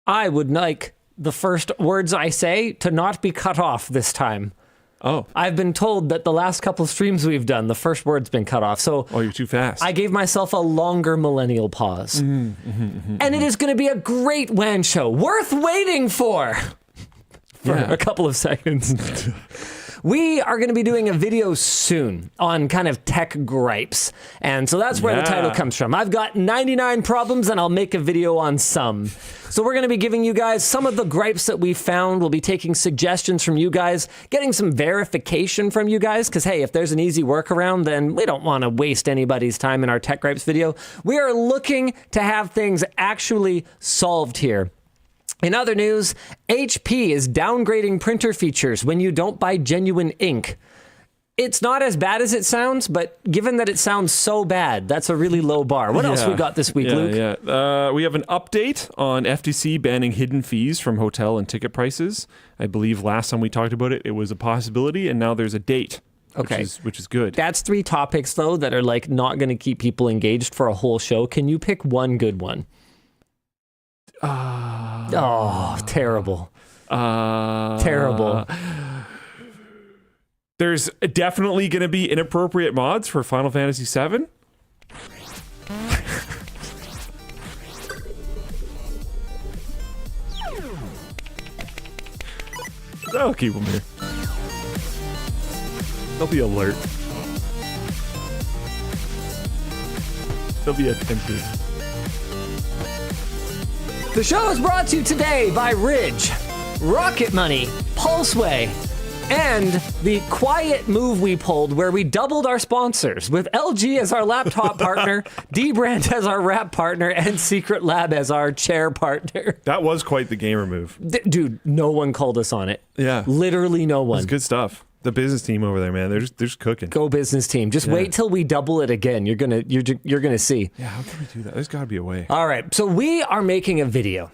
I would like the first words I say to not be cut off this time. Oh. I've been told that the last couple of streams we've done, the first word's been cut off. So you're too fast. I gave myself a longer millennial pause. And it is going to be a great WAN show, worth waiting for a couple of seconds. We are going to be doing a video soon on kind of tech gripes. And so that's where the title comes from. I've got 99 problems and I'll make a video on some. So we're going to be giving you guys some of the gripes that we found. We'll be taking suggestions from you guys, getting some verification from you guys. Because, hey, if there's an easy workaround, then we don't want to waste anybody's time in our tech gripes video. We are looking to have things actually solved here. In other news, HP is downgrading printer features when you don't buy genuine ink. It's not as bad as it sounds, but given that it sounds so bad, that's a really low bar. What else we got this week, Luke? We have an update on FTC banning hidden fees from hotel and ticket prices. I believe last time we talked about it, it was a possibility, and now there's a date. Okay. Which is good. That's 3 topics, though, that are like not going to keep people engaged for a whole show. Can you pick one good one? Terrible. Terrible. There's definitely going to be inappropriate mods for Final Fantasy VII. That'll keep them here. They'll be alert. They'll be attentive. The show is brought to you today by Ridge, Rocket Money, Pulseway, and the quiet move we pulled where we doubled our sponsors with LG as our laptop partner, D-Brand as our wrap partner, and Secret Lab as our chair partner. That was quite the gamer move. Dude, no one called us on it. Yeah. Literally no one. It's good stuff. The business team over there, man, they're just cooking. Go business team. Just wait till we double it again. You're gonna see. Yeah, how can we do that? There's got to be a way. All right, so we are making a video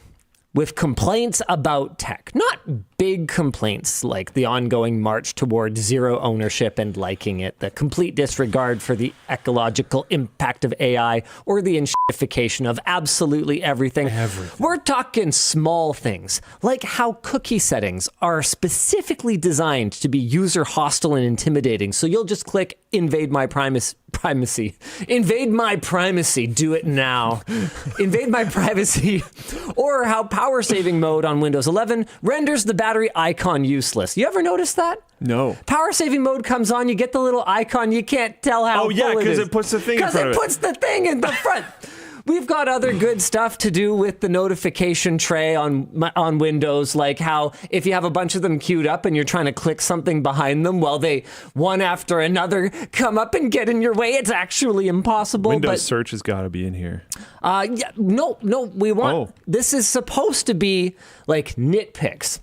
with complaints about tech. Not big complaints like the ongoing march toward zero ownership and liking it, the complete disregard for the ecological impact of AI, or the enshittification of absolutely everything. We're talking small things, like how cookie settings are specifically designed to be user hostile and intimidating, so you'll just click invade my privacy. Invade my privacy. Do it now. Invade my privacy. Or how power saving mode on Windows 11 renders the battery icon useless. You ever notice that? No. Power saving mode comes on, you get the little icon, you can't tell how full it is. Oh yeah, because it puts the thing in front of it. Because it puts the thing in the front. We've got other good stuff to do with the notification tray on Windows, like how if you have a bunch of them queued up and you're trying to click something behind them, well, they one after another come up and get in your way. It's actually impossible. Windows search has got to be in here. No, we want. This is supposed to be like nitpicks.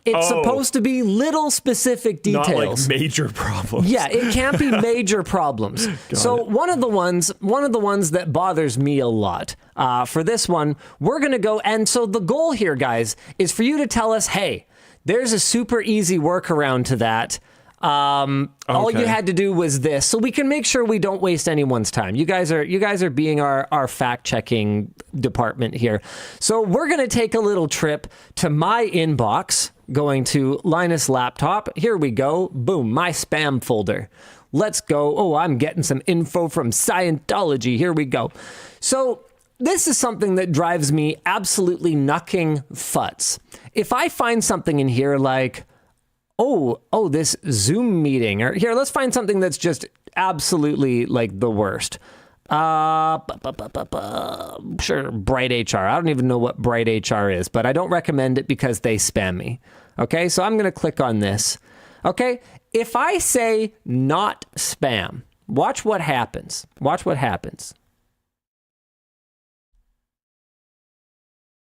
It's supposed to be little specific details. Not like major problems. Yeah, it can't be major problems. One of the ones that bothers me a lot for this one, we're going to go. And so the goal here, guys, is for you to tell us, hey, there's a super easy workaround to that. All you had to do was this, so we can make sure we don't waste anyone's time. You guys are being our fact-checking department here. So we're going to take a little trip to my inbox, going to Linus laptop. Here we go. Boom, my spam folder. Let's go. Oh, I'm getting some info from Scientology. Here we go. So this is something that drives me absolutely knucking futs. If I find something in here like, oh, this Zoom meeting, or here, let's find something that's just absolutely like the worst. Sure, Bright HR. I don't even know what Bright HR is, but I don't recommend it because they spam me. Okay, so I'm going to click on this. Okay, if I say not spam, watch what happens. Watch what happens.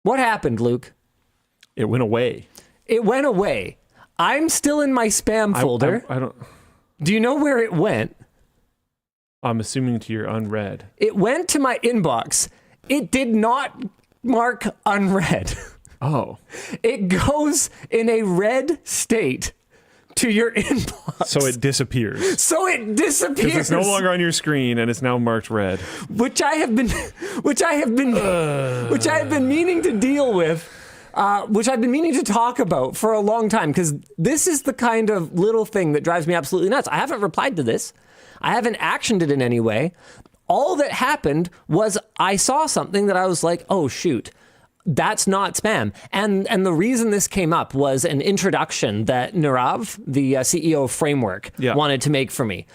What happened, Luke? It went away. It went away. I'm still in my spam folder. I don't. Do you know where it went? I'm assuming to your unread. It went to my inbox. It did not mark unread. Oh. It goes in a red state to your inbox. So it disappears. Because it's no longer on your screen and it's now marked red. Which I have been meaning to deal with. which I've been meaning to talk about for a long time, because this is the kind of little thing that drives me absolutely nuts. I haven't replied to this. I haven't actioned it in any way. All that happened was I saw something that I was like, oh, shoot. That's not spam. And the reason this came up was an introduction that Nirav, the CEO of Framework, wanted to make for me.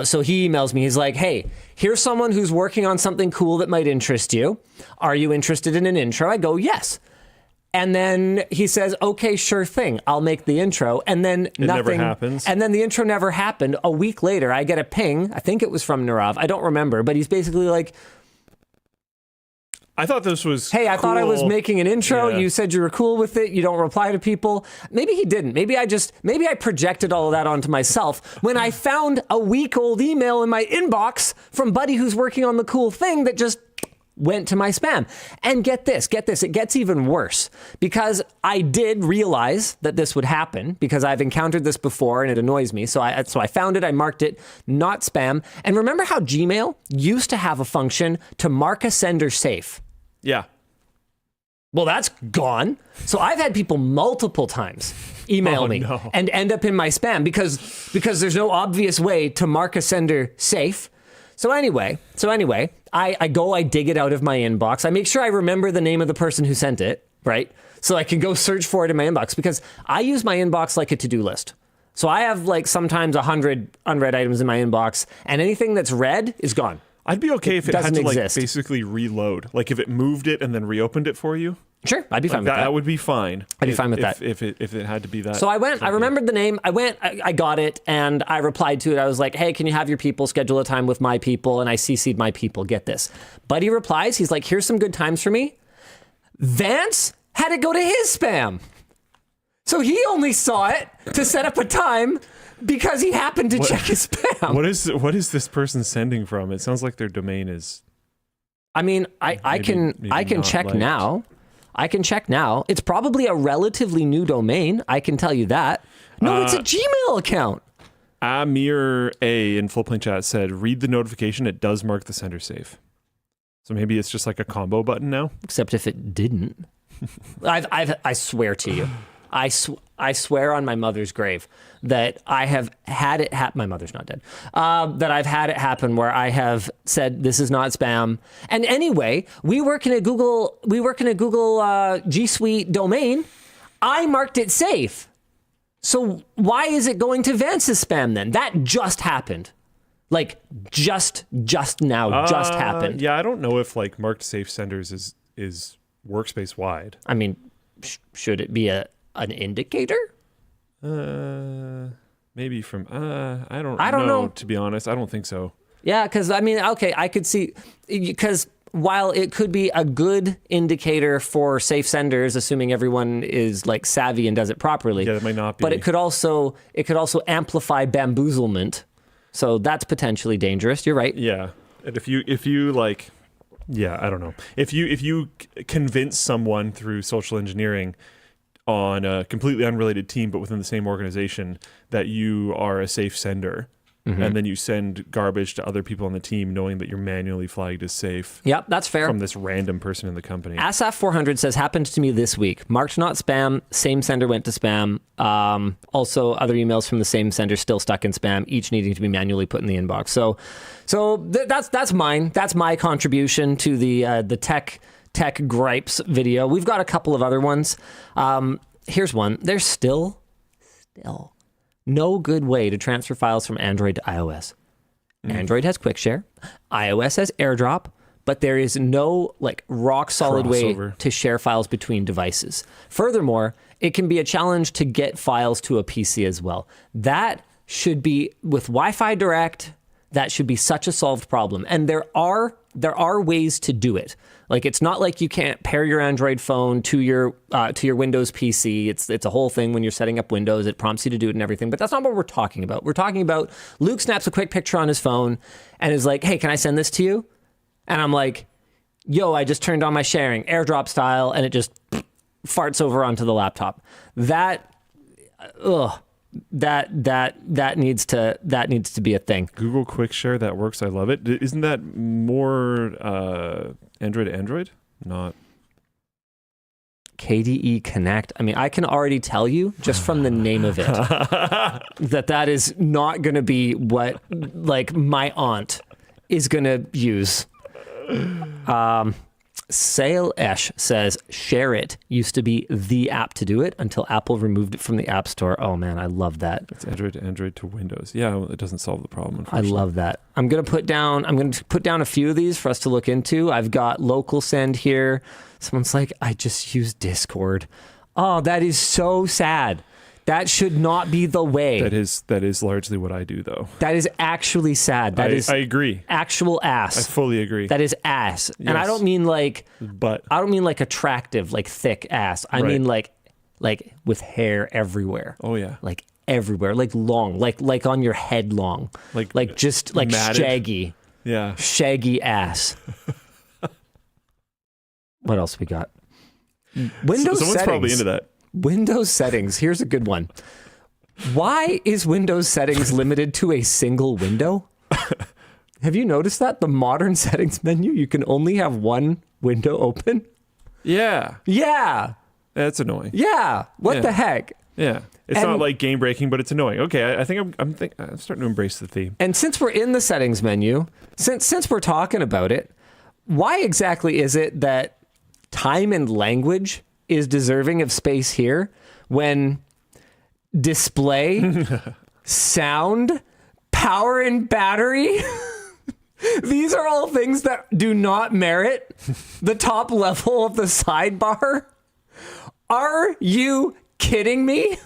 So he emails me. He's like, hey, here's someone who's working on something cool that might interest you. Are you interested in an intro? I go, yes. And then he says, okay, sure thing. I'll make the intro. And then nothing never happens. And then the intro never happened. A week later, I get a ping. I think it was from Nirav. I don't remember. But he's basically like, I thought this was hey, I cool. thought I was making an intro. Yeah. You said you were cool with it. You don't reply to people. Maybe he didn't. Maybe I projected all of that onto myself when I found a week-old email in my inbox from Buddy who's working on the cool thing that just went to my spam. And get this, it gets even worse, because I did realize that this would happen because I've encountered this before and it annoys me. So I found it, I marked it not spam. And remember how Gmail used to have a function to mark a sender safe? Yeah. Well, that's gone. So I've had people multiple times email me and end up in my spam because there's no obvious way to mark a sender safe. So anyway, I dig it out of my inbox. I make sure I remember the name of the person who sent it, right? So I can go search for it in my inbox, because I use my inbox like a to-do list. So I have like sometimes 100 unread items in my inbox, and anything that's read is gone. I'd be okay if it had to exist. basically reload. Like if it moved it and then reopened it for you. Sure, I'd be fine with that. That would be fine. I'd be fine with that. If it had to be that. So I remembered the name. I got it, and I replied to it. I was like, hey, can you have your people schedule a time with my people? And I CC'd my people. Get this. Buddy replies, he's like, here's some good times for me. Vance had it go to his spam. So he only saw it to set up a time because he happened to check his spam. What is this person sending from? It sounds like their domain is. I mean, I can check now. I can check now. It's probably a relatively new domain. I can tell you that. No, it's a Gmail account. Amir A in Full Plane Chat said, read the notification. It does mark the sender safe. So maybe it's just like a combo button now. Except if it didn't. I swear to you. I swear on my mother's grave that I have had it happen. My mother's not dead. That I've had it happen where I have said this is not spam. And anyway, we work in a Google G Suite domain. I marked it safe. So why is it going to Vance's spam then? That just happened. Like just now, just happened. Yeah, I don't know if like marked safe senders is workspace wide. I mean, should it be an indicator? Maybe from I don't know, to be honest. I don't think so. Yeah, because I mean, okay, I could see, because while it could be a good indicator for safe senders, assuming everyone is like savvy and does it properly. Yeah, that might not be. But it could also amplify bamboozlement. So that's potentially dangerous. You're right. Yeah. And if you like, yeah, I don't know. If you convince someone through social engineering on a completely unrelated team but within the same organization that you are a safe sender, and then you send garbage to other people on the team knowing that you're manually flagged as safe. Yep, that's fair. From this random person in the company. Asaf 400 says, happened to me this week. Marked not spam, same sender went to spam. Also, other emails from the same sender still stuck in spam, each needing to be manually put in the inbox. So that's mine. That's my contribution to the tech gripes video. We've got a couple of other ones. Here's one. There's still no good way to transfer files from Android to iOS. Android has Quick Share, iOS has AirDrop, but there is no like rock solid way to share files between devices. Furthermore, it can be a challenge to get files to a PC as well. That should be, with Wi-Fi Direct, that should be such a solved problem. And there are ways to do it. Like, it's not like you can't pair your Android phone to your Windows PC. It's a whole thing when you're setting up Windows. It prompts you to do it and everything. But that's not what we're talking about. We're talking about Luke snaps a quick picture on his phone and is like, hey, can I send this to you? And I'm like, yo, I just turned on my sharing, AirDrop style, and it just farts over onto the laptop. That needs to be a thing. Google Quick Share, that works. I love it. Isn't that more Android? Not. KDE Connect. I mean, I can already tell you just from the name of it that is not going to be what like my aunt is going to use. Sale-esh says, Share It used to be the app to do it until Apple removed it from the App Store. Oh man, I love that. It's Android to Windows. Yeah, well, it doesn't solve the problem, I love that. I'm going to put down a few of these for us to look into. I've got local send here. Someone's like, I just use Discord. Oh, that is so sad. That should not be the way. That is largely what I do, though. That is actually sad. I agree. Actual ass. I fully agree. That is ass. Yes. And I don't mean like attractive, like thick ass. I mean like with hair everywhere. Oh yeah. Like everywhere. Like long. Like on your head long. Like just like matted. Shaggy. Yeah. Shaggy ass. What else we got? Windows Someone's settings. Probably into that. Windows settings. Here's a good one. Why is Windows settings limited to a single window? Have you noticed that? The modern settings menu, you can only have one window open? Yeah. Yeah. That's annoying. Yeah. What the heck? Yeah. It's not like game breaking, but it's annoying. Okay, I think I'm starting to embrace the theme. And since we're in the settings menu, since we're talking about it, why exactly is it that time and language is deserving of space here when display, sound, power and battery, these are all things that do not merit the top level of the sidebar? Are you kidding me?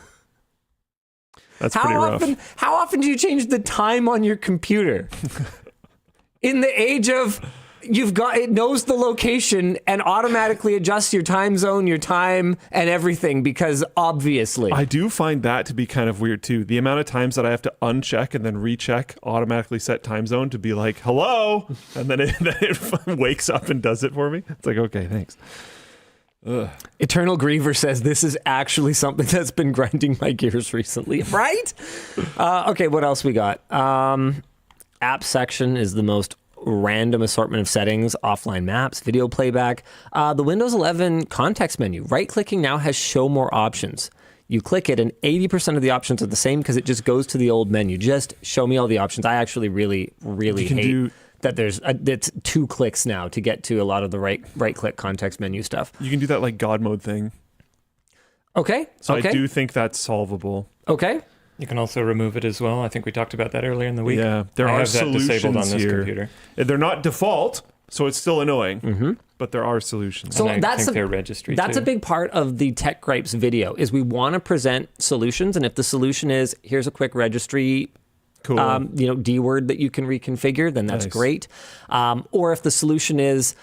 That's pretty rough. How often do you change the time on your computer? In the age of it knows the location and automatically adjusts your time zone, your time, and everything, because obviously. I do find that to be kind of weird too. The amount of times that I have to uncheck and then recheck automatically set time zone to be like, hello, and then it wakes up and does it for me. It's like, okay, thanks. Ugh. Eternal Griever says this is actually something that's been grinding my gears recently, right? Okay, what else we got? App section is the most random assortment of settings, offline maps, video playback. The Windows 11 context menu, right-clicking now has show more options. You click it and 80% of the options are the same because it just goes to the old menu. Just show me all the options. I actually really hate that it's 2 clicks now to get to a lot of the right-click context menu stuff. You can do that like God mode thing. Okay. So I do think that's solvable. Okay. You can also remove it as well. I think we talked about that earlier in the week. Yeah, there are solutions that disabled on this here. computer. They're not default, so it's still annoying, but there are solutions. So and I think their registry that's too. a big part of the Tech Gripes video, is we want to present solutions, and if the solution is, here's a quick registry, cool. D word that you can reconfigure, then that's great. Or if the solution is,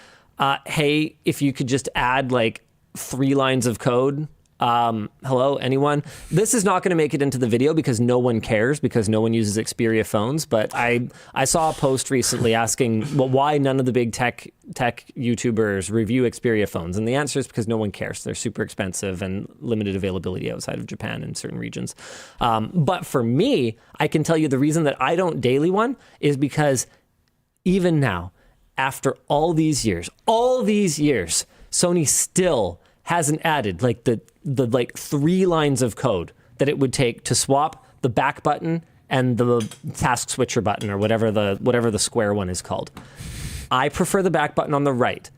hey, if you could just add like 3 lines of code. Hello, anyone? This is not going to make it into the video because no one cares, because no one uses Xperia phones. But I saw a post recently asking, well, why none of the big tech YouTubers review Xperia phones? And the answer is because no one cares. They're super expensive and limited availability outside of Japan in certain regions. But for me, I can tell you the reason that I don't daily one is because even now, after all these years, Sony still hasn't added like the 3 lines of code that it would take to swap the back button and the task switcher button, or whatever the square one is called. I prefer the back button on the right.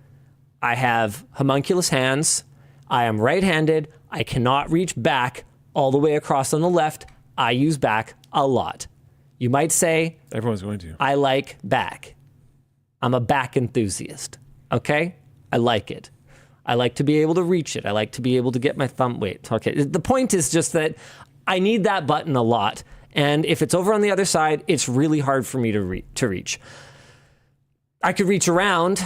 I have homunculus hands. I am right-handed. I cannot reach back all the way across on the left. I use back a lot. You might say, everyone's going to. I like back. I'm a back enthusiast. Okay? I like it. I like to be able to reach it. I like to be able to get my thumb. Wait, okay. The point is just that I need that button a lot. And if it's over on the other side, it's really hard for me to reach. I could reach around.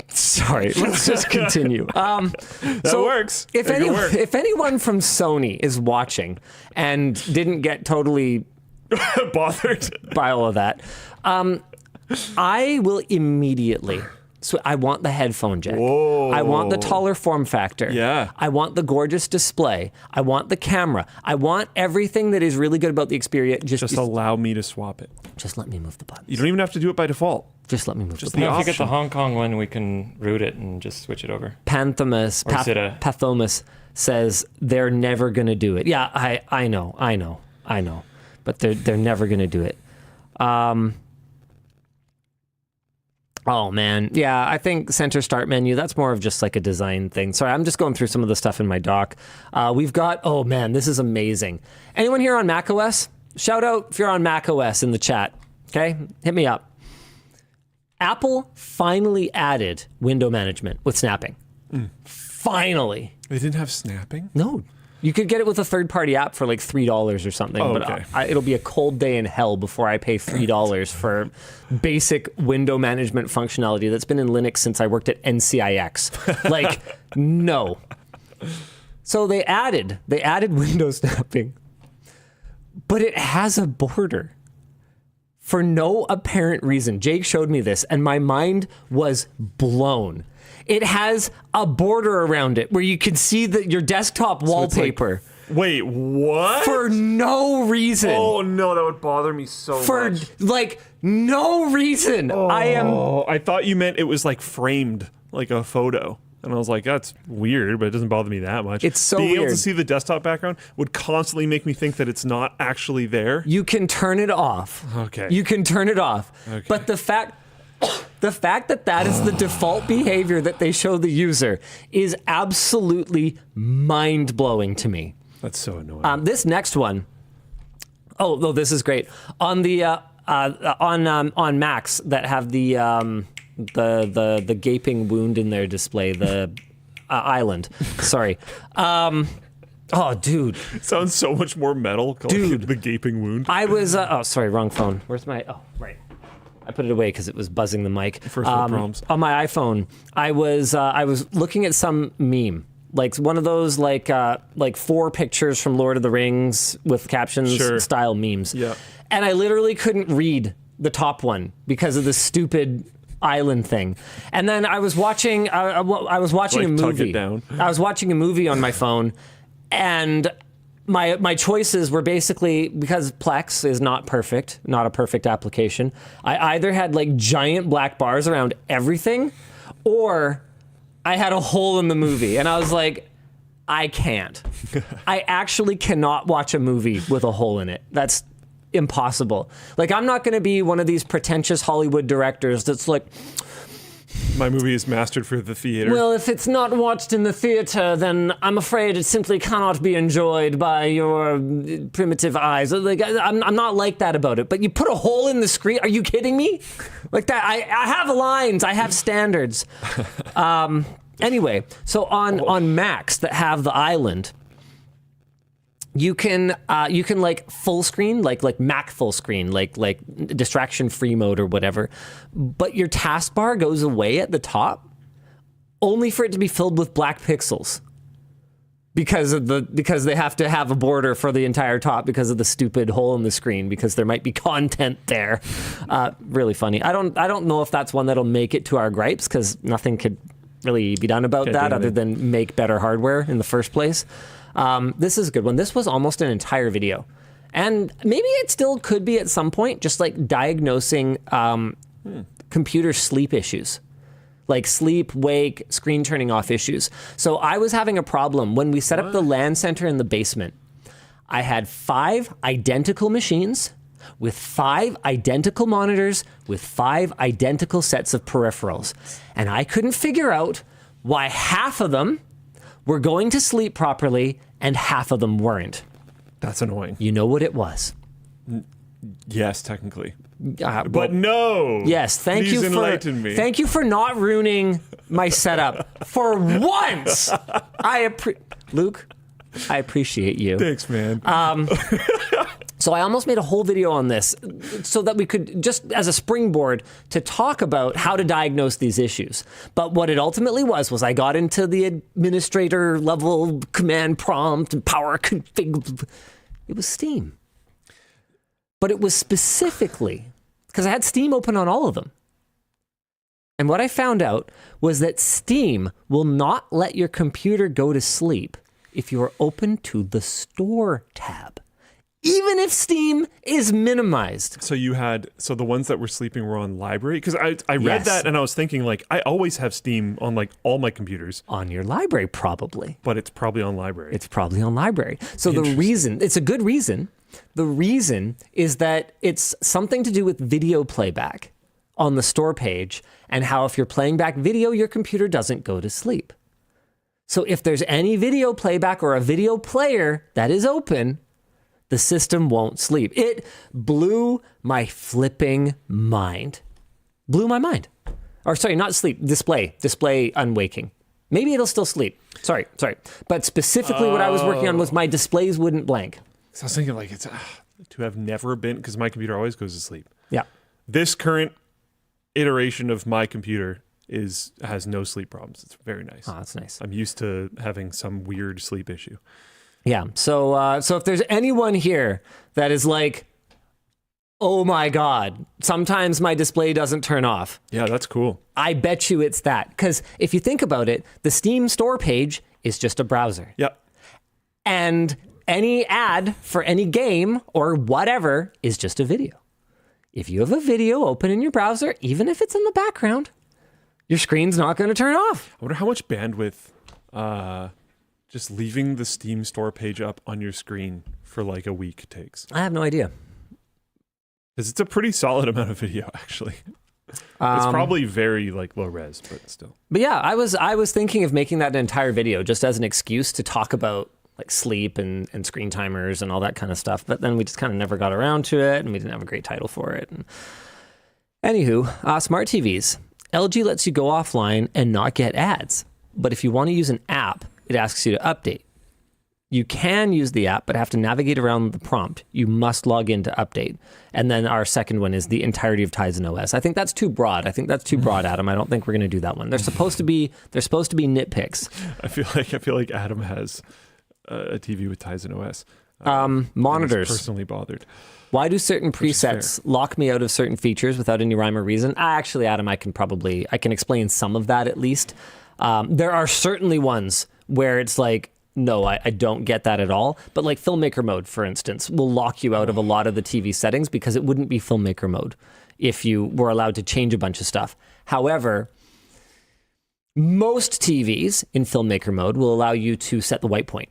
Sorry, let's just continue. That works. If anyone from Sony is watching and didn't get totally bothered by all of that, I will immediately So I want the headphone jack. Whoa. I want the taller form factor. Yeah. I want the gorgeous display. I want the camera. I want everything that is really good about the Xperia. Just allow me to swap it. Just let me move the buttons. You don't even have to do it by default. Just let me move the Just buttons. No, if you get option. the Hong Kong one, we can root it and just switch it over. Panthomus, Or is it a- Pathomus says they're never going to do it. Yeah, I know. But they're never going to do it. Oh, man. Yeah, I think center start menu, that's more of just like a design thing. Sorry, I'm just going through some of the stuff in my doc. We've got, oh, man, this is amazing. Anyone here on macOS? Shout out if you're on macOS in the chat. Okay? Hit me up. Apple finally added window management with snapping. Finally. They didn't have snapping? No. You could get it with a third-party app for like $3 or something, Oh, but okay. it'll be a cold day in hell before I pay $3 for basic window management functionality that's been in Linux since I worked at NCIX. Like, no. So they added window snapping, but it has a border for no apparent reason. Jake showed me this, and my mind was blown. It has a border around it where you can see your desktop wallpaper. Wait, what? For no reason. Oh no, that would bother me so much. Like no reason. Oh, I thought you meant it was like framed, like a photo. And I was like, that's weird, but it doesn't bother me that much. It's so Being able weird. to see the desktop background would constantly make me think that it's not actually there. You can turn it off. Okay. You can turn it off. Okay. But the fact that is the default behavior that they show the user is absolutely mind-blowing to me. That's so annoying. This next one, oh, this is great. On the on Macs that have the gaping wound in their display, the island. Sorry. Oh, dude. Sounds so much more metal. Dude. The gaping wound. I was. Oh, sorry, wrong phone. Where's my? Oh, right. I put it away because it was buzzing the mic. First world problems. On my iPhone, I was looking at some meme, like one of those like 4 pictures from Lord of the Rings with captions Sure. style memes. Yeah. And I literally couldn't read the top one because of the stupid island thing. And then I was watching. I was watching Like, a tug it movie. down. I was watching a movie on my phone, and my choices were basically, because Plex is not perfect, not a perfect application, I either had like giant black bars around everything, or I had a hole in the movie. And I was like, I can't. I actually cannot watch a movie with a hole in it. That's impossible. Like, I'm not going to be one of these pretentious Hollywood directors that's like, My movie is mastered for the theater. well, if it's not watched in the theater, then I'm afraid it simply cannot be enjoyed by your primitive eyes. Like, I'm not like that about it. But you put a hole in the screen? Are you kidding me? Like that? I have lines. I have standards. Anyway, so on Macs that have the island, you can like full screen, like Mac full screen, like distraction free mode or whatever, but your taskbar goes away at the top, only for it to be filled with black pixels because they have to have a border for the entire top because of the stupid hole in the screen, because there might be content there. Really funny. I don't know if that's one that'll make it to our gripes, because nothing could really be done about Can't do that other anything. than make better hardware in the first place. This is a good one. This was almost an entire video. And maybe it still could be at some point, just like diagnosing computer sleep issues. Like sleep, wake, screen turning off issues. So I was having a problem when we set up the LAN center in the basement. I had 5 identical machines with 5 identical monitors with 5 identical sets of peripherals. And I couldn't figure out why half of them were going to sleep properly and half of them weren't. That's annoying. You know what it was? Yes, technically. Well, But no. yes, thank Please you enlighten me. Thank you for not ruining my setup for once. Luke, I appreciate you. Thanks, man. So I almost made a whole video on this so that we could, just as a springboard, to talk about how to diagnose these issues. But what it ultimately was I got into the administrator level command prompt and power config. It was Steam. But it was specifically, because I had Steam open on all of them. And what I found out was that Steam will not let your computer go to sleep if you are open to the Store tab, even if Steam is minimized. So the ones that were sleeping were on library? Because I read Yes. that and I was thinking, like, I always have Steam on, like, all my computers. On your library, probably. But it's probably on library. It's probably on library. So the reason, it's a good reason. The reason is that it's something to do with video playback on the store page, and how if you're playing back video, your computer doesn't go to sleep. So if there's any video playback or a video player that is open, the system won't sleep. It blew my flipping mind. Blew my mind. Or sorry, not sleep, display unwaking. Maybe it'll still sleep. Sorry. But specifically what I was working on was my displays wouldn't blank. So I was thinking, like, it's to have never been, because my computer always goes to sleep. Yeah. This current iteration of my computer has no sleep problems. It's very nice. Oh, that's nice. I'm used to having some weird sleep issue. Yeah. So if there's anyone here that is like, oh my God, sometimes my display doesn't turn off. Yeah, that's cool. I bet you it's that. Because if you think about it, the Steam store page is just a browser. Yep. And any ad for any game or whatever is just a video. If you have a video open in your browser, even if it's in the background, your screen's not going to turn off. I wonder how much bandwidth just leaving the Steam store page up on your screen for like a week takes. I have no idea. Because it's a pretty solid amount of video, actually. It's probably very like low res, but still. But yeah, I was thinking of making that an entire video just as an excuse to talk about like sleep and screen timers and all that kind of stuff. But then we just kind of never got around to it, and we didn't have a great title for it. And anywho, smart TVs. LG lets you go offline and not get ads. But if you want to use an app, it asks you to update. You can use the app, but have to navigate around the prompt. You must log in to update. And then our second one is the entirety of Tizen OS. I think that's too broad. Adam. I don't think we're going to do that one. They're supposed to be nitpicks. I feel like Adam has a TV with Tizen OS. Monitors. Personally bothered. Why do certain presets lock me out of certain features without any rhyme or reason? Actually, Adam, I can explain some of that at least. There are certainly ones where it's like, no, I don't get that at all. But like filmmaker mode, for instance, will lock you out of a lot of the TV settings because it wouldn't be filmmaker mode if you were allowed to change a bunch of stuff. However, most TVs in filmmaker mode will allow you to set the white point.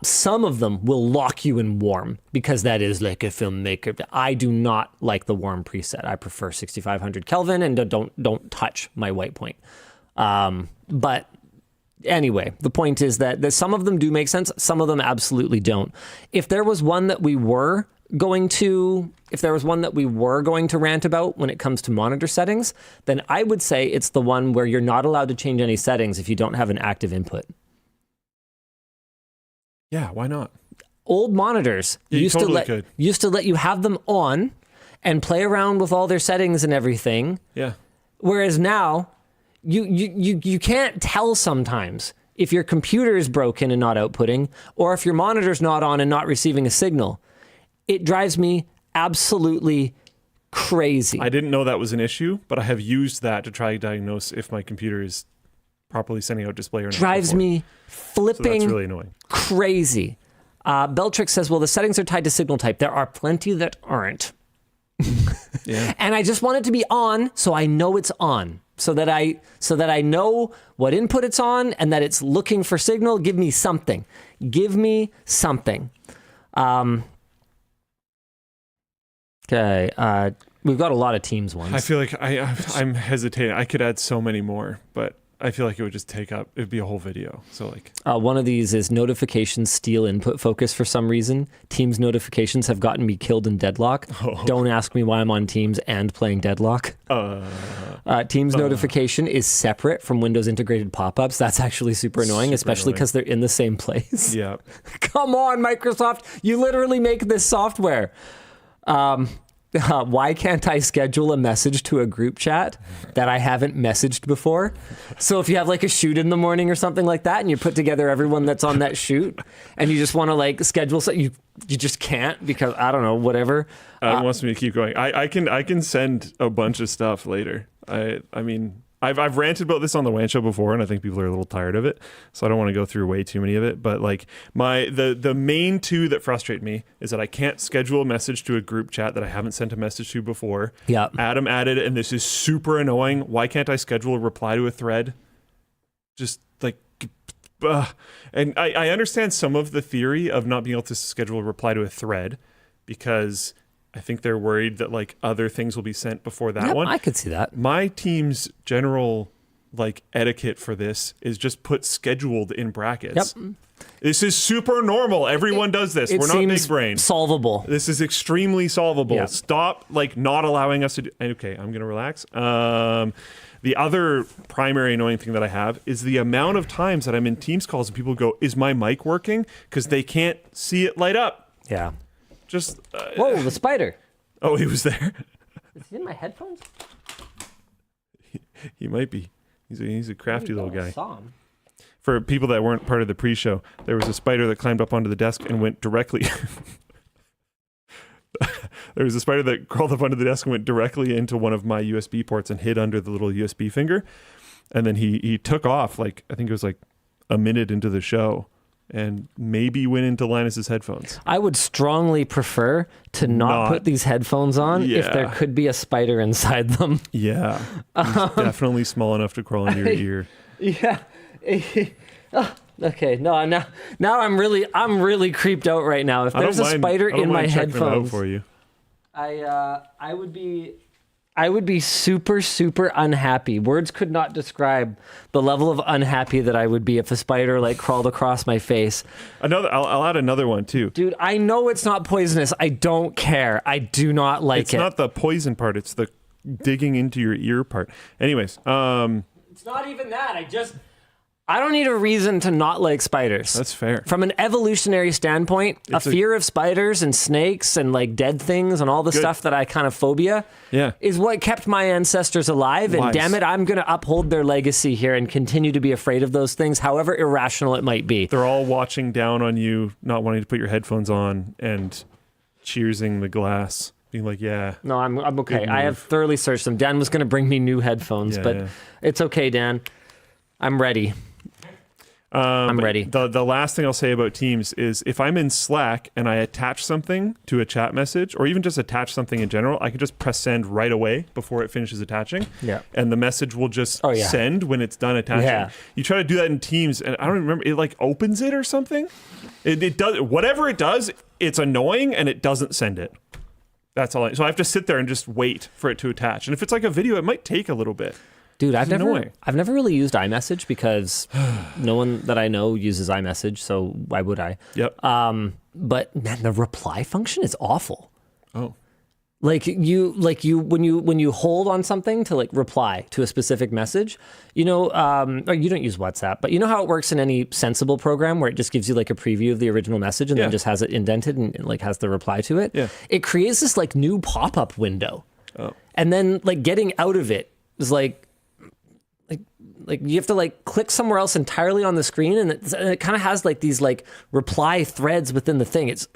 Some of them will lock you in warm because that is like a filmmaker. I do not like the warm preset. I prefer 6500 Kelvin and don't touch my white point. But anyway, the point is that some of them do make sense. Some of them absolutely don't. If there was one that we were going to rant about when it comes to monitor settings, then I would say it's the one where you're not allowed to change any settings if you don't have an active input. Yeah, why not? Old monitors used to let you have them on and play around with all their settings and everything. Yeah. Whereas now, you can't tell sometimes if your computer is broken and not outputting, or if your monitor's not on and not receiving a signal. It drives me absolutely crazy. I didn't know that was an issue, but I have used that to try to diagnose if my computer is properly sending out display or not. Drives me flipping so that's really annoying. Crazy. Beltrix says, well, the settings are tied to signal type. There are plenty that aren't. Yeah. And I just want it to be on so I know it's on. So that I know what input it's on and that it's looking for signal. Give me something. Okay. We've got a lot of Teams ones. I feel like I'm hesitating. I could add so many more, but I feel like it would just it'd be a whole video. So like one of these is notifications steal input focus for some reason. Teams notifications have gotten me killed in Deadlock. Oh. Don't ask me why I'm on Teams and playing Deadlock. Teams notification is separate from Windows integrated pop-ups. That's actually super annoying, especially because they're in the same place. Yeah. Come on, Microsoft. You literally make this software. Why can't I schedule a message to a group chat that I haven't messaged before? So if you have like a shoot in the morning or something like that, and you put together everyone that's on that shoot, and you just want to like schedule something, you just can't because I don't know, whatever. Adam wants me to keep going. I can send a bunch of stuff later. I mean, I've ranted about this on the WAN show before, and I think people are a little tired of it, so I don't want to go through way too many of it. But like the main two that frustrate me is that I can't schedule a message to a group chat that I haven't sent a message to before. Yeah. Adam added, and this is super annoying. Why can't I schedule a reply to a thread? Just like, and I understand some of the theory of not being able to schedule a reply to a thread because I think they're worried that like other things will be sent before that one. I could see that. My team's general like etiquette for this is just put scheduled in brackets. Yep. This is super normal. Everyone does this. We're not big brain. Solvable. This is extremely solvable. Yep. Stop like not allowing us to do. Okay, I'm gonna relax. The other primary annoying thing that I have is the amount of times that I'm in Teams calls and people go, "Is my mic working?" Because they can't see it light up. Yeah. Just whoa, the spider. Oh, he was there. Is he in my headphones? He might be. He's a crafty little guy. I saw him. For people that weren't part of the pre-show, there was a spider that climbed up onto the desk and went directly. There was a spider that crawled up onto the desk and went directly into one of my USB ports and hid under the little USB finger. And then he took off, like I think it was like a minute into the show, and maybe went into Linus's headphones. I would strongly prefer to not put these headphones on if there could be a spider inside them. Yeah. He's definitely small enough to crawl into your ear. Yeah. Okay. No, now I'm really creeped out right now. If there's a spider in my headphones, for you. I would be super, super unhappy. Words could not describe the level of unhappy that I would be if a spider like crawled across my face. I'll add another one too. Dude, I know it's not poisonous. I don't care. I do not like it. It's not the poison part. It's the digging into your ear part. Anyways, it's not even that. I don't need a reason to not like spiders. That's fair. From an evolutionary standpoint, a fear of spiders and snakes and like dead things and all the stuff that I kind of phobia is what kept my ancestors alive. And damn it, I'm going to uphold their legacy here and continue to be afraid of those things, however irrational it might be. They're all watching down on you, not wanting to put your headphones on and cheersing the glass. Being like, No, I'm okay. I have thoroughly searched them. Dan was going to bring me new headphones, but it's okay, Dan. I'm ready. I'm ready. The last thing I'll say about Teams is if I'm in Slack and I attach something to a chat message, or even just attach something in general, I can just press send right away before it finishes attaching. Yeah. And the message will just send when it's done attaching. Yeah. You try to do that in Teams, and I don't remember, it like opens it or something. It does, whatever it does, it's annoying and it doesn't send it. That's all. So I have to sit there and just wait for it to attach. And if it's like a video, it might take a little bit. Dude, I've never really used iMessage because no one that I know uses iMessage, so why would I? Yep. But man, the reply function is awful. Oh. When you hold on something to like reply to a specific message, or you don't use WhatsApp, but you know how it works in any sensible program where it just gives you like a preview of the original message and then just has it indented and like has the reply to it. Yeah. It creates this like new pop-up window. Oh. And then like getting out of it is like you have to like click somewhere else entirely on the screen, and it kind of has like these like reply threads within the thing. It's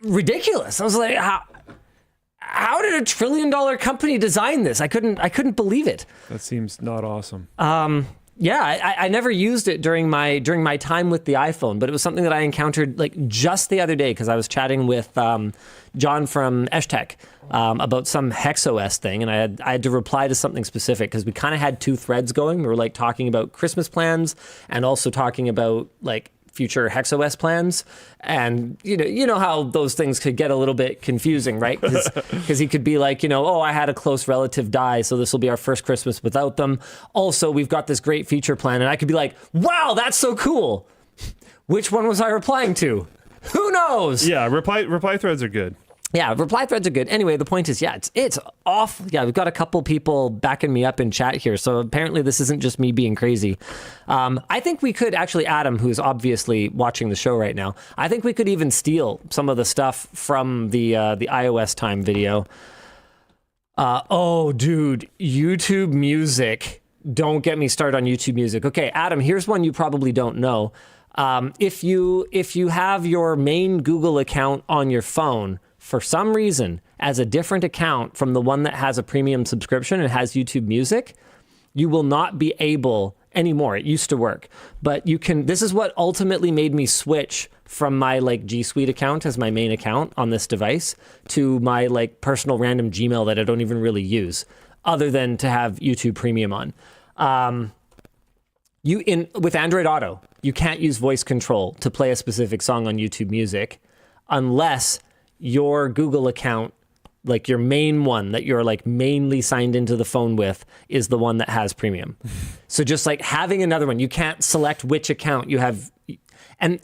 ridiculous. I was like, how did $1 trillion company design this? I couldn't believe it. That seems not awesome. I never used it during my time with the iPhone, but it was something that I encountered like just the other day because I was chatting with John from Eshtec about some HexOS thing, and I had to reply to something specific because we kind of had two threads going. We were like talking about Christmas plans and also talking about like future HexOS plans, and you know how those things could get a little bit confusing, right? Because he could be like, I had a close relative die, so this will be our first Christmas without them. Also, we've got this great feature plan, and I could be like, wow, that's so cool. Which one was I replying to? Who knows? Yeah, reply threads are good. Yeah, reply threads are good. Anyway, the point is, it's off. Yeah, we've got a couple people backing me up in chat here, so apparently this isn't just me being crazy. I think we could actually, Adam, who's obviously watching the show right now, I think we could even steal some of the stuff from the iOS time video. Dude, YouTube Music. Don't get me started on YouTube Music. Okay, Adam, here's one you probably don't know. If you have your main Google account on your phone, for some reason, as a different account from the one that has a premium subscription and has YouTube Music, you will not be able anymore. It used to work, but you can. This is what ultimately made me switch from my like G Suite account as my main account on this device to my like personal random Gmail that I don't even really use, other than to have YouTube Premium on. With Android Auto, you can't use voice control to play a specific song on YouTube Music unless your Google account, like your main one that you're like mainly signed into the phone with, is the one that has premium. So just like having another one, you can't select which account you have. And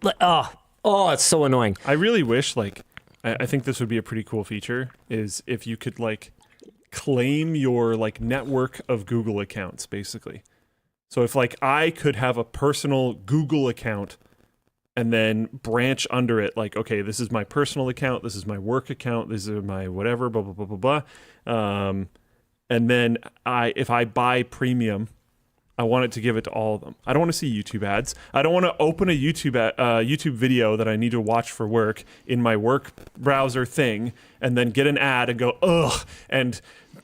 it's so annoying. I really wish, like, I think this would be a pretty cool feature, is if you could like claim your like network of Google accounts, basically. So if like I could have a personal Google account and then branch under it, like, okay, this is my personal account, this is my work account, this is my whatever, blah, blah, blah, blah, blah. And then if I buy premium, I want it to give it to all of them. I don't want to see YouTube ads. I don't want to open a YouTube video that I need to watch for work in my work browser thing and then get an ad and go, ugh, and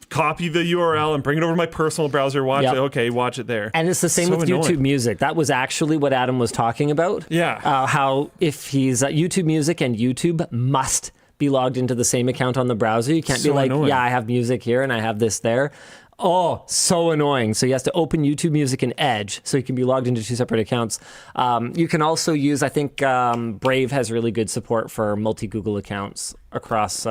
copy the URL and bring it over to my personal browser, watch it. Okay, watch it there. And it's the same with annoying. YouTube Music. That was actually what Adam was talking about. Yeah. How if he's YouTube Music and YouTube must be logged into the same account on the browser. You can't be like, annoying. yeah, I have music here and I have this there. Oh, so annoying. So he has to open YouTube Music in Edge so he can be logged into two separate accounts. You can also use, I think Brave has really good support for multi-Google accounts across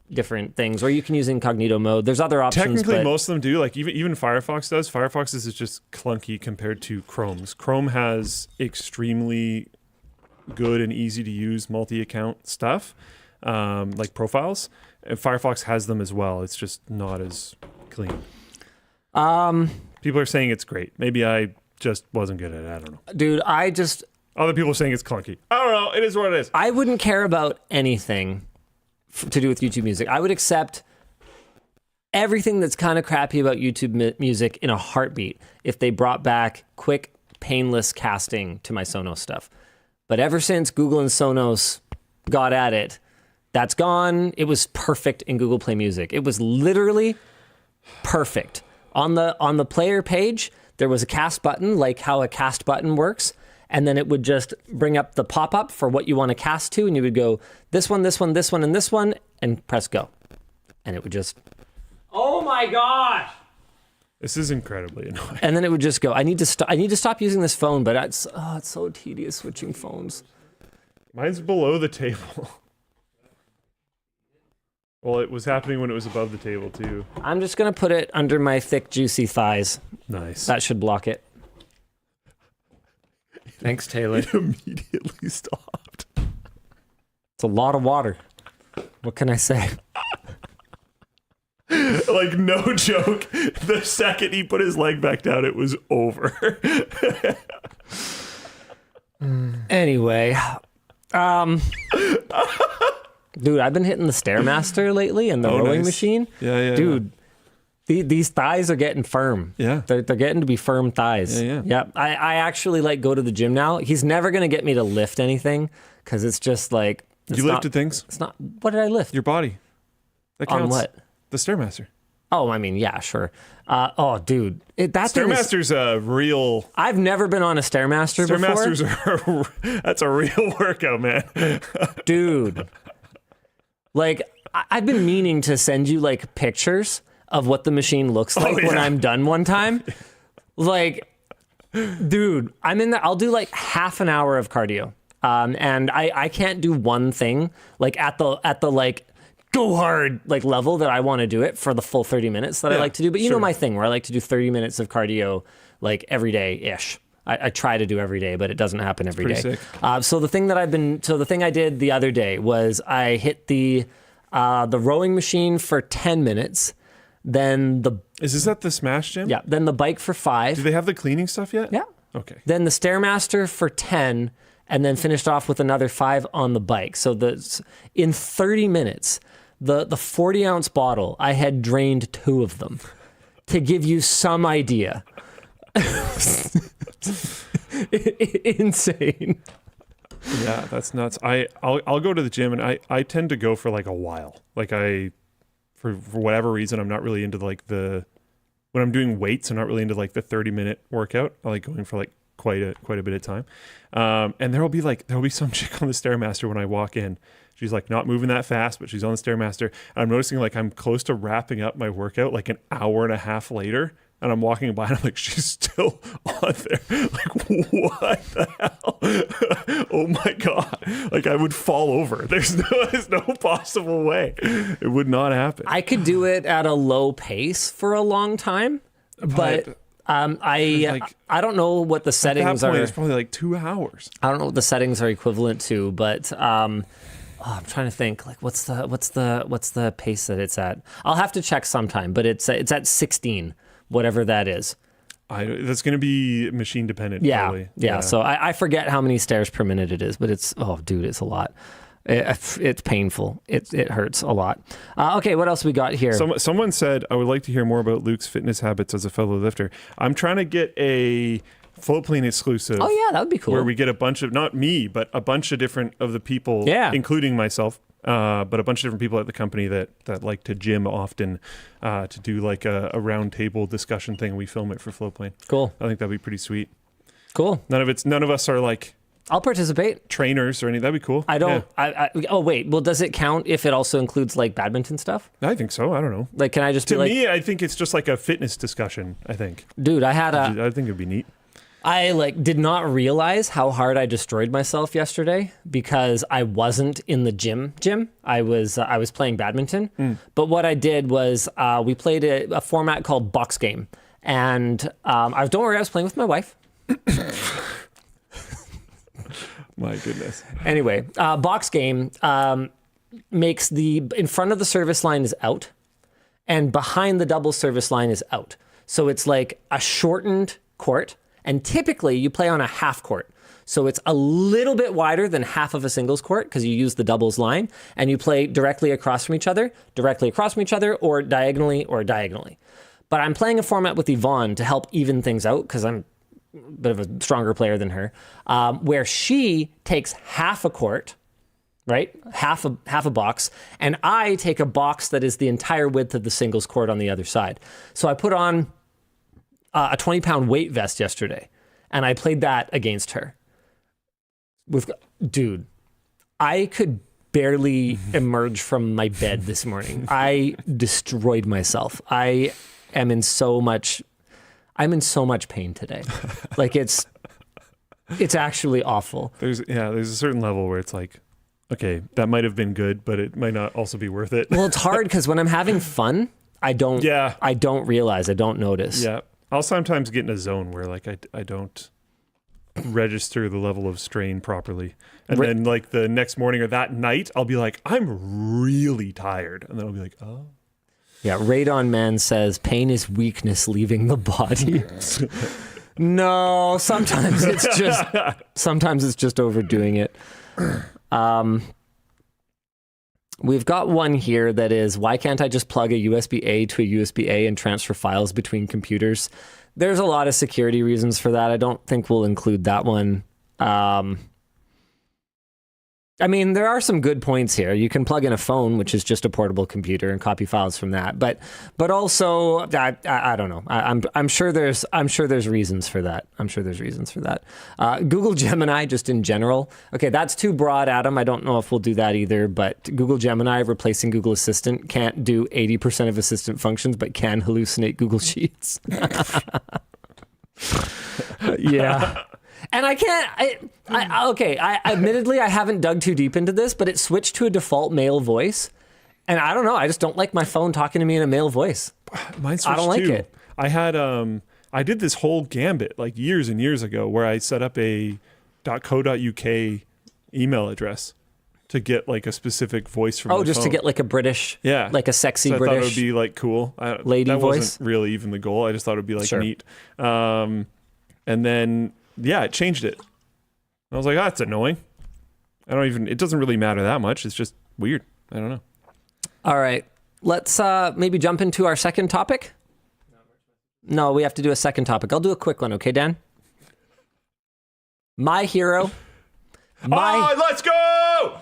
different things, or you can use incognito mode. There's other options. Technically, most of them do. Like even Firefox does. Firefox's is just clunky compared to Chrome's. Chrome has extremely good and easy to use multi-account stuff, like profiles. And Firefox has them as well. It's just not as clean. People are saying it's great. Maybe I just wasn't good at it. I don't know. Dude, Other people are saying it's clunky. I don't know. It is what it is. I wouldn't care about anything to do with YouTube Music. I would accept everything that's kind of crappy about YouTube Music in a heartbeat if they brought back quick, painless casting to my Sonos stuff. But ever since Google and Sonos got at it, that's gone. It was perfect in Google Play Music. It was literally perfect. On the player page, there was a cast button, like how a cast button works, and then it would just bring up the pop-up for what you want to cast to, and you would go, this one, this one, this one, and this one, and press go. And it would just, oh my gosh! This is incredibly annoying. And then it would just go, I need to stop using this phone, but it's so tedious switching phones. Mine's below the table. Well, it was happening when it was above the table, too. I'm just going to put it under my thick, juicy thighs. Nice. That should block it. Thanks, Taylor. It immediately stopped. It's a lot of water. What can I say? Like, no joke. The second he put his leg back down, it was over. Anyway, dude, I've been hitting the Stairmaster lately and the rowing machine. Yeah. Dude, these thighs are getting firm. Yeah. They're getting to be firm thighs. Yeah. Yep. I actually like go to the gym now. He's never going to get me to lift anything because it's just like... You lifted things? It's not... What did I lift? Your body. That counts. On what? The Stairmaster. Oh, I mean, yeah, sure. Dude. Stairmaster's a real... I've never been on a Stairmaster before. Stairmasters that's a real workout, man. Dude. Like, I've been meaning to send you, like, pictures of what the machine looks like when I'm done one time. Like, dude, I'm in there. I'll do, like, half an hour of cardio. And I can't do one thing, like, at the like, go hard, like, level that I want to do it for the full 30 minutes that I like to do. But you know my thing, where I like to do 30 minutes of cardio, like, every day-ish. I try to do every day, but it doesn't happen every day. Sick. So the thing I did the other day was I hit the rowing machine for 10 minutes, then Is this at the Smash Gym? Yeah, then the bike for 5. Do they have the cleaning stuff yet? Yeah. Okay. Then the Stairmaster for 10, and then finished off with another 5 on the bike. So in 30 minutes, the 40-ounce bottle, I had drained 2 of them, to give you some idea. Insane. Yeah, that's nuts. I'll go to the gym, and I tend to go for like a while. Like for whatever reason, I'm not really into like the when I'm doing weights, I'm not really into like the 30-minute workout. I like going for like quite a bit of time. And there'll be some chick on the Stairmaster when I walk in. She's like not moving that fast, but she's on the Stairmaster. And I'm noticing like I'm close to wrapping up my workout like an hour and a half later. And I'm walking by and I'm like, she's still on there. Like, what the hell? Oh my God. Like I would fall over. There's no possible way. It would not happen. I could do it at a low pace for a long time, but I don't know what the settings at that point, are. It's probably like 2 hours. I don't know what the settings are equivalent to, but I'm trying to think. Like, what's the pace that it's at? I'll have to check sometime, but it's at 16, whatever that is. That's going to be machine dependent. Yeah, probably. yeah. So I forget how many stairs per minute it is, but it's it's a lot. It's painful. It hurts a lot. Okay, what else we got here? Someone said, I would like to hear more about Luke's fitness habits as a fellow lifter. I'm trying to get a Floatplane exclusive. Oh yeah, that would be cool. Where we get a bunch of, not me, but a bunch of different of the people, including myself, but a bunch of different people at the company that like to gym often, to do like a round table discussion thing. We film it for Floatplane. Cool. I think that'd be pretty sweet. Cool. None of us are like, I'll participate. Trainers or anything. That'd be cool. I don't. Yeah. Oh wait. Well, does it count if it also includes like badminton stuff? I think so. I don't know. Like, can I just to me? I think it's just like a fitness discussion. I think. Dude, I think it'd be neat. I did not realize how hard I destroyed myself yesterday because I wasn't in the gym. I was playing badminton. But what I did was we played a format called box game, and don't worry, I was playing with my wife. My goodness. Anyway, box game makes in front of the service line is out, and behind the double service line is out. So it's like a shortened court, and typically you play on a half court. So it's a little bit wider than half of a singles court because you use the doubles line, and you play directly across from each other, or diagonally. But I'm playing a format with Yvonne to help even things out because I'm a bit of a stronger player than her, where she takes half a court, right? Half a box, and I take a box that is the entire width of the singles court on the other side. So I put on a 20-pound weight vest yesterday, and I played that against her. Dude, I could barely emerge from my bed this morning. I destroyed myself. I'm in so much pain today. Like it's actually awful. There's a certain level where it's like, okay, that might have been good, but it might not also be worth it. Well, it's hard because when I'm having fun, I don't realize, I don't notice. Yeah. I'll sometimes get in a zone where like I don't register the level of strain properly. And then like the next morning or that night, I'll be like, I'm really tired. And then I'll be like, oh. Yeah, Radon Man says pain is weakness leaving the body. No, sometimes it's just overdoing it. We've got one here that is, why can't I just plug a USB-A to a USB-A and transfer files between computers? There's a lot of security reasons for that. I don't think we'll include that one. I mean, there are some good points here. You can plug in a phone, which is just a portable computer, and copy files from that. But also, I don't know. I'm sure there's reasons for that. Google Gemini, just in general. Okay, that's too broad, Adam. I don't know if we'll do that either. But Google Gemini replacing Google Assistant can't do 80% of Assistant functions, but can hallucinate Google Sheets. Yeah. And I can't, admittedly, I haven't dug too deep into this, but it switched to a default male voice. And I don't know, I just don't like my phone talking to me in a male voice. Mine switched I don't like too. it. I had, I did this whole gambit like years and years ago where I set up a .co.uk email address to get like a specific voice from my just phone. To get like a British, like a sexy so British. I thought it would be like cool. Lady that voice. Wasn't really even the goal. I just thought it would be like neat. And then, it changed it. I was like, that's annoying. It doesn't really matter that much. It's just weird. I don't know. All right. Let's maybe jump into our second topic. No, we have to do a second topic. I'll do a quick one. Okay, Dan? My hero. Let's go!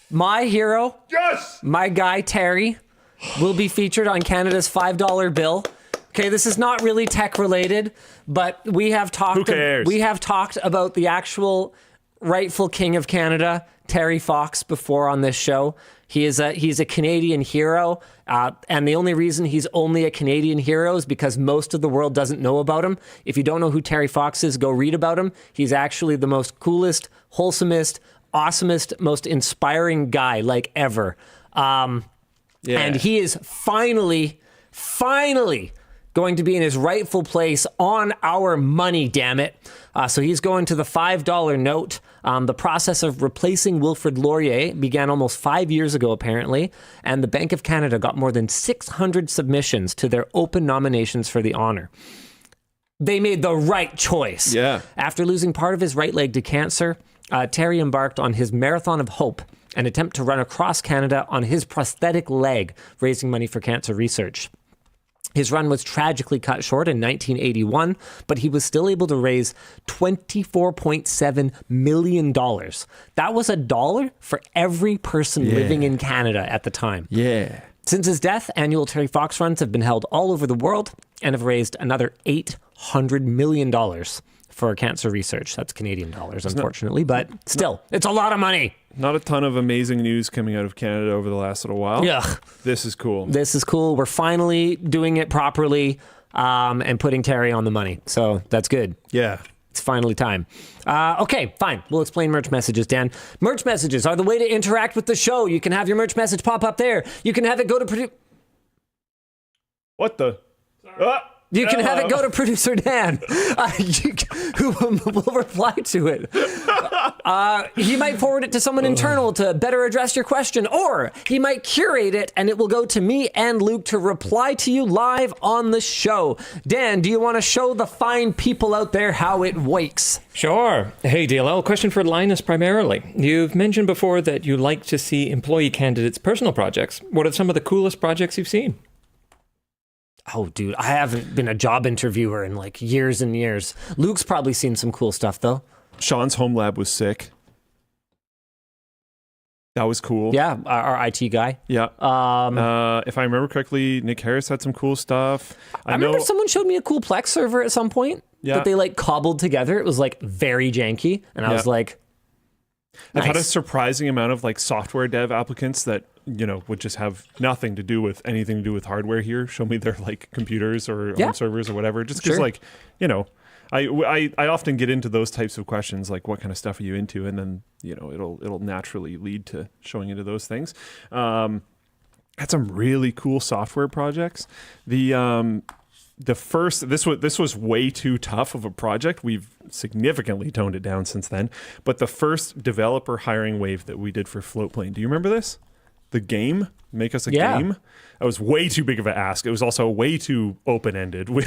My hero. Yes! My guy, Terry, will be featured on Canada's $5 bill. Okay, this is not really tech related, but we have talked. Who cares? We have talked about the actual rightful king of Canada, Terry Fox, before on this show. He's a Canadian hero, and the only reason he's only a Canadian hero is because most of the world doesn't know about him. If you don't know who Terry Fox is, go read about him. He's actually the most coolest, wholesomest, awesomest, most inspiring guy like ever. And he is finally going to be in his rightful place on our money, damn it. So he's going to the $5 note. The process of replacing Wilfrid Laurier began almost 5 years ago, apparently, and the Bank of Canada got more than 600 submissions to their open nominations for the honor. They made the right choice. Yeah. After losing part of his right leg to cancer, Terry embarked on his Marathon of Hope, an attempt to run across Canada on his prosthetic leg, raising money for cancer research. His run was tragically cut short in 1981, but he was still able to raise $24.7 million. That was $1 for every person living in Canada at the time. Yeah. Since his death, annual Terry Fox runs have been held all over the world and have raised another $800 million for cancer research. That's Canadian dollars, unfortunately, but still, it's a lot of money. Not a ton of amazing news coming out of Canada over the last little while. Yeah. This is cool. This is cool. We're finally doing it properly and putting Terry on the money. So that's good. Yeah. It's finally time. Okay, fine. We'll explain merch messages, Dan. Merch messages are the way to interact with the show. You can have your merch message pop up there. You can have it go to... What the? You can have it go to producer Dan, who will reply to it. He might forward it to someone internal to better address your question, or he might curate it and it will go to me and Luke to reply to you live on the show. Dan, do you want to show the fine people out there how it works? Sure. Hey, DLL, question for Linus primarily. You've mentioned before that you like to see employee candidates' personal projects. What are some of the coolest projects you've seen? Oh, dude, I haven't been a job interviewer in like years and years. Luke's probably seen some cool stuff, though. Sean's home lab was sick. That was cool. Yeah, our IT guy. Yeah. If I remember correctly, Nick Harris had some cool stuff. I remember someone showed me a cool Plex server at some point that they like cobbled together. It was like very janky. And I was like, I've had a nice. surprising amount of like software dev applicants that, you know, would just have nothing to do with anything to do with hardware here. Show me their like computers or home servers or whatever. Just because like, you know, I often get into those types of questions, like what kind of stuff are you into? And then, you know, it'll naturally lead to showing into those things. Had some really cool software projects. The first, this was way too tough of a project. We've significantly toned it down since then. But the first developer hiring wave that we did for Floatplane, do you remember this? The game? Make us a game? That was way too big of an ask. It was also way too open-ended. We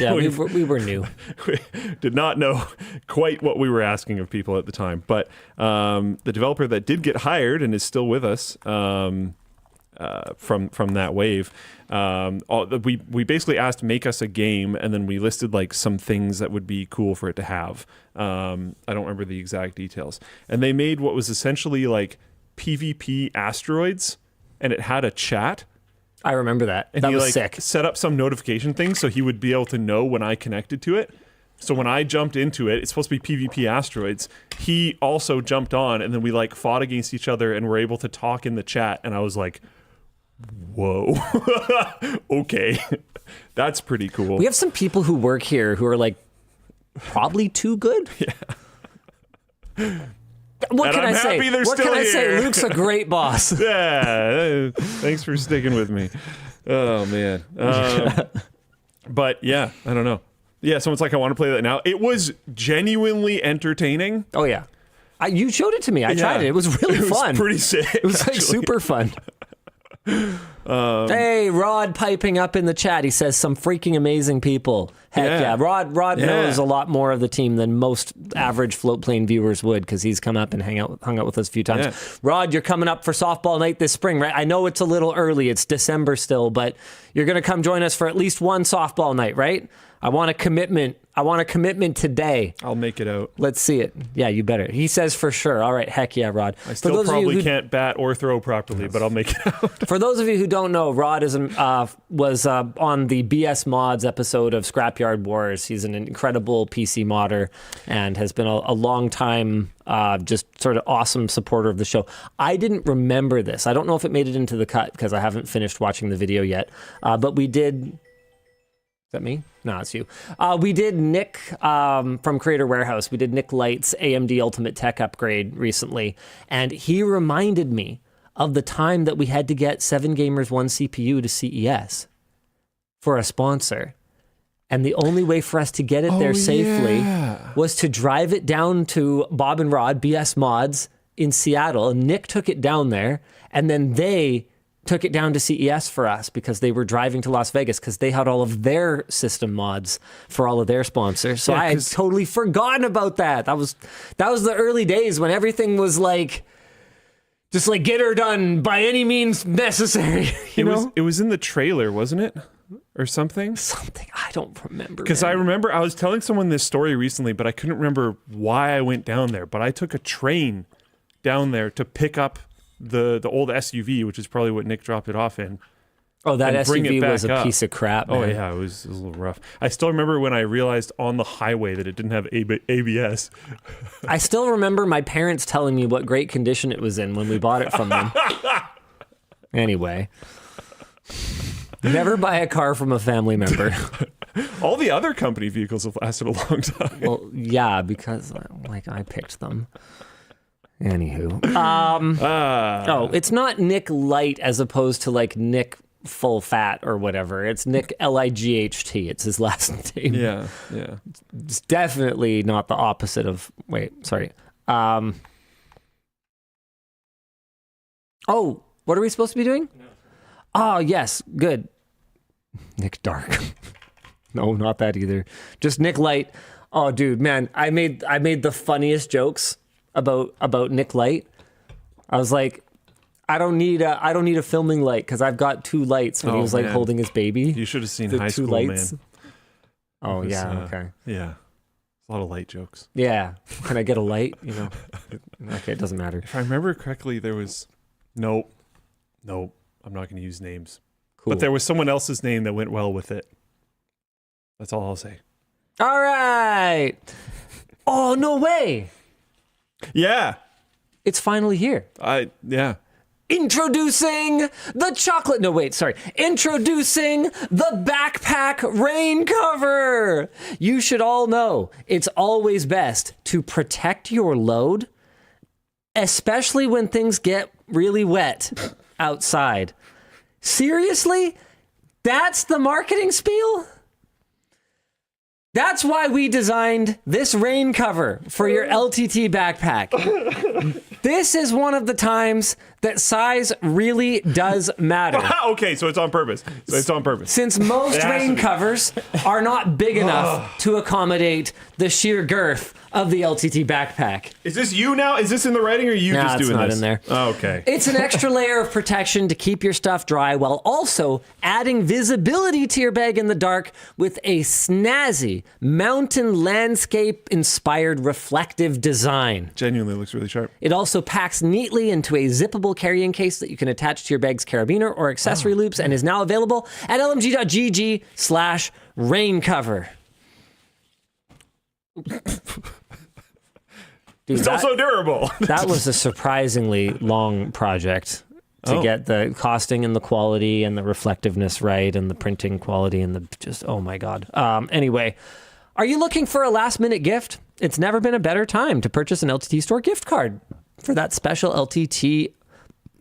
were new. We did not know quite what we were asking of people at the time. But the developer that did get hired and is still with us from that wave, we basically asked make us a game, and then we listed like some things that would be cool for it to have. I don't remember the exact details. And they made what was essentially like PvP asteroids, and it had a chat. I remember that. And that he was like sick. set up some notification thing so he would be able to know when I connected to it. So when I jumped into it, it's supposed to be PvP asteroids. He also jumped on, and then we like fought against each other and were able to talk in the chat. And I was like, whoa, okay, that's pretty cool. We have some people who work here who are like probably too good. Yeah. What And can I'm I say? happy they're What still can I say? here. Luke's a great boss. Yeah, thanks for sticking with me. Oh man. But yeah, I don't know. Yeah, someone's like, I want to play that now. It was genuinely entertaining. Oh yeah, you showed it to me. I tried it. It was really fun. It was pretty sick. It was like super fun. Hey, Rod piping up in the chat. He says some freaking amazing people. Heck yeah. Rod knows a lot more of the team than most average Floatplane viewers would, because he's come up and hung out with us a few times. Yeah. Rod, you're coming up for softball night this spring, right? I know it's a little early. It's December still, but you're going to come join us for at least one softball night, right? I want a commitment I want a commitment today. I'll make it out. Let's see it. Yeah, you better. He says for sure. All right, heck yeah, Rod. I still probably can't bat or throw properly, but I'll make it out. For those of you who don't know, Rod was on the BS Mods episode of Scrapyard Wars. He's an incredible PC modder and has been a long time just sort of awesome supporter of the show. I didn't remember this. I don't know if it made it into the cut because I haven't finished watching the video yet. But we did... Is that me? No, it's you. We did Nick from Creator Warehouse. We did Nick Light's AMD Ultimate Tech upgrade recently, and he reminded me of the time that we had to get 7 Gamers 1 CPU to CES for a sponsor. And the only way for us to get it there safely was to drive it down to Bob and Rod, BS Mods, in Seattle. And Nick took it down there, and then they took it down to CES for us because they were driving to Las Vegas because they had all of their system mods for all of their sponsors. So I had totally forgotten about that. That was the early days when everything was like, just like get her done by any means necessary. It was in the trailer, wasn't it? Or something? Something. I don't remember. Because I remember I was telling someone this story recently, but I couldn't remember why I went down there. But I took a train down there to pick up the old SUV, which is probably what Nick dropped it off in. Oh, that SUV was a piece of crap, man. Oh, yeah, it was a little rough. I still remember when I realized on the highway that it didn't have ABS. I still remember my parents telling me what great condition it was in when we bought it from them. Anyway. Never buy a car from a family member. All the other company vehicles have lasted a long time. Well, yeah, because I picked them. Anywho. It's not Nick Light as opposed to like Nick Full Fat or whatever. It's Nick Light. It's his last name. Yeah. It's definitely not the opposite of... Wait, sorry. What are we supposed to be doing? No. Oh, yes. Good. Nick Dark. No, not that either. Just Nick Light. Oh, dude, man. I made the funniest jokes about Nick Light. I was like, I don't need a filming light because I've got 2 lights when he was like holding his baby. You should have seen High School, lights. Man. Oh yeah, okay. Yeah. A lot of light jokes. Yeah. Can I get a light? Okay, it doesn't matter. If I remember correctly, there was nope. I'm not going to use names. Cool. But there was someone else's name that went well with it. That's all I'll say. All right. Oh, no way. Yeah. It's finally here. Yeah. Introducing the chocolate. No, wait, sorry. Introducing the backpack rain cover. You should all know it's always best to protect your load, especially when things get really wet outside. Seriously? That's the marketing spiel? That's why we designed this rain cover for your LTT backpack. This is one of the times that size really does matter. Okay, so it's on purpose. Since most rain covers are not big enough to accommodate the sheer girth of the LTT backpack. Is this you now? Is this in the writing or are you just doing this? It's not in there. Oh, okay. It's an extra layer of protection to keep your stuff dry while also adding visibility to your bag in the dark with a snazzy mountain landscape-inspired reflective design. Genuinely looks really sharp. It also packs neatly into a zippable carrying case that you can attach to your bag's carabiner or accessory loops and is now available at lmg.gg/raincover. Dude, it's also durable. That was a surprisingly long project to get the costing and the quality and the reflectiveness right and the printing quality and the just, oh my God. Anyway, are you looking for a last minute gift? It's never been a better time to purchase an LTT Store gift card for that special LTT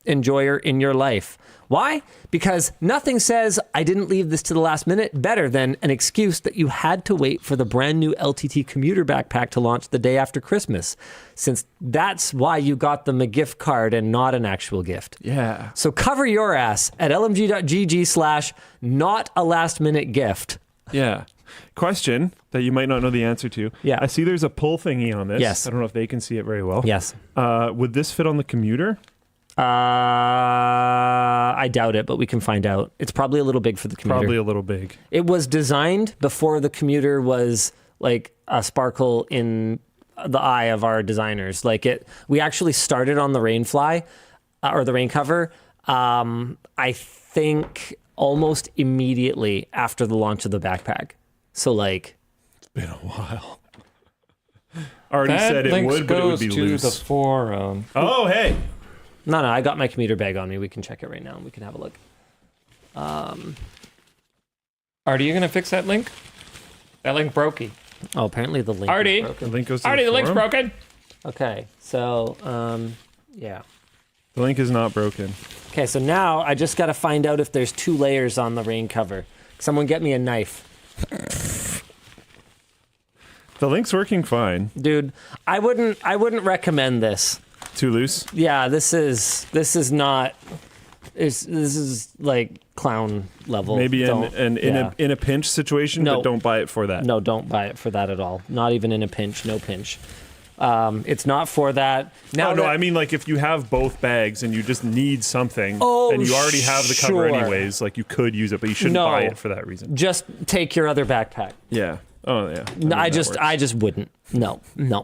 enjoyer in your life. Why? Because nothing says, I didn't leave this to the last minute, better than an excuse that you had to wait for the brand new LTT commuter backpack to launch the day after Christmas, since that's why you got them a gift card and not an actual gift. Yeah. So cover your ass at lmg.gg/not a last minute gift. Yeah. Question that you might not know the answer to. Yeah. I see there's a pull thingy on this. Yes. I don't know if they can see it very well. Yes. Would this fit on the commuter? I doubt it, but we can find out. It's probably a little big for the commuter. Probably a little big. It was designed before the commuter was like a sparkle in the eye of our designers. Like we actually started on the Rainfly or the rain cover. I think almost immediately after the launch of the backpack. So like, it's been a while. Already That said it link would, but it would goes be to loose. the forum. Oh, hey. No, I got my commuter bag on me. We can check it right now and we can have a look. Art, are you gonna fix that link? That link brokey. Oh, apparently the link Artie. is broken. The link goes to Artie, the the link's forum? broken. Okay, so yeah. The link is not broken. Okay, so now I just got to find out if there's 2 layers on the rain cover. Someone get me a knife. The link's working fine. Dude, I wouldn't recommend this. Too loose? Yeah, this is not this is like clown level. Maybe Yeah. in a pinch situation, No. but don't buy it for that. No, don't buy it for that at all. Not even in a pinch, no pinch. It's not for that. Now No, that- I mean like if you have both bags and you just need something and you already have the cover sure. anyways, like you could use it, but you shouldn't No. buy it for that reason. just take your other backpack. Yeah. Oh yeah. No, I that just works. wouldn't. No,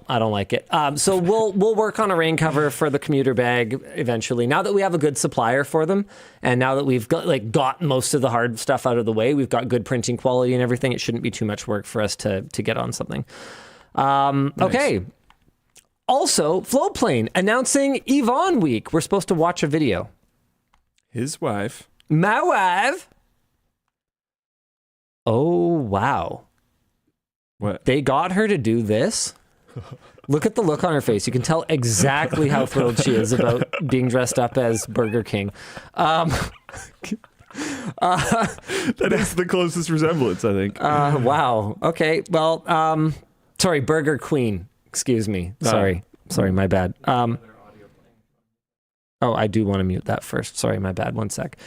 I don't like it. So we'll work on a rain cover for the commuter bag eventually. Now that we have a good supplier for them, and now that we've got most of the hard stuff out of the way, we've got good printing quality and everything. It shouldn't be too much work for us to get on something. Okay. Also, Floatplane announcing Yvonne Week. We're supposed to watch a video. His wife. My wife. Oh wow. What? They got her to do this. Look at the look on her face. You can tell exactly how thrilled she is about being dressed up as Burger King. That is the closest resemblance, I think. Wow. Okay. Well, sorry, Burger Queen. Excuse me. Sorry, my bad. Oh, I do want to mute that first. Sorry, my bad. One sec.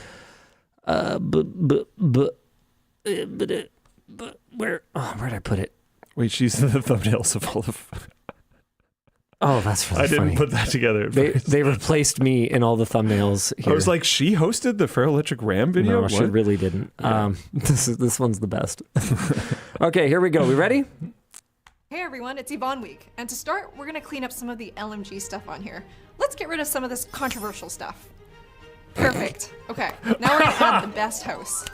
But where'd I put it? Wait, she's the thumbnails of all of. Oh, that's really I didn't funny. put that together. At They first. they replaced me in all the thumbnails here. I was like, she hosted the Ferroelectric Ram video. no, What? she really didn't. Yeah. This one's the best. Okay, here we go. We ready? Hey everyone, it's Yvonne Week, and to start, we're gonna clean up some of the LMG stuff on here. Let's get rid of some of this controversial stuff. Perfect. Okay, now we're gonna add the best house.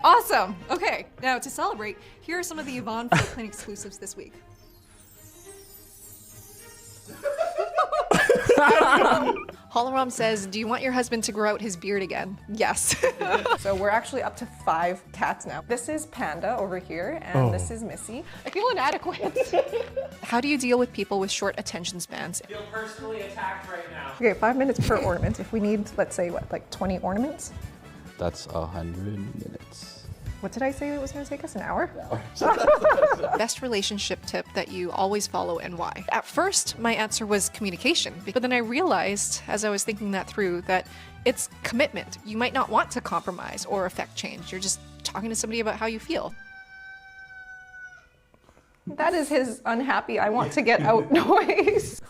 Awesome! Okay, now to celebrate, here are some of the Yvonne Floatplane exclusives this week. Holorom says, do you want your husband to grow out his beard again? Yes. So we're actually up to 5 cats now. This is Panda over here, and this is Missy. I feel inadequate. How do you deal with people with short attention spans? I feel personally attacked right now. Okay, 5 minutes per ornament. If we need, let's say, what, like 20 ornaments? That's 100 minutes. What did I say it was going to take us, an hour? Best relationship tip that you always follow and why? At first, my answer was communication, but then I realized, as I was thinking that through, that it's commitment. You might not want to compromise or affect change. You're just talking to somebody about how you feel. That is his unhappy, I want to get out noise.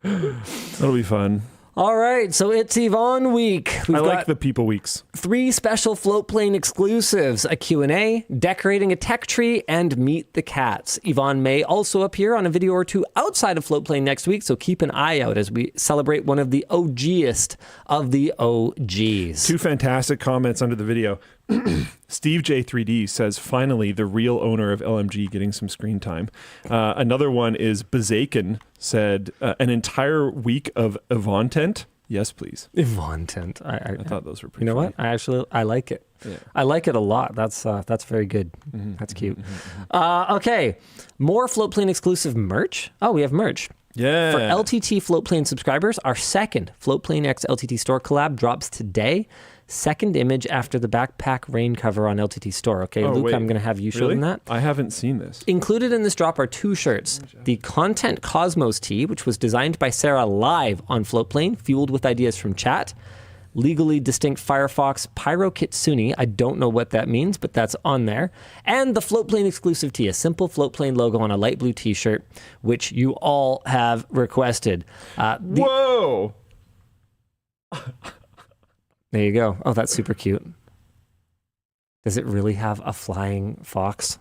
That'll be fun. All right, so it's Yvonne Week. We've I like got the people weeks. 3 special Floatplane exclusives, a Q&A, decorating a tech tree, and meet the cats. Yvonne may also appear on a video or 2 outside of Floatplane next week, so keep an eye out as we celebrate one of the OGest of the OGs. 2 fantastic comments under the video. Steve J3D says, finally, the real owner of LMG getting some screen time. Another one is Bazakin said, an entire week of Yvonne-tent? Yes, please. Yvonne tent. I thought those were pretty You know funny. what? I like it. Yeah. I like it a lot. That's very good. That's cute. Okay, more Floatplane exclusive merch. Oh, we have merch. Yeah. For LTT Floatplane subscribers, our second Floatplane X LTT Store collab drops today. Second image after the backpack rain cover on LTT Store. Okay, Oh, Luke, wait. I'm going to have you show Really? them that. I haven't seen this. Included in this drop are 2 shirts. The Content Cosmos tee, which was designed by Sarah live on Floatplane, fueled with ideas from chat. Legally distinct Firefox Pyro Kitsune. I don't know what that means, but that's on there. And the Floatplane exclusive tee, a simple Floatplane logo on a light blue t-shirt, which you all have requested. Whoa! There you go. Oh, that's super cute. Does it really have a flying fox?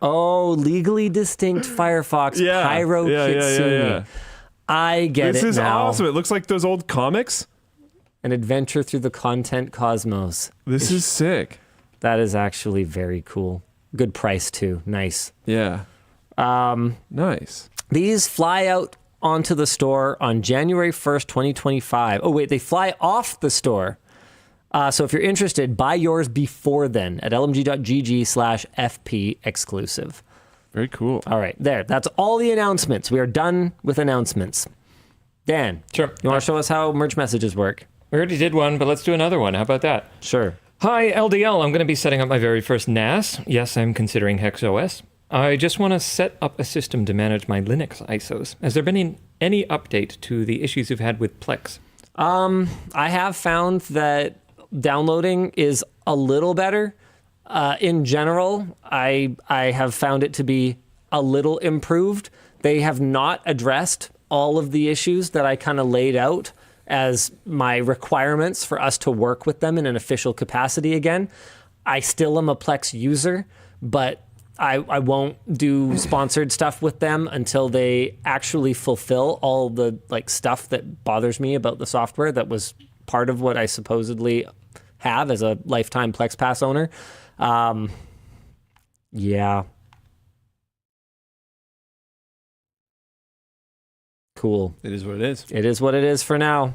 Oh, legally distinct Firefox Pyro Kitsune. I get This it is now. awesome. It looks like those old comics. An adventure through the content cosmos. This is sick. That is actually very cool. Good price too. Nice. Yeah. Nice. These fly out onto the store on January 1st, 2025. Oh, wait, they fly off the store. So if you're interested, buy yours before then at lmg.gg/FP exclusive. Very cool. All right, there. That's all the announcements. We are done with announcements. Dan, Sure. you want to show us how merge messages work? We already did one, but let's do another one. How about that? Sure. Hi, LDL. I'm going to be setting up my very first NAS. Yes, I'm considering HexOS. I just want to set up a system to manage my Linux ISOs. Has there been any update to the issues you've had with Plex? I have found that downloading is a little better. In general, I have found it to be a little improved. They have not addressed all of the issues that I kind of laid out as my requirements for us to work with them in an official capacity again. I still am a Plex user, but I won't do sponsored stuff with them until they actually fulfill all the stuff that bothers me about the software that was part of what I supposedly have as a lifetime Plex Pass owner. Yeah. Cool. It is what it is. It is what it is for now.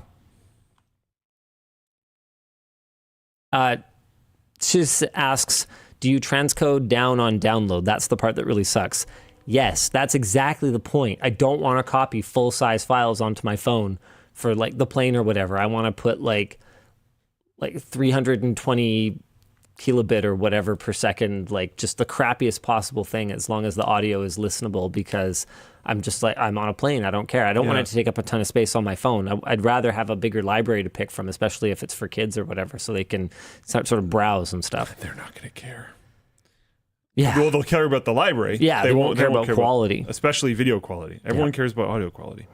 She asks, do you transcode down on download? That's the part that really sucks. Yes, that's exactly the point. I don't want to copy full-size files onto my phone for the plane or whatever. I want to put like 320 kilobit or whatever per second, just the crappiest possible thing as long as the audio is listenable, because I'm just I'm on a plane. I don't care. I don't want it to take up a ton of space on my phone. I'd rather have a bigger library to pick from, especially if it's for kids or whatever, so they can sort of browse and stuff. They're not going to care. Yeah. Well, they'll care about the library. Yeah, they won't care about quality. Especially video quality. Everyone cares about audio quality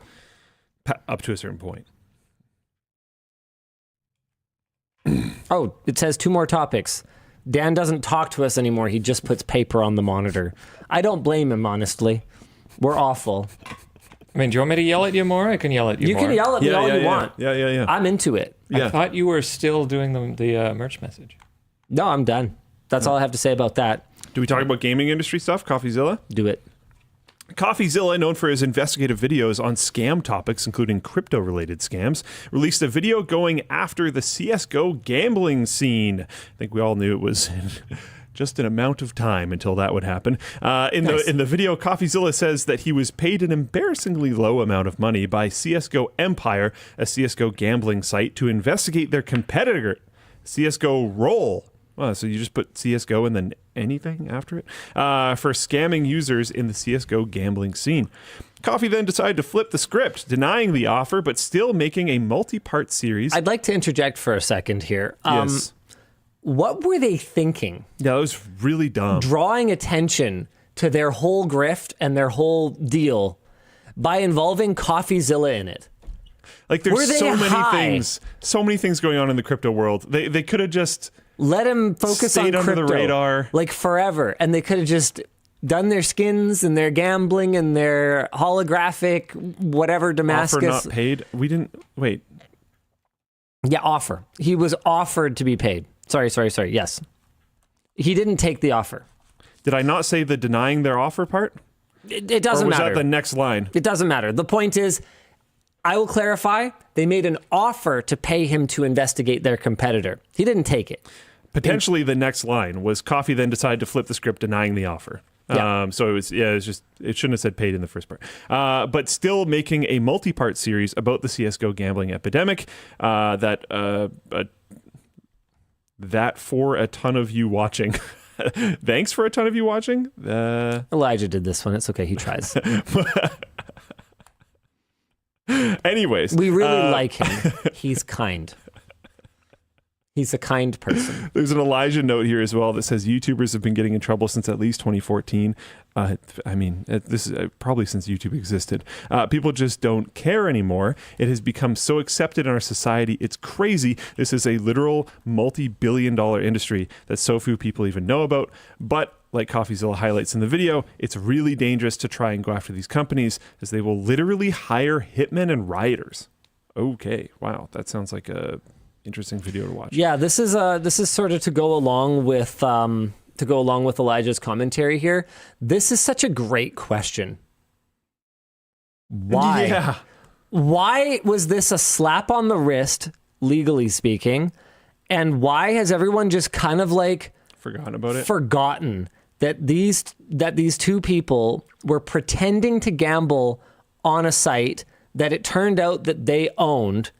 up to a certain point. Oh, it says 2 more topics. Dan doesn't talk to us anymore. He just puts paper on the monitor. I don't blame him, honestly. We're awful. I mean, do you want me to yell at you more? I can yell at you more. You can yell at me all you want. Yeah. I'm into it. I thought you were still doing the merch message. No, I'm done. That's all I have to say about that. Do we talk about gaming industry stuff? Coffeezilla? Do it. Coffeezilla, known for his investigative videos on scam topics, including crypto-related scams, released a video going after the CSGO gambling scene. I think we all knew it was just an amount of time until that would happen. In the video, Coffeezilla says that he was paid an embarrassingly low amount of money by CSGO Empire, a CSGO gambling site, to investigate their competitor, CSGO Roll. Wow, so you just put CSGO and then anything after it? For scamming users in the CSGO gambling scene. Coffee then decided to flip the script, denying the offer, but still making a multi-part series. I'd like to interject for a second here. Yes. What were they thinking? Yeah, that was really dumb. Drawing attention to their whole grift and their whole deal by involving Coffeezilla in it. There's so many things going on in the crypto world. They could have just let him focus on stayed crypto under the radar forever, and they could have just done their skins and their gambling and their holographic whatever Damascus. Offer not paid. We didn't wait. Yeah, offer. He was offered to be paid. Sorry. Yes, he didn't take the offer. Did I not say the denying their offer part? It doesn't matter. Or was that the next line? It doesn't matter. The point is, I will clarify, they made an offer to pay him to investigate their competitor. He didn't take it. Potentially the next line was Coffee then decided to flip the script denying the offer. Yeah. So it shouldn't have said paid in the first part. But still making a multi-part series about the CSGO gambling epidemic that for a ton of you watching. Thanks for a ton of you watching. Elijah did this one. It's okay. He tries. Anyways. We really like him. He's kind. He's a kind person. There's an Elijah note here as well that says YouTubers have been getting in trouble since at least 2014. This is probably since YouTube existed. People just don't care anymore. It has become so accepted in our society. It's crazy. This is a literal multi-billion-dollar industry that so few people even know about. But like Coffeezilla highlights in the video, it's really dangerous to try and go after these companies as they will literally hire hitmen and rioters. Okay, wow, that sounds like a interesting video to watch. Yeah, this is sort of to go along with Elijah's commentary here. This is such a great question. Why? Yeah. Why was this a slap on the wrist, legally speaking? And why has everyone just kind of like forgotten that these two people were pretending to gamble on a site that it turned out that they owned?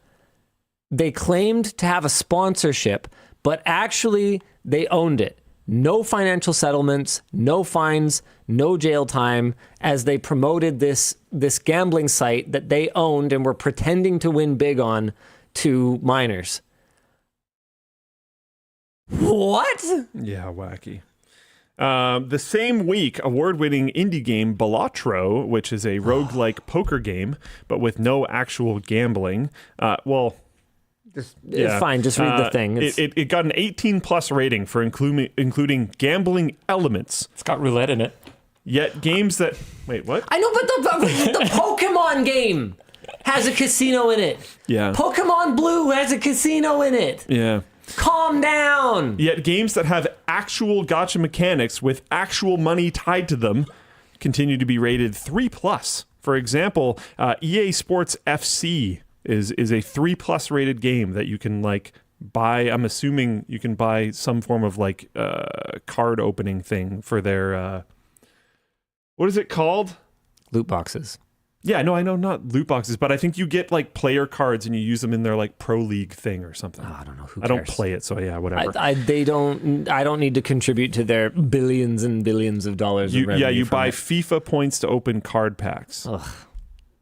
They claimed to have a sponsorship, but actually they owned it. No financial settlements, no fines, no jail time, as they promoted this gambling site that they owned and were pretending to win big on to minors. What? Yeah, wacky. The same week, award-winning indie game Balatro, which is a roguelike poker game, but with no actual gambling. It's fine. Just read the thing. It got an 18+ rating for including gambling elements. It's got roulette in it. Yet games that... Wait, what? I know, but the Pokemon game has a casino in it. Yeah. Pokemon Blue has a casino in it. Yeah. Calm down. Yet games that have actual gacha mechanics with actual money tied to them continue to be rated 3+. For example, EA Sports FC is a 3+ rated game that you can like buy. I'm assuming you can buy some form of like card opening thing for their what is it called? Loot boxes. Yeah, no, I know, not loot boxes, but I think you get like player cards and you use them in their like pro league thing or something. I don't know. Who I cares? don't play it, so yeah, whatever. I don't need to contribute to their billions and billions of dollars. Of revenue you from buy it. FIFA points to open card packs. Ugh.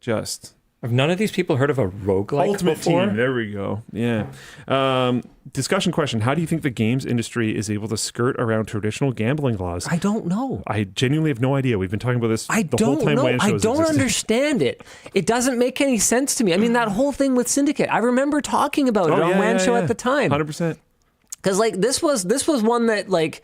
Just. Have none of these people heard of a roguelike Ultimate before? Team. There we go. Yeah. Discussion question. How do you think the games industry is able to skirt around traditional gambling laws? I don't know. I genuinely have no idea. We've been talking about this the whole time WAN I shows don't existed. understand it. It doesn't make any sense to me. I mean, that whole thing with Syndicate, I remember talking about it on WAN show at the time. 100%. Because like this was one that like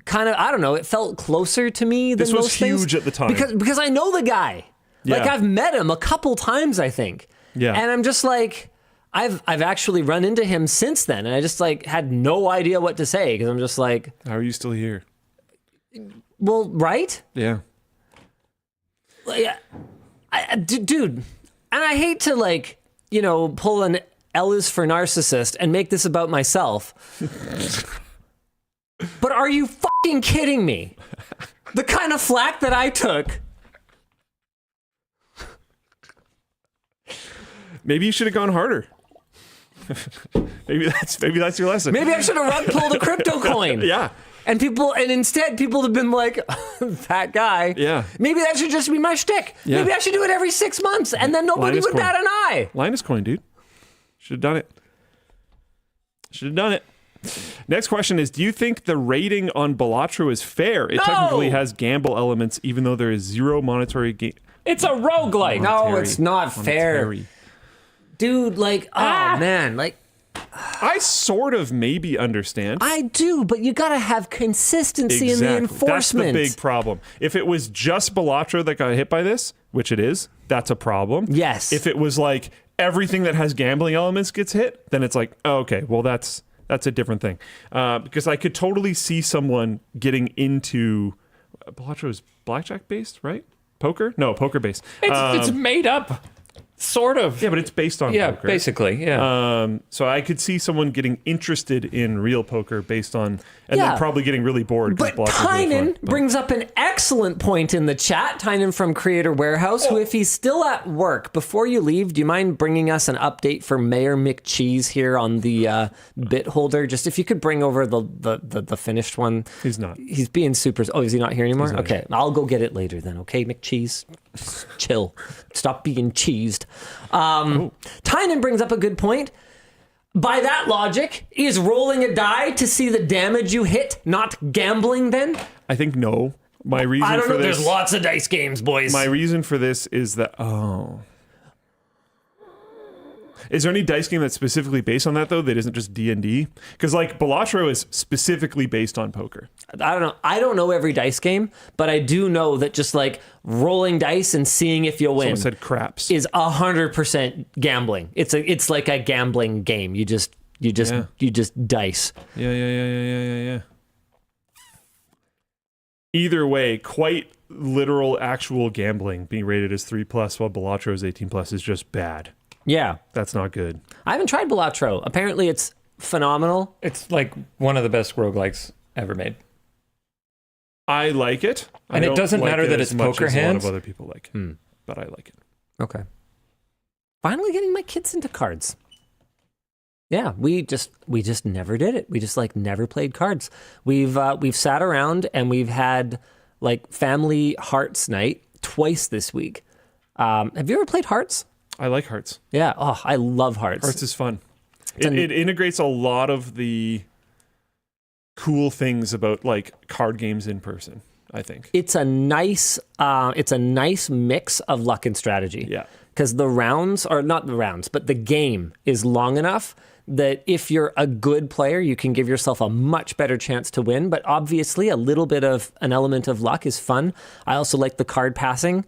kind of, I don't know, it felt closer to me than This was most things. huge at the time. Because I know the guy. Yeah. Like I've met him a couple times, I think. Yeah. And I'm just like, I've actually run into him since then, and I just like had no idea what to say because I'm just like, How are you still here? well, right? Yeah. Like, dude, and I hate to like, you know, pull an L is for narcissist and make this about myself. But are you fucking kidding me? The kind of flack that I took. Maybe you should have gone harder. maybe that's your lesson. Maybe I should have rug pulled a crypto coin. Yeah. And instead people have been like, that guy. Yeah. Maybe that should just be my shtick. Yeah. Maybe I should do it every 6 months and then nobody Linus would coin. bat an eye. Linus coin, dude. Should have done it. Should have done it. Next question is, do you think the rating on Balatro is fair? It technically has gamble elements, even though there is zero monetary gain. It's a roguelike. No, it's not fair. Dude, like, oh man, like, I sort of maybe understand. I do, but you gotta have consistency in the enforcement. That's the big problem. If it was just Balatro that got hit by this, which it is, that's a problem. Yes. If it was like everything that has gambling elements gets hit, then it's like, oh, okay, well that's a different thing. Because I could totally see someone getting into Balatro is blackjack based, right? Poker? No, poker based. It's made up. Sort of. Yeah, but it's based on poker. Basically, yeah. So I could see someone getting interested in real poker based on, and then probably getting really bored. But Tynan brings up an excellent point in the chat. Tynan from Creator Warehouse, who, if he's still at work, before you leave, do you mind bringing us an update for Mayor McCheese here on the bit holder? Just if you could bring over the finished one. He's not. He's being super. Oh, is he not here anymore? Not Okay, here. I'll go get it later then. Okay, McCheese, chill. Stop being cheesed. Tynan brings up a good point. by that logic, is rolling a die to see the damage you hit not gambling then? I think no. My reason I don't for know. this, There's lots of dice games, boys. my reason for this is that is there any dice game that's specifically based on that though that isn't just D&D? Because like Balatro is specifically based on poker. I don't know. I don't know every dice game, but I do know that just like rolling dice and seeing if you'll win Someone said craps. is 100% gambling. It's like a gambling game. You just dice. Yeah. Either way, quite literal actual gambling being rated as 3+, while Balatro is 18+, is just bad. Yeah. That's not good. I haven't tried Balatro. Apparently it's phenomenal. It's like one of the best roguelikes ever made. I like it. And it doesn't matter that as it's much poker as a lot hands. of other people like it. But I like it. Okay. Finally getting my kids into cards. Yeah, we just never did it. We just like never played cards. We've sat around and we've had like family hearts night twice this week. Have you ever played hearts? I like Hearts. Yeah. Oh, I love hearts. Hearts is fun. It integrates a lot of the cool things about like card games in person, I think. It's a nice mix of luck and strategy. Yeah. Because the rounds, or not the rounds, but the game is long enough that if you're a good player, you can give yourself a much better chance to win. But obviously, a little bit of an element of luck is fun. I also like the card passing.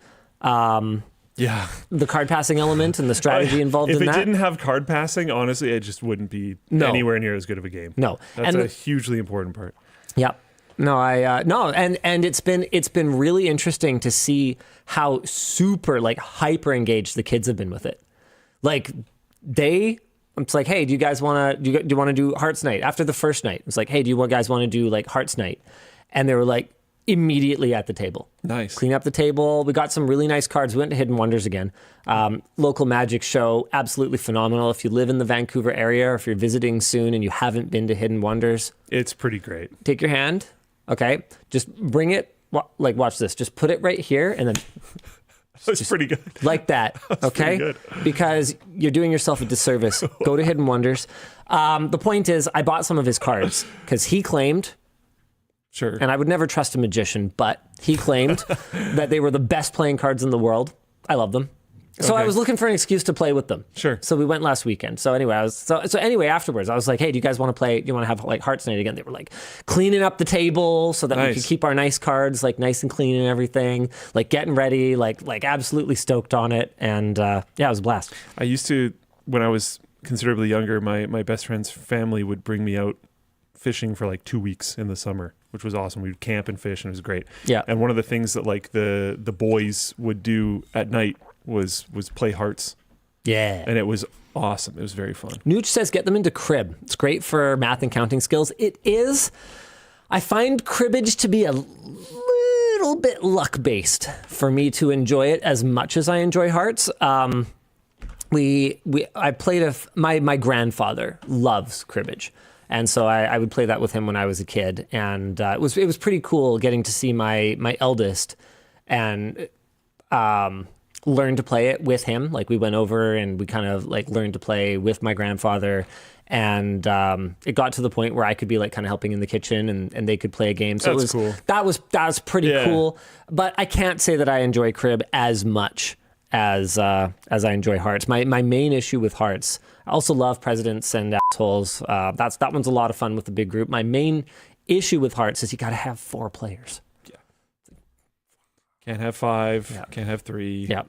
Yeah. The card passing element and the strategy involved in that. If it didn't have card passing, honestly, it just wouldn't be anywhere near as good of a game. No. That's a hugely important part. Yeah. No, and it's been really interesting to see how super like hyper engaged the kids have been with it. Like it's like, hey, do you guys want to do Hearts Night after the first night? It's like, hey, do you guys want to do like Hearts Night? And they were like immediately at the table. Nice. Clean up the table. We got some really nice cards. We went to Hidden Wonders again. Local magic show, absolutely phenomenal. If you live in the Vancouver area or if you're visiting soon and you haven't been to Hidden Wonders, it's pretty great. take your hand. Okay, just bring it. Like, watch this. Just put it right here, and then That's pretty good. like that. Okay, pretty good. Because you're doing yourself a disservice. Go to Hidden Wonders. The point is, I bought some of his cards because he claimed, Sure. and I would never trust a magician, but he claimed that they were the best playing cards in the world. I love them. So I was looking for an excuse to play with them. Sure. So we went last weekend. So anyway, afterwards, I was like, hey, do you guys want to play? Do you want to have like Hearts Night again? They were like cleaning up the table so that we could keep our nice cards like nice and clean and everything, like getting ready, like absolutely stoked on it. And yeah, it was a blast. I used to, when I was considerably younger, my best friend's family would bring me out fishing for like 2 weeks in the summer, which was awesome. We'd camp and fish and it was great. Yeah. And one of the things that like the boys would do at night was play Hearts. Yeah. And it was awesome. It was very fun. Nooch says get them into crib. It's great for math and counting skills. It is. I find cribbage to be a little bit luck-based for me to enjoy it as much as I enjoy Hearts. I played my grandfather loves cribbage. And so I would play that with him when I was a kid. And it was pretty cool getting to see my eldest and learn to play it with him. Like we went over and we kind of like learned to play with my grandfather. And it got to the point where I could be like kind of helping in the kitchen and they could play a game. So That's cool. That was pretty cool. But I can't say that I enjoy crib as much as I enjoy Hearts. My main issue with Hearts, I also love Presidents and Assholes. That one's a lot of fun with the big group. My main issue with Hearts is you got to have 4 players. Can't have 5. Can't have 3. Yeah.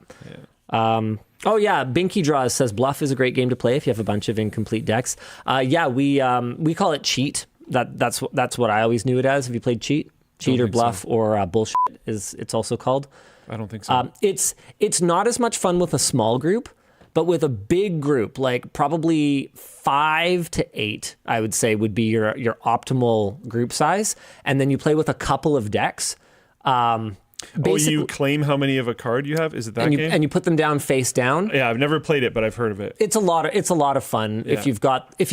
Binky Draws says Bluff is a great game to play if you have a bunch of incomplete decks. We call it Cheat. That's what I always knew it as. Have you played Cheat? Cheat or Bluff or Bullshit it's also called. I don't think so. It's not as much fun with a small group, but with a big group, like probably 5 to 8, I would say would be your optimal group size. And then you play with a couple of decks. You claim how many of a card you have? Is it that game? And you put them down face down. Yeah, I've never played it, but I've heard of it. It's a lot of fun if you've got a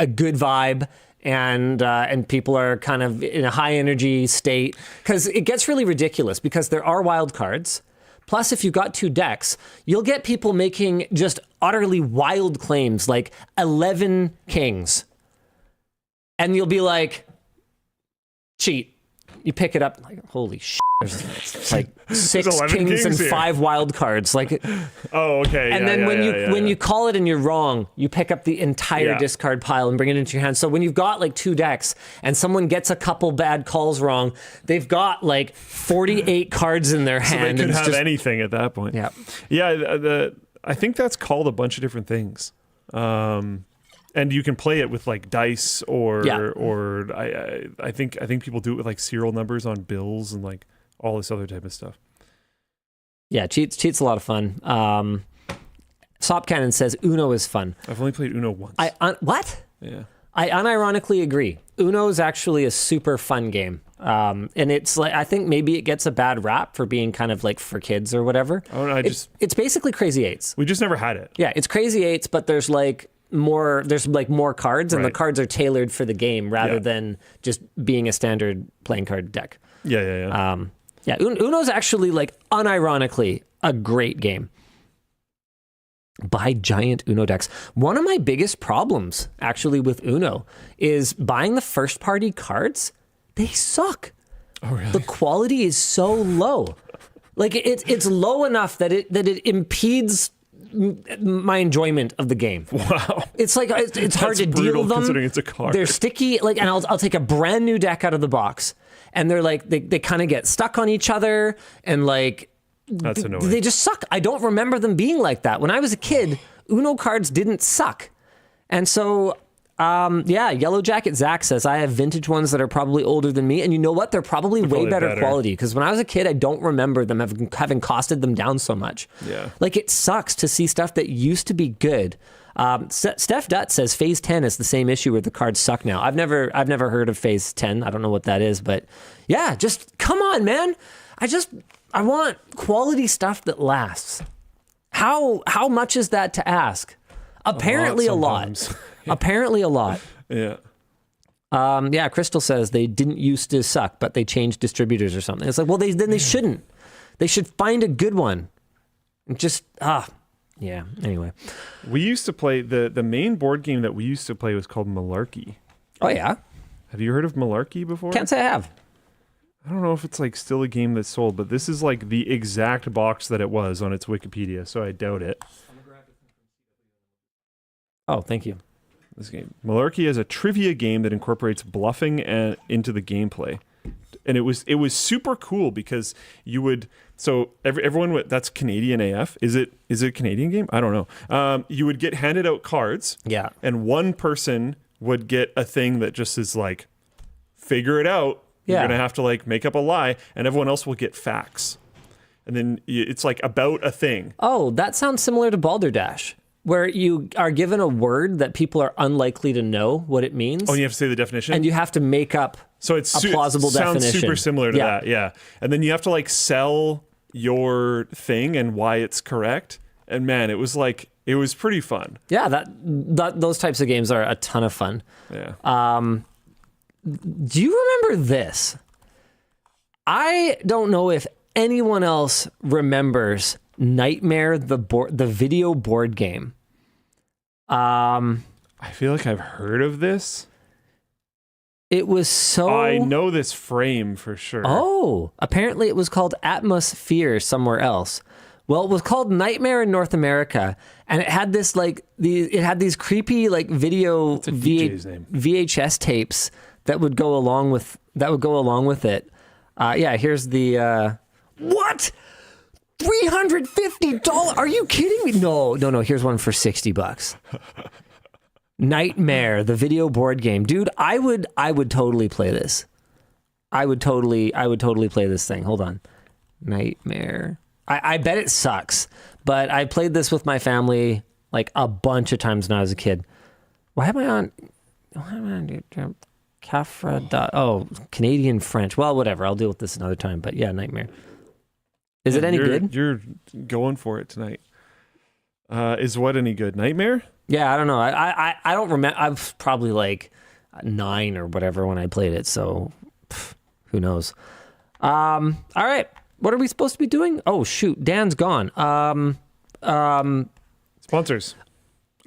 good vibe and people are kind of in a high energy state, because it gets really ridiculous because there are wild cards, Plus, if you've got 2 decks, you'll get people making just utterly wild claims like 11 kings. And you'll be like, cheat. You pick it up, like, holy shit. There's like 6 kings and here. 5 wild cards. Like, oh, okay. and then when you call it and you're wrong, you pick up the entire discard pile and bring it into your hand. So when you've got like 2 decks and someone gets a couple bad calls wrong, they've got like 48 cards in their hand. So they could have anything at that point. Yeah. Yeah. I think that's called a bunch of different things. And you can play it with like dice or I think people do it with like serial numbers on bills and like all this other type of stuff. Yeah, cheat's a lot of fun. Sop Cannon says Uno is fun. I've only played Uno once. What? Yeah. I unironically agree. Uno is actually a super fun game. And it's like, I think maybe it gets a bad rap for being kind of like for kids or whatever. Oh, no, it's basically Crazy Eights. We just never had it. Yeah, it's Crazy Eights, but there's more cards, and the cards are tailored for the game rather than just being a standard playing card deck. Yeah. Uno's actually like unironically a great game. Buy giant Uno decks. One of my biggest problems actually with Uno is buying the first party cards. They suck. Oh, really? The quality is so low. Like it's low enough that it impedes my enjoyment of the game. Wow. It's like it's hard to deal with them. Considering it's a card. They're sticky. Like, and I'll take a brand new deck out of the box, and they're like they kind of get stuck on each other, and like that's annoying. They just suck. I don't remember them being like that when I was a kid. Uno cards didn't suck, and so. Yellow Jacket Zach says, I have vintage ones that are probably older than me. And you know what? They're probably way better quality. Because when I was a kid, I don't remember them having costed them down so much. Yeah. Like, it sucks to see stuff that used to be good. Steph Dutt says Phase 10 is the same issue where the cards suck now. I've never heard of Phase 10. I don't know what that is. But yeah, just come on, man. I want quality stuff that lasts. How much is that to ask? Apparently a lot. Apparently a lot. Yeah. Crystal says they didn't used to suck, but they changed distributors or something. It's like, well, then they shouldn't. They should find a good one. Anyway. We used to play, the main board game that we used to play was called Malarky. Oh, yeah? Have you heard of Malarky before? Can't say I have. I don't know if it's like still a game that's sold, but this is like the exact box that it was on its Wikipedia, so I doubt it. Oh, thank you. This game, Malarky, is a trivia game that incorporates bluffing into the gameplay, and it was super cool because you would everyone that's Canadian AF. Is it a Canadian game? I don't know. You would get handed out cards, and one person would get a thing that just is like, figure it out. You're gonna have to like make up a lie, and everyone else will get facts, and then it's like about a thing. Oh, that sounds similar to Balderdash, where you are given a word that people are unlikely to know what it means. Oh, and you have to say the definition? And you have to make up a plausible definition. Sounds super similar to that, yeah. And then you have to like sell your thing and why it's correct. And man, it was pretty fun. Yeah, those types of games are a ton of fun. Yeah. Do you remember this? I don't know if anyone else remembers Nightmare, the video board game. I feel like I've heard of this. It was so... I know this frame for sure. Oh, apparently it was called Atmosphere somewhere else. Well, it was called Nightmare in North America, and it had this it had these creepy like video VHS tapes that would go along with it. Here's the what? $350? Are you kidding me? No. Here's one for $60. Nightmare, the video board game, dude. I would totally play this. I would totally play this thing. Hold on, Nightmare. I bet it sucks, but I played this with my family like a bunch of times when I was a kid. Why am I on Cafra? Oh, Canadian French. Well, whatever. I'll deal with this another time. But yeah, Nightmare. Is it any good? You're going for it tonight. Is what any good? Nightmare? Yeah, I don't know. I don't remember. I was probably like 9 or whatever when I played it. So who knows? All right. What are we supposed to be doing? Oh, shoot. Dan's gone. Sponsors.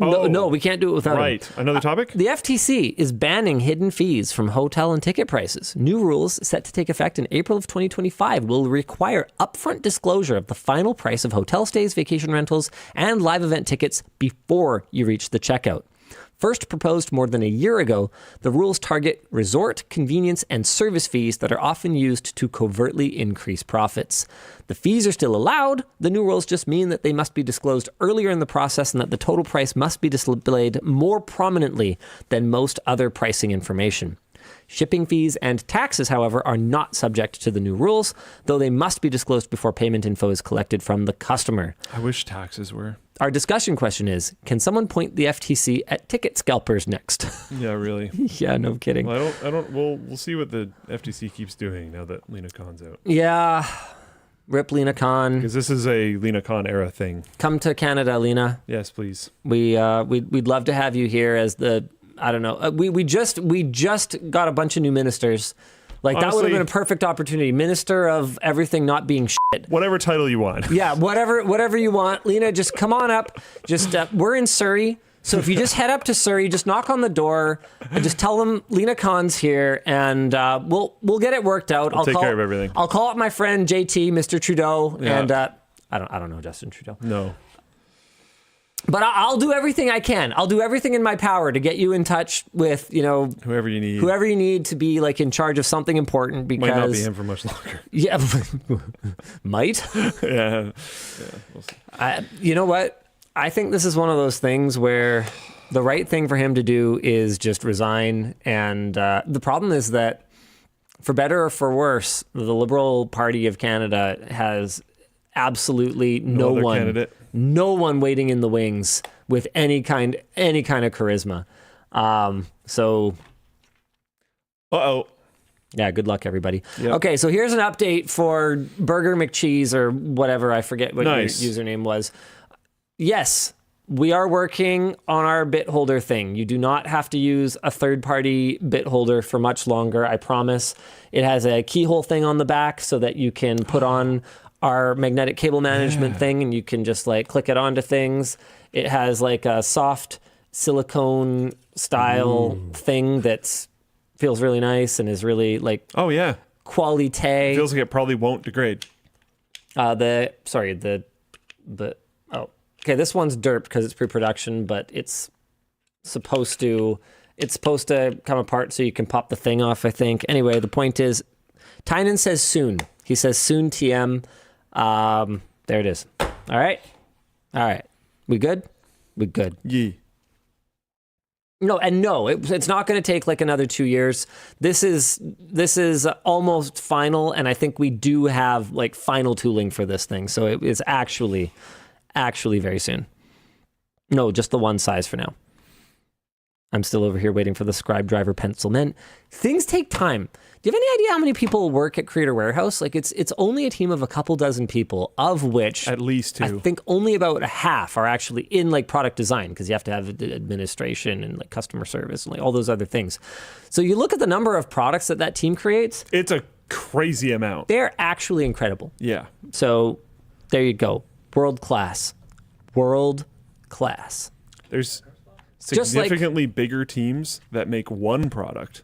No, we can't do it without him. Right. Another topic? The FTC is banning hidden fees from hotel and ticket prices. New rules set to take effect in April of 2025 will require upfront disclosure of the final price of hotel stays, vacation rentals, and live event tickets before you reach the checkout. First proposed more than a year ago, the rules target resort, convenience, and service fees that are often used to covertly increase profits. The fees are still allowed. The new rules just mean that they must be disclosed earlier in the process and that the total price must be displayed more prominently than most other pricing information. Shipping fees and taxes, however, are not subject to the new rules, though they must be disclosed before payment info is collected from the customer. I wish taxes were. Our discussion question is, can someone point the FTC at ticket scalpers next? Yeah, really. Yeah, no kidding. Well, we'll see what the FTC keeps doing now that Lena Khan's out. Yeah. Rip Lena Khan. Because this is a Lena Khan era thing. Come to Canada, Lena. Yes, please. We'd love to have you here as the, I don't know. We just got a bunch of new ministers. Like, honestly, that would have been a perfect opportunity. Minister of everything not being shit. Whatever title you want. Yeah, whatever you want. Lena, just come on up. Just we're in Surrey. So if you just head up to Surrey, just knock on the door, and just tell them Lena Khan's here, and we'll get it worked out. I'll take care of everything. I'll call up my friend JT, Mr. Trudeau, yeah. and I don't know Justin Trudeau. No. But I'll do everything I can. I'll do everything in my power to get you in touch with, whoever you need to be like in charge of something important, because might not be him for much longer. Yeah, might. Yeah, we'll see. You know what? I think this is one of those things where the right thing for him to do is just resign. And the problem is that, for better or for worse, the Liberal Party of Canada has absolutely no one waiting in the wings with any kind of charisma. So, yeah, good luck, everybody. Yep. Okay, so here's an update for Burger McCheese or whatever. I forget what your username was. Yes, we are working on our bit holder thing. You do not have to use a third-party bit holder for much longer, I promise. It has a keyhole thing on the back so that you can put on our magnetic cable management thing, and you can just like click it onto things. It has like a soft silicone style thing that feels really nice and is really like quality. Feels like it probably won't degrade. Okay, this one's derped because it's pre-production, but it's supposed to come apart so you can pop the thing off, I think. Anyway, the point is, Tynan says soon. He says soon TM. There it is. All right. We good? We good. Yeah. No, it's not going to take like another 2 years. This is almost final, and I think we do have like final tooling for this thing. So it is actually very soon. No, just the one size for now. I'm still over here waiting for the scribe driver pencil. Man, things take time. Do you have any idea how many people work at Creator Warehouse? Like it's only a team of a couple dozen people, of which at least 2. I think only about a half are actually in like product design, because you have to have administration and like customer service and like all those other things. So you look at the number of products that team creates. It's a crazy amount. They're actually incredible. Yeah. So there you go. World class. There's significantly bigger teams that make one product.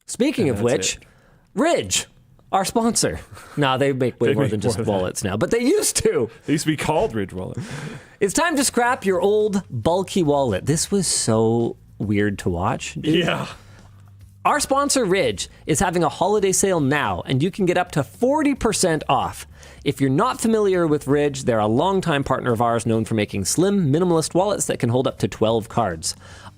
Speaking of which, Ridge, our sponsor. No, they make way more than just wallets now, but they used to. They used to be called Ridge Wallet. It's time to scrap your old bulky wallet. This was so weird to watch, dude. Yeah. Our sponsor, Ridge, is having a holiday sale now, and you can get up to 40% off. If you're not familiar with Ridge, they're a longtime partner of ours known for making slim, minimalist wallets that can hold up to 12 cards.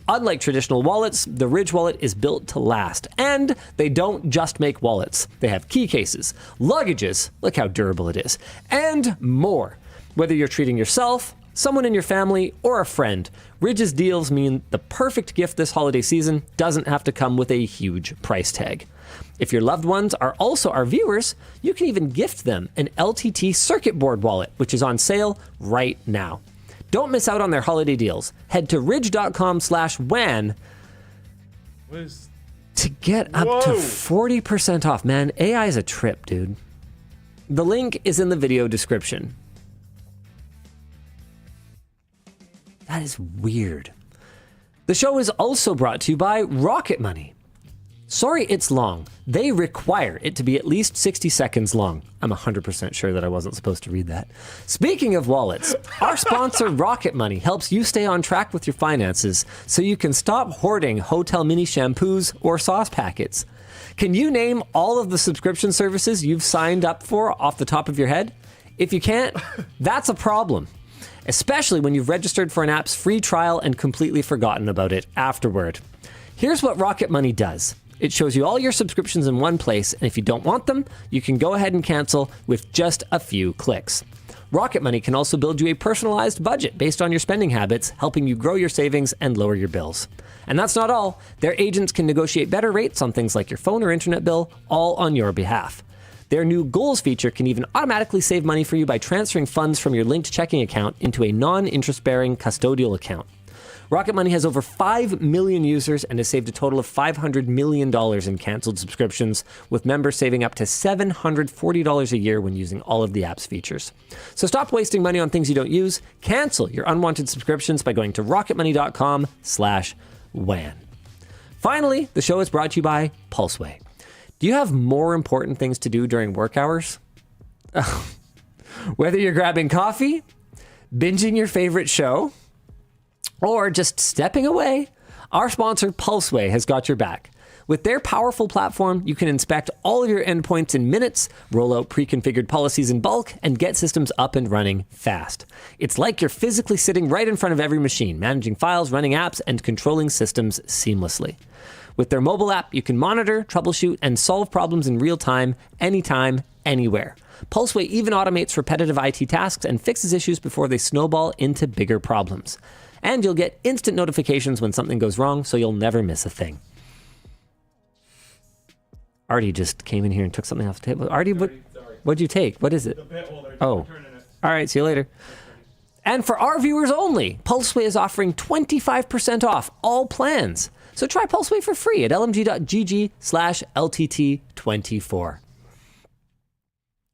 Unlike traditional wallets, the Ridge wallet is built to last, and they don't just make wallets. They have key cases, luggages, look how durable it is, and more. Whether you're treating yourself, someone in your family, or a friend, Ridge's deals mean the perfect gift this holiday season doesn't have to come with a huge price tag. If your loved ones are also our viewers, you can even gift them an LTT circuit board wallet, which is on sale right now. Don't miss out on their holiday deals. Head to ridge.com/WAN to get up to 40% off. Man, AI is a trip, dude. The link is in the video description. That is weird. The show is also brought to you by Rocket Money. Sorry it's long. They require it to be at least 60 seconds long. I'm 100% sure that I wasn't supposed to read that. Speaking of wallets, our sponsor Rocket Money helps you stay on track with your finances so you can stop hoarding hotel mini shampoos or sauce packets. Can you name all of the subscription services you've signed up for off the top of your head? If you can't, that's a problem. Especially when you've registered for an app's free trial and completely forgotten about it afterward. Here's what Rocket Money does. It shows you all your subscriptions in one place, and if you don't want them, you can go ahead and cancel with just a few clicks. Rocket Money can also build you a personalized budget based on your spending habits, helping you grow your savings and lower your bills. And that's not all. Their agents can negotiate better rates on things like your phone or internet bill, all on your behalf. Their new Goals feature can even automatically save money for you by transferring funds from your linked checking account into a non-interest-bearing custodial account. Rocket Money has over 5 million users and has saved a total of $500 million in canceled subscriptions, with members saving up to $740 a year when using all of the app's features. So stop wasting money on things you don't use. Cancel your unwanted subscriptions by going to rocketmoney.com/WAN. Finally, the show is brought to you by Pulseway. Do you have more important things to do during work hours? Whether you're grabbing coffee, binging your favorite show, or just stepping away, our sponsor Pulseway has got your back. With their powerful platform, you can inspect all of your endpoints in minutes, roll out pre-configured policies in bulk, and get systems up and running fast. It's like you're physically sitting right in front of every machine, managing files, running apps, and controlling systems seamlessly. With their mobile app, you can monitor, troubleshoot, and solve problems in real time, anytime, anywhere. Pulseway even automates repetitive IT tasks and fixes issues before they snowball into bigger problems. And you'll get instant notifications when something goes wrong, so you'll never miss a thing. Artie just came in here and took something off the table. Artie, what'd you take? What is it? The bit holder. Oh. All right, see you later. And for our viewers only, Pulseway is offering 25% off all plans. So try Pulseway for free at lmg.gg/LTT24.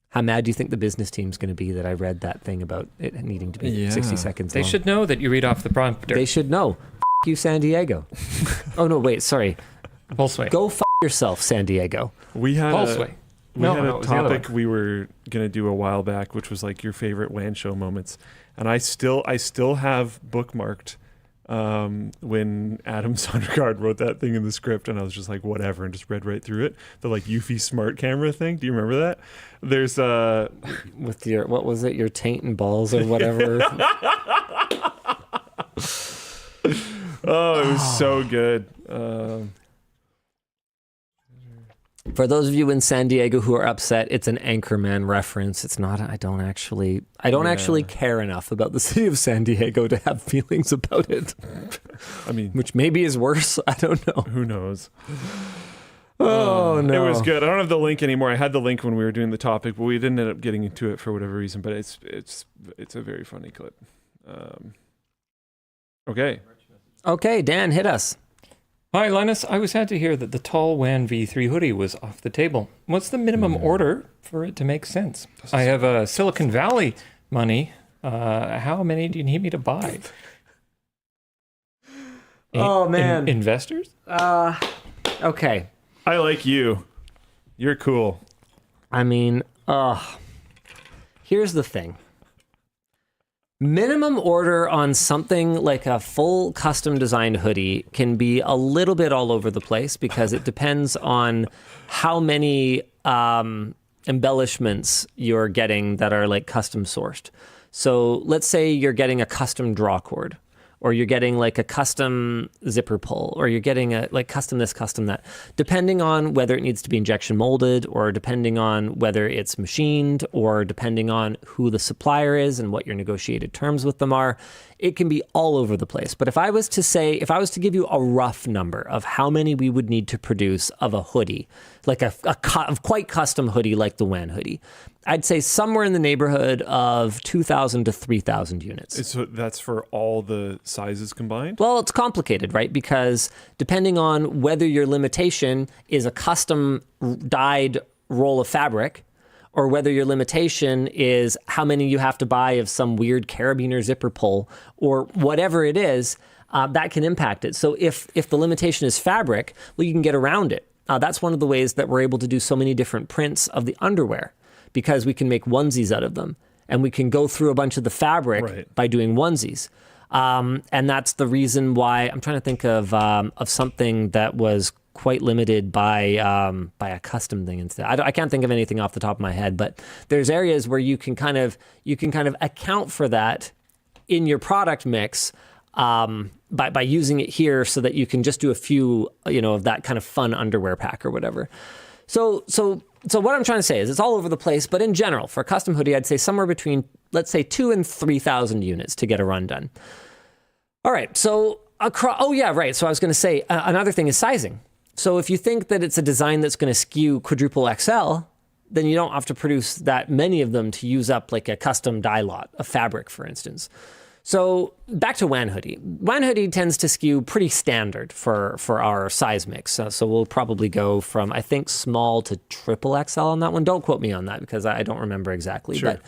How mad do you think the business team's going to be that I read that thing about it needing to be 60 seconds long? They should know that you read off the prompter. They should know. F*** you, San Diego. Oh, no, wait, sorry. Pulseway. Go f*** yourself, San Diego. We had Pulseway. We had it a was the other topic one. we were going to do a while back, which was like your favorite WAN show moments. And I still have bookmarked when Adam Sondergaard wrote that thing in the script, and I was just like, whatever, and just read right through it. The like Eufy smart camera thing. Do you remember that? There's With your, what was it, your taint and balls or whatever? Oh, it was so good. For those of you in San Diego who are upset, it's an Anchorman reference. It's not. I don't actually care enough about the city of San Diego to have feelings about it. I mean, Which maybe is worse. I don't know. who knows? Oh no, It was good. I don't have the link anymore. I had the link when we were doing the topic, but we didn't end up getting into it for whatever reason. But it's a very funny clip. Okay. Okay, Dan, hit us. Hi, Linus. I was sad to hear that the tall WAN V3 hoodie was off the table. What's the minimum order for it to make sense? I have a Silicon Valley money. How many do you need me to buy? Oh, man. Investors? Okay. I like you. You're cool. I mean, here's the thing. Minimum order on something like a full custom designed hoodie can be a little bit all over the place because it depends on how many embellishments you're getting that are like custom sourced. So let's say you're getting a custom draw cord, or you're getting like a custom zipper pull, or you're getting a like custom this, custom that. Depending on whether it needs to be injection molded, or depending on whether it's machined, or depending on who the supplier is and what your negotiated terms with them are, it can be all over the place. But if I was to give you a rough number of how many we would need to produce of a hoodie, like a quite custom hoodie like the WAN hoodie, I'd say somewhere in the neighborhood of 2,000 to 3,000 units. So that's for all the sizes combined? Well, it's complicated, right? Because depending on whether your limitation is a custom dyed roll of fabric, or whether your limitation is how many you have to buy of some weird carabiner zipper pull, or whatever it is, that can impact it. So if the limitation is fabric, well, you can get around it. That's one of the ways that we're able to do so many different prints of the underwear, because we can make onesies out of them, and we can go through a bunch of the fabric by doing onesies. And that's the reason why I'm trying to think of something that was quite limited by a custom thing instead. I can't think of anything off the top of my head, but there's areas where you can kind of account for that in your product mix by using it here, so that you can just do a few, of that kind of fun underwear pack or whatever. So what I'm trying to say is it's all over the place, but in general, for a custom hoodie, I'd say somewhere between, let's say, 2,000 and 3,000 units to get a run done. All right, so so I was going to say another thing is sizing. So if you think that it's a design that's going to skew quadruple XL, then you don't have to produce that many of them to use up like a custom dye lot of fabric, for instance. So back to WAN hoodie. WAN hoodie tends to skew pretty standard for our size mix. So we'll probably go from, I think, small to triple XL on that one. Don't quote me on that because I don't remember exactly. Sure. But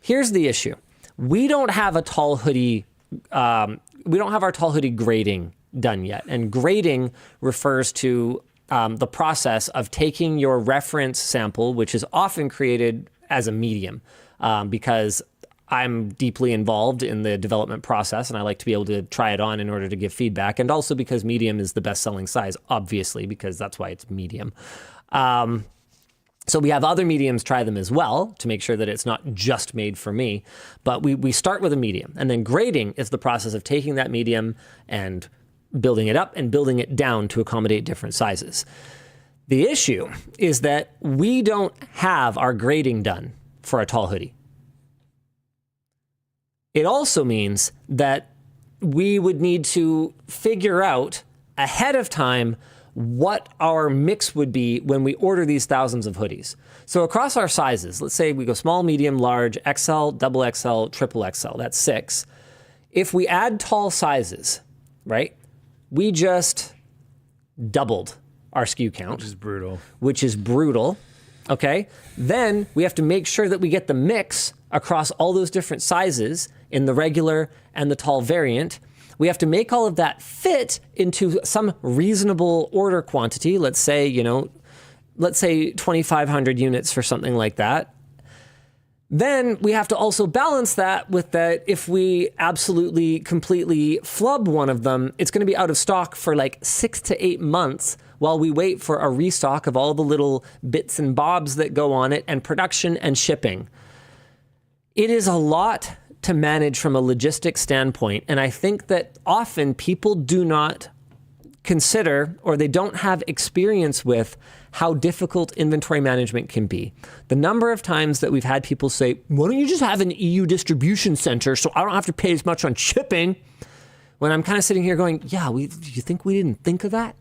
here's the issue. We don't have a tall hoodie. We don't have our tall hoodie grading done yet. And grading refers to the process of taking your reference sample, which is often created as a medium, because I'm deeply involved in the development process and I like to be able to try it on in order to give feedback. And also because medium is the best selling size, obviously, because that's why it's medium. So we have other mediums try them as well to make sure that it's not just made for me. But we start with a medium, and then grading is the process of taking that medium and building it up and building it down to accommodate different sizes. The issue is that we don't have our grading done for a tall hoodie. It also means that we would need to figure out ahead of time what our mix would be when we order these thousands of hoodies. So across our sizes, let's say we go small, medium, large, XL, double XL, triple XL, that's 6. If we add tall sizes, right, we just doubled our SKU count. Which is brutal. Okay? Then we have to make sure that we get the mix across all those different sizes in the regular and the tall variant. We have to make all of that fit into some reasonable order quantity. Let's say 2,500 units for something like that. Then we have to also balance that with that if we absolutely, completely flub one of them, it's going to be out of stock for like 6 to 8 months while we wait for a restock of all the little bits and bobs that go on it and production and shipping. It is a lot to manage from a logistics standpoint. And I think that often people do not consider, or they don't have experience with, how difficult inventory management can be. The number of times that we've had people say, why don't you just have an EU distribution center so I don't have to pay as much on shipping? When I'm kind of sitting here going, yeah, you think we didn't think of that?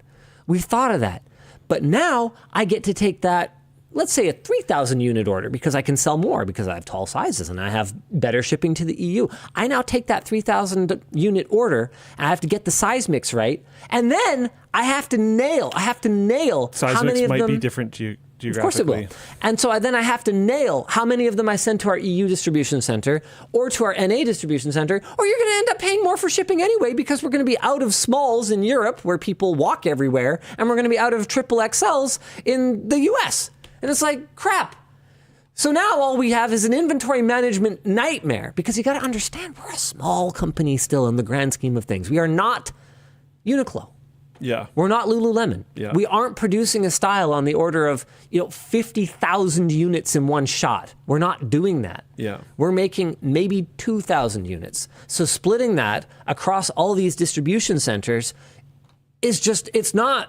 We thought of that. But now I get to take that, let's say a 3,000 unit order, because I can sell more because I have tall sizes and I have better shipping to the EU. I now take that 3,000 unit order and I have to get the size mix right. And then I have to nail size how many mix of might them be different geographically. Of course it will. And so then I have to nail how many of them I send to our EU distribution center or to our NA distribution center, or you're going to end up paying more for shipping anyway, because we're going to be out of smalls in Europe where people walk everywhere, and we're going to be out of triple XLs in the US. And it's like, crap. So now all we have is an inventory management nightmare, because you got to understand, we're a small company still in the grand scheme of things. We are not Uniqlo. Yeah. We're not Lululemon. Yeah. We aren't producing a style on the order of 50,000 units in one shot. We're not doing that. Yeah. We're making maybe 2,000 units. So splitting that across all these distribution centers is just, it's not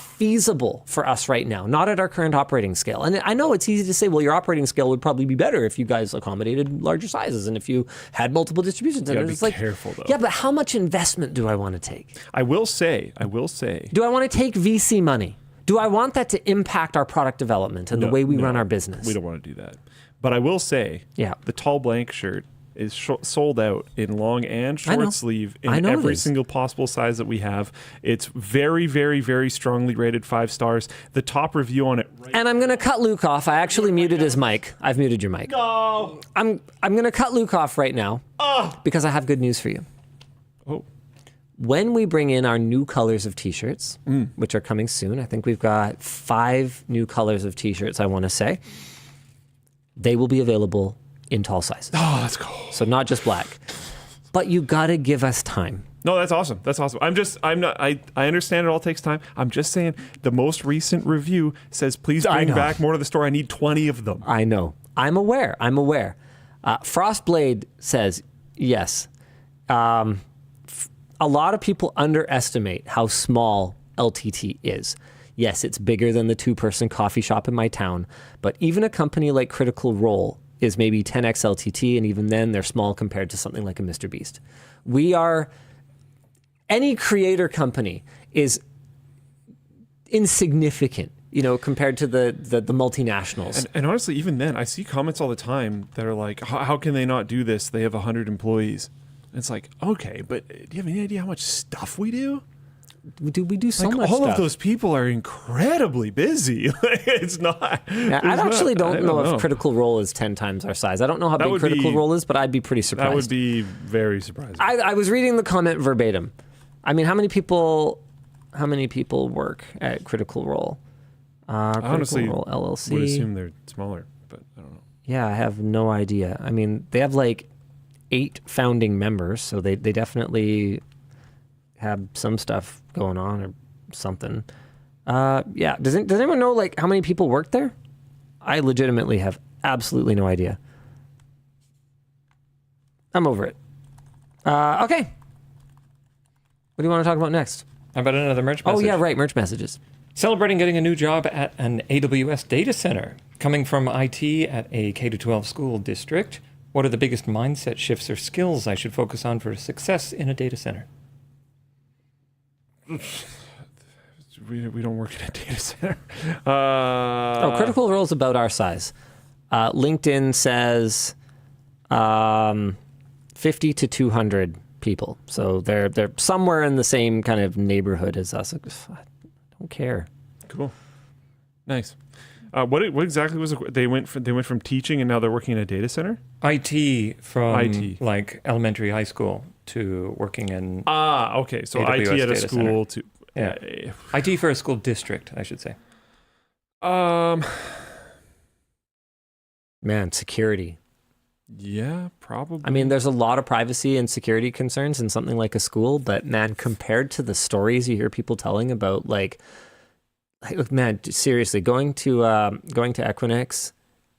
feasible for us right now, not at our current operating scale. And I know it's easy to say, well, your operating scale would probably be better if you guys accommodated larger sizes and if you had multiple distribution centers. It's like, careful though. Yeah, but how much investment do I want to take? I will say. Do I want to take VC money? Do I want that to impact our product development and the way we run our business? We don't want to do that. But I will say, yeah, the tall blank shirt is sold out in long and short sleeve in every single possible size that we have. It's very, very, very strongly rated 5 stars. The top review on it. And I'm going to cut Luke off. I actually muted his mic. I've muted your mic. No. I'm going to cut Luke off right now because I have good news for you. Oh. When we bring in our new colors of t-shirts, which are coming soon, I think we've got 5 new colors of t-shirts, I want to say, they will be available in tall sizes. Oh, that's cool. So not just black. But you got to give us time. No, that's awesome. That's awesome. I understand it all takes time. I'm just saying the most recent review says, please bring back more to the store. I need 20 of them. I know. I'm aware. Frostblade says, yes. A lot of people underestimate how small LTT is. Yes, it's bigger than the 2-person coffee shop in my town, but even a company like Critical Role is maybe 10x LTT, and even then they're small compared to something like a Mr. Beast. Any creator company is insignificant, compared to the multinationals. And honestly, even then, I see comments all the time that are like, how can they not do this? They have 100 employees. It's like, okay, but do you have any idea how much stuff we do? We do so much all stuff. of those people are incredibly busy. It's not. Yeah, I actually don't know if Critical Role is 10 times our size. I don't know how big Critical Role is, but I'd be pretty surprised. That would be very surprising. I was reading the comment verbatim. I mean, how many people work at Critical Role? Honestly, Role LLC. Would assume they're smaller, but I don't know. Yeah, I have no idea. I mean, they have like 8 founding members, so they definitely have some stuff going on or something. Yeah. Does anyone know like how many people work there? I legitimately have absolutely no idea. I'm over it. Okay. What do you want to talk about next? How about another merch message? Oh, yeah, right. Merch messages. Celebrating getting a new job at an AWS data center. Coming from IT at a K-12 school district, what are the biggest mindset shifts or skills I should focus on for success in a data center? We don't work in a data center. Critical Role is about our size. LinkedIn says 50 to 200 people. So they're somewhere in the same kind of neighborhood as us. I don't care. Cool. Nice. What exactly was they went from teaching and now they're working in a data center? IT from like elementary, high school to working in okay. So AWS IT at a school center. IT for a school district, I should say. Man, security. Yeah, probably. I mean, there's a lot of privacy and security concerns in something like a school, but man, compared to the stories you hear people telling about, like man, seriously, going to Equinix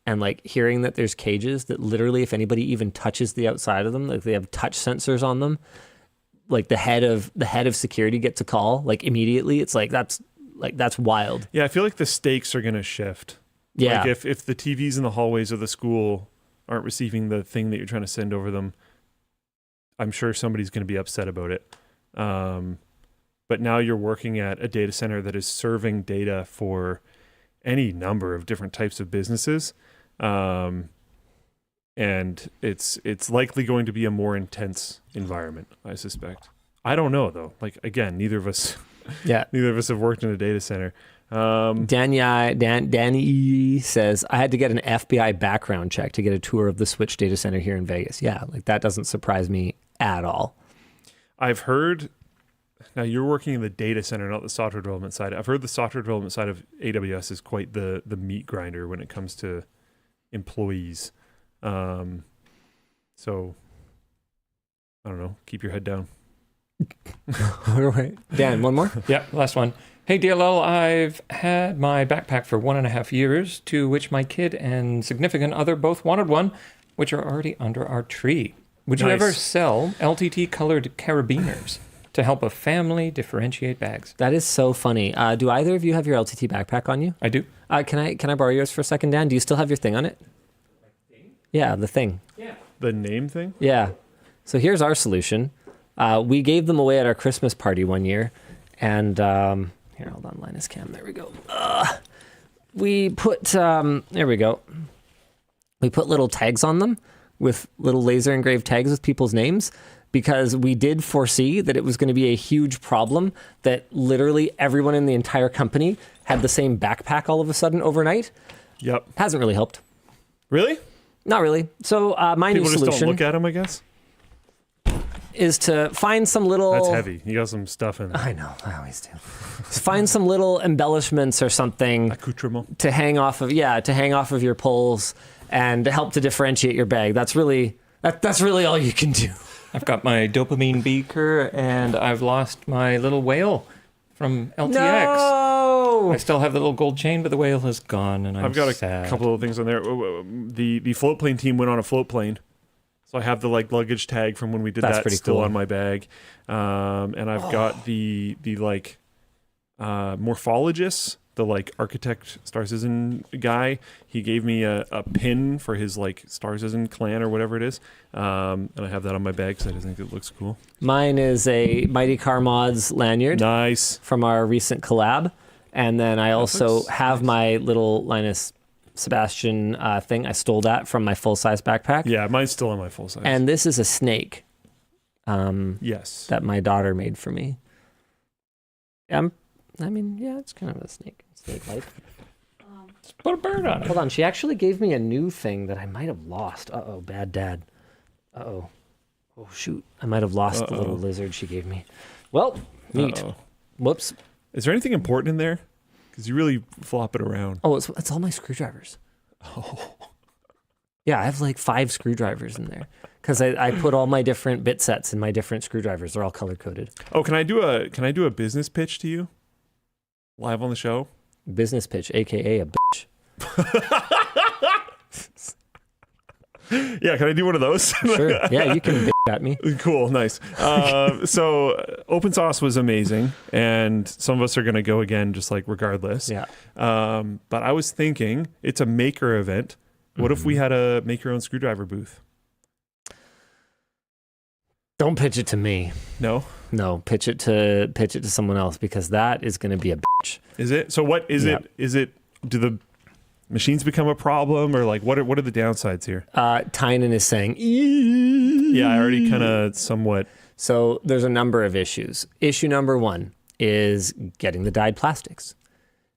and like hearing that there's cages that literally, if anybody even touches the outside of them, like they have touch sensors on them, like the head of security gets a call like immediately. It's that's wild. Yeah, I feel like the stakes are gonna shift. Yeah, like if the TVs in the hallways of the school aren't receiving the thing that you're trying to send over them, I'm sure somebody's going to be upset about it. But now you're working at a data center that is serving data for any number of different types of businesses. And it's likely going to be a more intense environment, I suspect. I don't know though. Like again, neither of us have worked in a data center. Danny says, I had to get an FBI background check to get a tour of the Switch data center here in Vegas. Yeah, like that doesn't surprise me at all. I've heard, now you're working in the data center, not the software development side. I've heard the software development side of AWS is quite the meat grinder when it comes to employees. So, I don't know, keep your head down. Dan, one more? Yeah, last one. Hey, DLL, I've had my backpack for 1.5 years, to which my kid and significant other both wanted one, which are already under our tree. Would you ever sell LTT-colored carabiners to help a family differentiate bags? That is so funny. Do either of you have your LTT backpack on you? I do. Can I borrow yours for a second, Dan? Do you still have your thing on it? Yeah, the thing. Yeah. The name thing? Yeah. So here's our solution. We gave them away at our Christmas party one year, and here, hold on, Linus Cam. There we go. We put there we go. We put little tags on them with little laser engraved tags with people's names, because we did foresee that it was going to be a huge problem that literally everyone in the entire company had the same backpack all of a sudden overnight. Yep. Hasn't really helped. Really? Not really. So my People new just solution don't look at them, I guess. is to find some little... That's heavy. You got some stuff in there. I know, I always do. Find some little embellishments or something Accoutrement. to hang off of your poles and help to differentiate your bag. That's really all you can do. I've got my dopamine beaker, and I've lost my little whale from LTX. No! I still have the little gold chain, but the whale is gone, and I've got a sad. couple of things on there. The float plane team went on a float plane. So I have the luggage tag from when we did That's that pretty still cool. on my bag. And I've got the morphologist, the architect Star Citizen guy. He gave me a pin for his Star Citizen clan or whatever it is. And I have that on my bag because I think it looks cool. Mine is a Mighty Car Mods lanyard Nice. from our recent collab. And then I also looks have my little Linus Sebastian thing. I stole that from my full-size backpack. Yeah, mine's still on my full size. And this is a snake yes. that my daughter made for me. It's kind of a snake-like. Just put a bird on it. Hold on, she actually gave me a new thing that I might have lost. Uh-oh, bad dad. Uh-oh. Oh, shoot. I might have lost the little lizard she gave me. Well, neat. Uh-oh. Whoops. Is there anything important in there? Because you really flop it around. Oh, it's all my screwdrivers. Oh. Yeah, I have 5 screwdrivers in there. Because I put all my different bit sets in my different screwdrivers. They're all color-coded. Oh, can I do a business pitch to you? Live on the show? Business pitch, a.k.a. a bitch. Yeah, can I do one of those? Sure. Yeah, you can bitch at me. Cool, nice. So open source was amazing, and some of us are going to go again, just regardless. Yeah. But I was thinking, it's a maker event. What if we had a make your own screwdriver booth? Don't pitch it to me. No? No, pitch it to someone else, because that is going to be a bitch. Is it? So what is Yep. it? Is it? Do the machines become a problem, or what are the downsides here? Tynan is saying, Yeah, I already kind of somewhat. So there's a number of issues. Issue number 1 is getting the dyed plastics.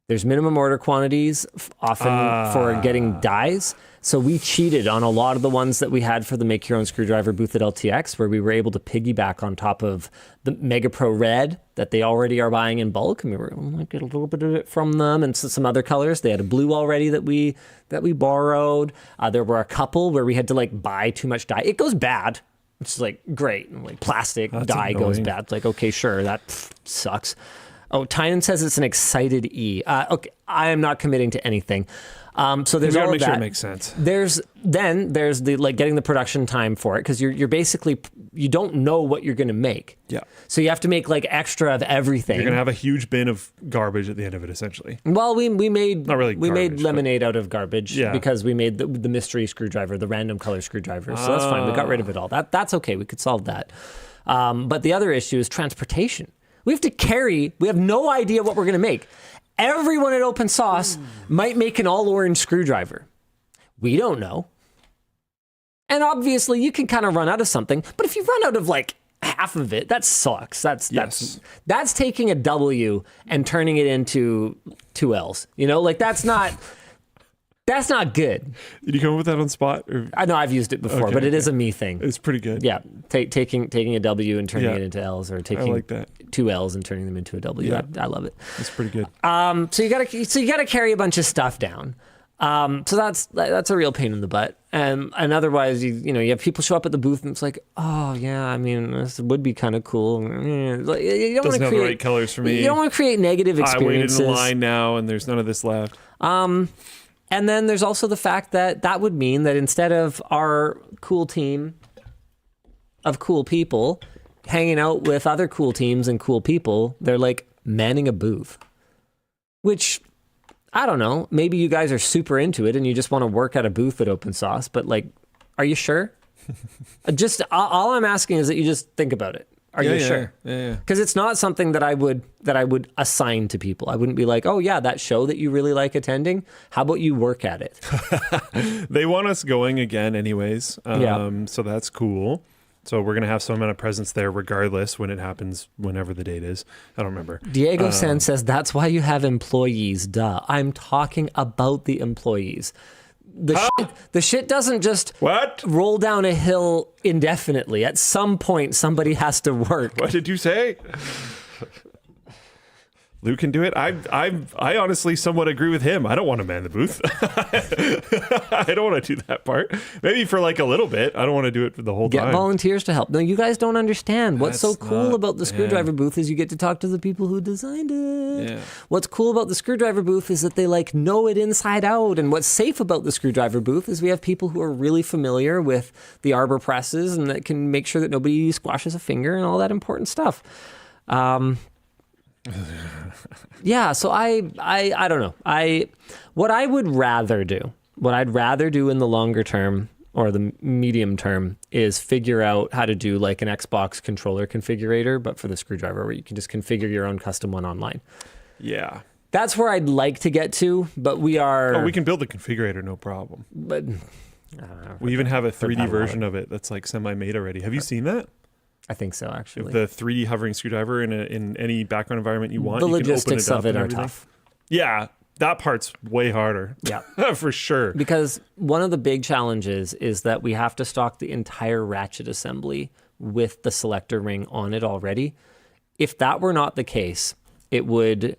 There's minimum order quantities often for getting dyes. So we cheated on a lot of the ones that we had for the Make Your Own Screwdriver booth at LTX, where we were able to piggyback on top of the Mega Pro Red that they already are buying in bulk. And we were able to get a little bit of it from them, and some other colors. They had a blue already that we borrowed. There were a couple where we had to buy too much dye. It goes bad, which is great. And, plastic That's dye goes annoying. bad. It's okay, sure, that sucks. Oh, Tynan says it's an excited E. Okay, I am not committing to anything. So there's We all gotta of make that. sure it makes sense. There's the getting the production time for it, because you're basically, you don't know what you're going to make. Yeah. So you have to make extra of everything. You're gonna have a huge bin of garbage at the end of it, essentially. Well, we made Not really we made garbage, lemonade out of garbage, Yeah. because we made the mystery screwdriver, the random color screwdriver. So that's fine. We got rid of it all. That's okay. We could solve that. But the other issue is transportation. We have no idea what we're going to make. Everyone at Open Sauce might make an all-orange screwdriver. We don't know. And obviously, you can kind of run out of something. But if you run out of half of it, that sucks. That's taking a W and turning it into 2 L's. That's not good. Did you come up with that on spot? Or? I know I've used it before, Okay, but it is okay. a me thing. It's pretty good. Yeah, taking a W and turning Yeah. it into L's, or I taking like that. 2 L's and turning them into a W. Yeah. I love it. It's pretty good. So you gotta carry a bunch of stuff down. So that's a real pain in the butt. And otherwise, you have people show up at the booth and it's oh yeah, this would be kind of cool. You don't Doesn't want to have create the right colors for me. You don't want to create negative I waited experiences. in line now, and there's none of this left. And then there's also the fact that would mean that instead of our cool team of cool people hanging out with other cool teams and cool people, they're manning a booth. Which, I don't know, maybe you guys are super into it and you just want to work at a booth at Open Sauce, but are you sure? Just all I'm asking is that you just think about it. Are you sure? Yeah. Because it's not something that I would assign to people. I wouldn't be like, oh yeah, that show that you really like attending, how about you work at it? They want us going again anyways. Yeah. So that's cool. So we're going to have some amount of presence there regardless when it happens, whenever the date is. I don't remember. Diego San says, that's why you have employees, duh. I'm talking about the employees. The shit doesn't just roll down a hill indefinitely. At some point, somebody has to work. What did you say? Lou can do it. I honestly somewhat agree with him. I don't want to man the booth. I don't want to do that part. Maybe for like a little bit. I don't want to do it for the whole time. Get volunteers to help. No, you guys don't understand. What's so cool about the screwdriver booth is you get to talk to the people who designed it. Yeah. What's cool about the screwdriver booth is that they like know it inside out. And what's safe about the screwdriver booth is we have people who are really familiar with the arbor presses and that can make sure that nobody squashes a finger and all that important stuff. Yeah, so I don't know. What I'd rather do in the longer term or the medium term is figure out how to do like an Xbox controller configurator, but for the screwdriver, where you can just configure your own custom one online. Yeah. That's where I'd like to get to, but we can build the configurator, no problem. But we even have a 3D version of it that's like semi-made already. Have you seen that? I think so, actually. The 3D hovering screwdriver in any background environment you want. The you logistics can open it up of it are everything. tough. Yeah, that part's way harder. Yeah. For sure. Because one of the big challenges is that we have to stock the entire ratchet assembly with the selector ring on it already. If that were not the case, it would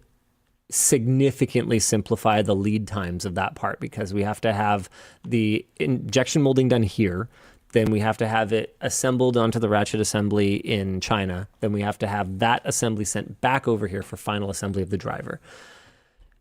significantly simplify the lead times of that part, because we have to have the injection molding done here. Then we have to have it assembled onto the ratchet assembly in China. Then we have to have that assembly sent back over here for final assembly of the driver.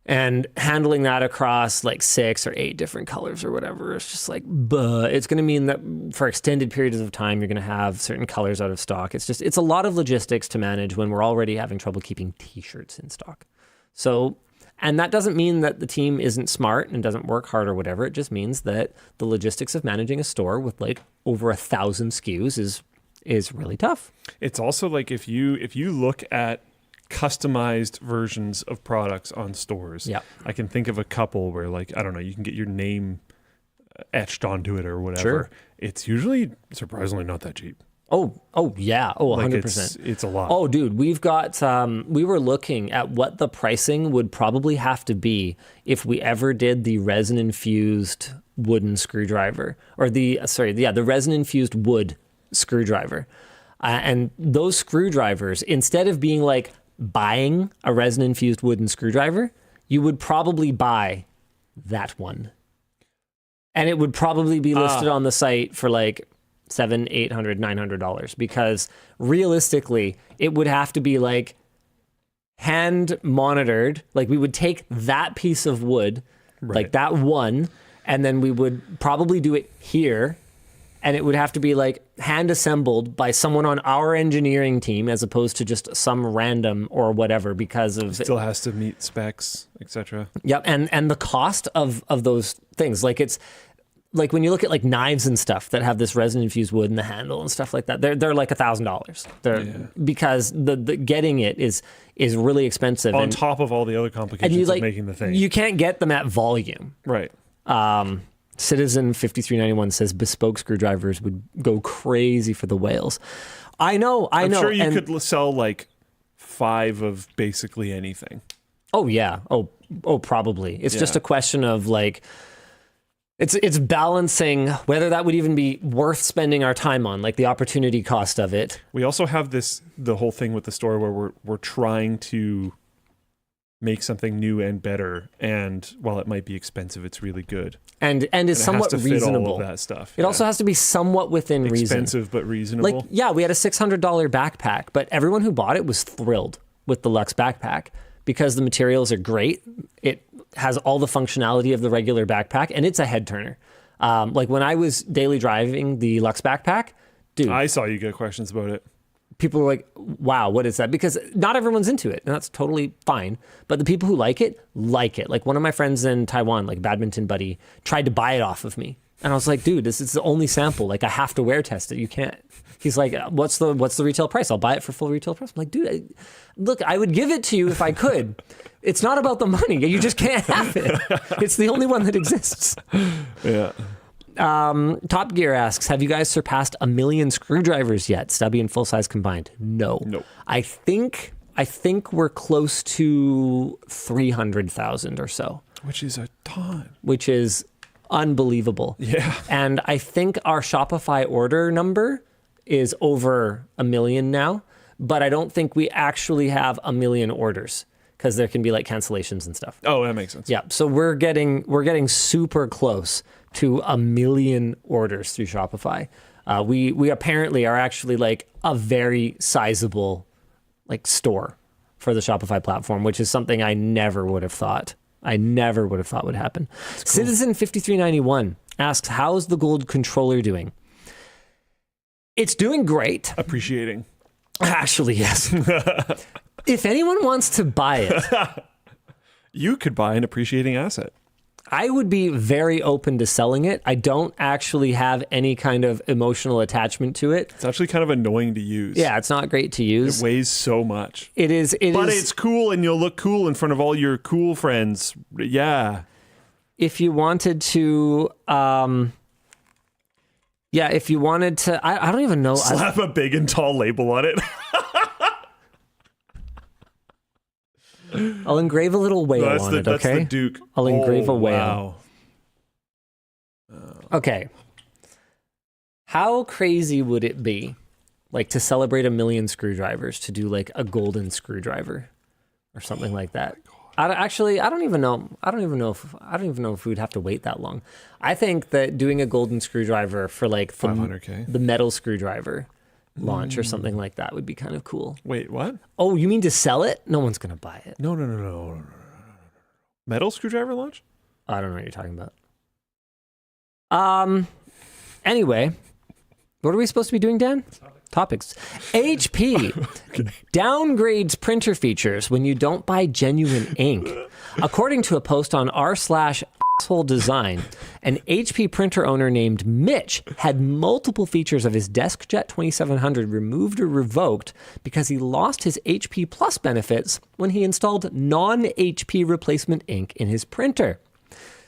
And handling that across like 6 or 8 different colors or whatever, it's just like, it's going to mean that for extended periods of time, you're going to have certain colors out of stock. It's a lot of logistics to manage when we're already having trouble keeping t-shirts in stock. So, and that doesn't mean that the team isn't smart and doesn't work hard or whatever. It just means that the logistics of managing a store with like over 1,000 SKUs is really tough. It's also like if you look at customized versions of products on stores, I can think of a couple where like, I don't know, you can get your name etched onto it or whatever. Sure. It's usually surprisingly not that cheap. Oh yeah. Oh, 100%. It's a lot. Oh, dude, we've got, we were looking at what the pricing would probably have to be if we ever did the resin-infused wooden screwdriver, or the resin-infused wood screwdriver. And those screwdrivers, instead of being like buying a resin-infused wooden screwdriver, you would probably buy that one. And it would probably be listed on the site for like $700, $800, $900, because realistically, it would have to be like hand monitored. Like we would take that piece of wood, like that one, and then we would probably do it here. And it would have to be like hand assembled by someone on our engineering team, as opposed to just some random or whatever, because of Still has to meet specs, etc. Yep. And the cost of those things, like it's like when you look at like knives and stuff that have this resin infused wood in the handle and stuff like that, they're like $1,000. Because the getting it is really expensive on top of all the other complications of making the thing. You can't get them at volume. Right. Citizen 5391 says bespoke screwdrivers would go crazy for the whales. I know. I'm sure you could sell like 5 of basically anything. Oh yeah. Oh, probably. It's just a question of like, it's balancing whether that would even be worth spending our time on, like the opportunity cost of it. We also have the whole thing with the store where we're trying to make something new and better, and while it might be expensive, it's really good and is somewhat it has to reasonable. Fit all of that stuff. It also has to be somewhat within reason. Expensive but reasonable. Like, yeah, we had a $600 backpack, but everyone who bought it was thrilled with the Luxe backpack because the materials are great. It has all the functionality of the regular backpack, and it's a head turner. Like when I was daily driving the Luxe backpack, dude, I saw you get questions about it. People were like, wow, what is that? Because not everyone's into it, and that's totally fine. But the people who like it, like it. Like one of my friends in Taiwan, like badminton buddy, tried to buy it off of me. And I was like, dude, this is the only sample. Like, I have to wear test it. You can't. He's like, what's the retail price? I'll buy it for full retail price. I'm like, dude, look, I would give it to you if I could. It's not about the money. You just can't have it. It's the only one that exists. Yeah. Top Gear asks, have you guys surpassed 1 million screwdrivers yet? Stubby and full size combined? No. Nope. I think we're close to 300,000 or so. Which is a ton. Which is unbelievable. Yeah. And I think our Shopify order number is over 1 million now, but I don't think we actually have 1 million orders because there can be like cancellations and stuff. Oh, that makes sense. Yeah. So we're getting super close to 1 million orders through Shopify. We apparently are actually like a very sizable like store for the Shopify platform, which is something I never would have thought. Would happen. Cool. Citizen 5391 asks, how's the gold controller doing? It's doing great. Appreciating. Actually, yes. If anyone wants to buy it, you could buy an appreciating asset. I would be very open to selling it. I don't actually have any kind of emotional attachment to it. It's actually kind of annoying to use. Yeah, it's not great to use. It weighs so much. But it's cool, and you'll look cool in front of all your cool friends. Yeah. If you wanted to, I don't even know. Slap a big and tall label on it. I'll engrave a little whale on it, okay? That's the Duke. I'll engrave a whale. Wow. Okay. How crazy would it be, like, to celebrate 1 million screwdrivers, to do like a golden screwdriver or something like that? I don't even know if we'd have to wait that long. I think that doing a golden screwdriver for like the metal screwdriver launch or something like that would be kind of cool. Wait, what? Oh, you mean to sell it? No one's gonna buy it. No. Metal screwdriver launch? I don't know what you're talking about. Anyway, what are we supposed to be doing, Dan? Topics. HP downgrades printer features when you don't buy genuine ink. According to a post on r/asshole design, an HP printer owner named Mitch had multiple features of his DeskJet 2700 removed or revoked because he lost his HP Plus benefits when he installed non-HP replacement ink in his printer.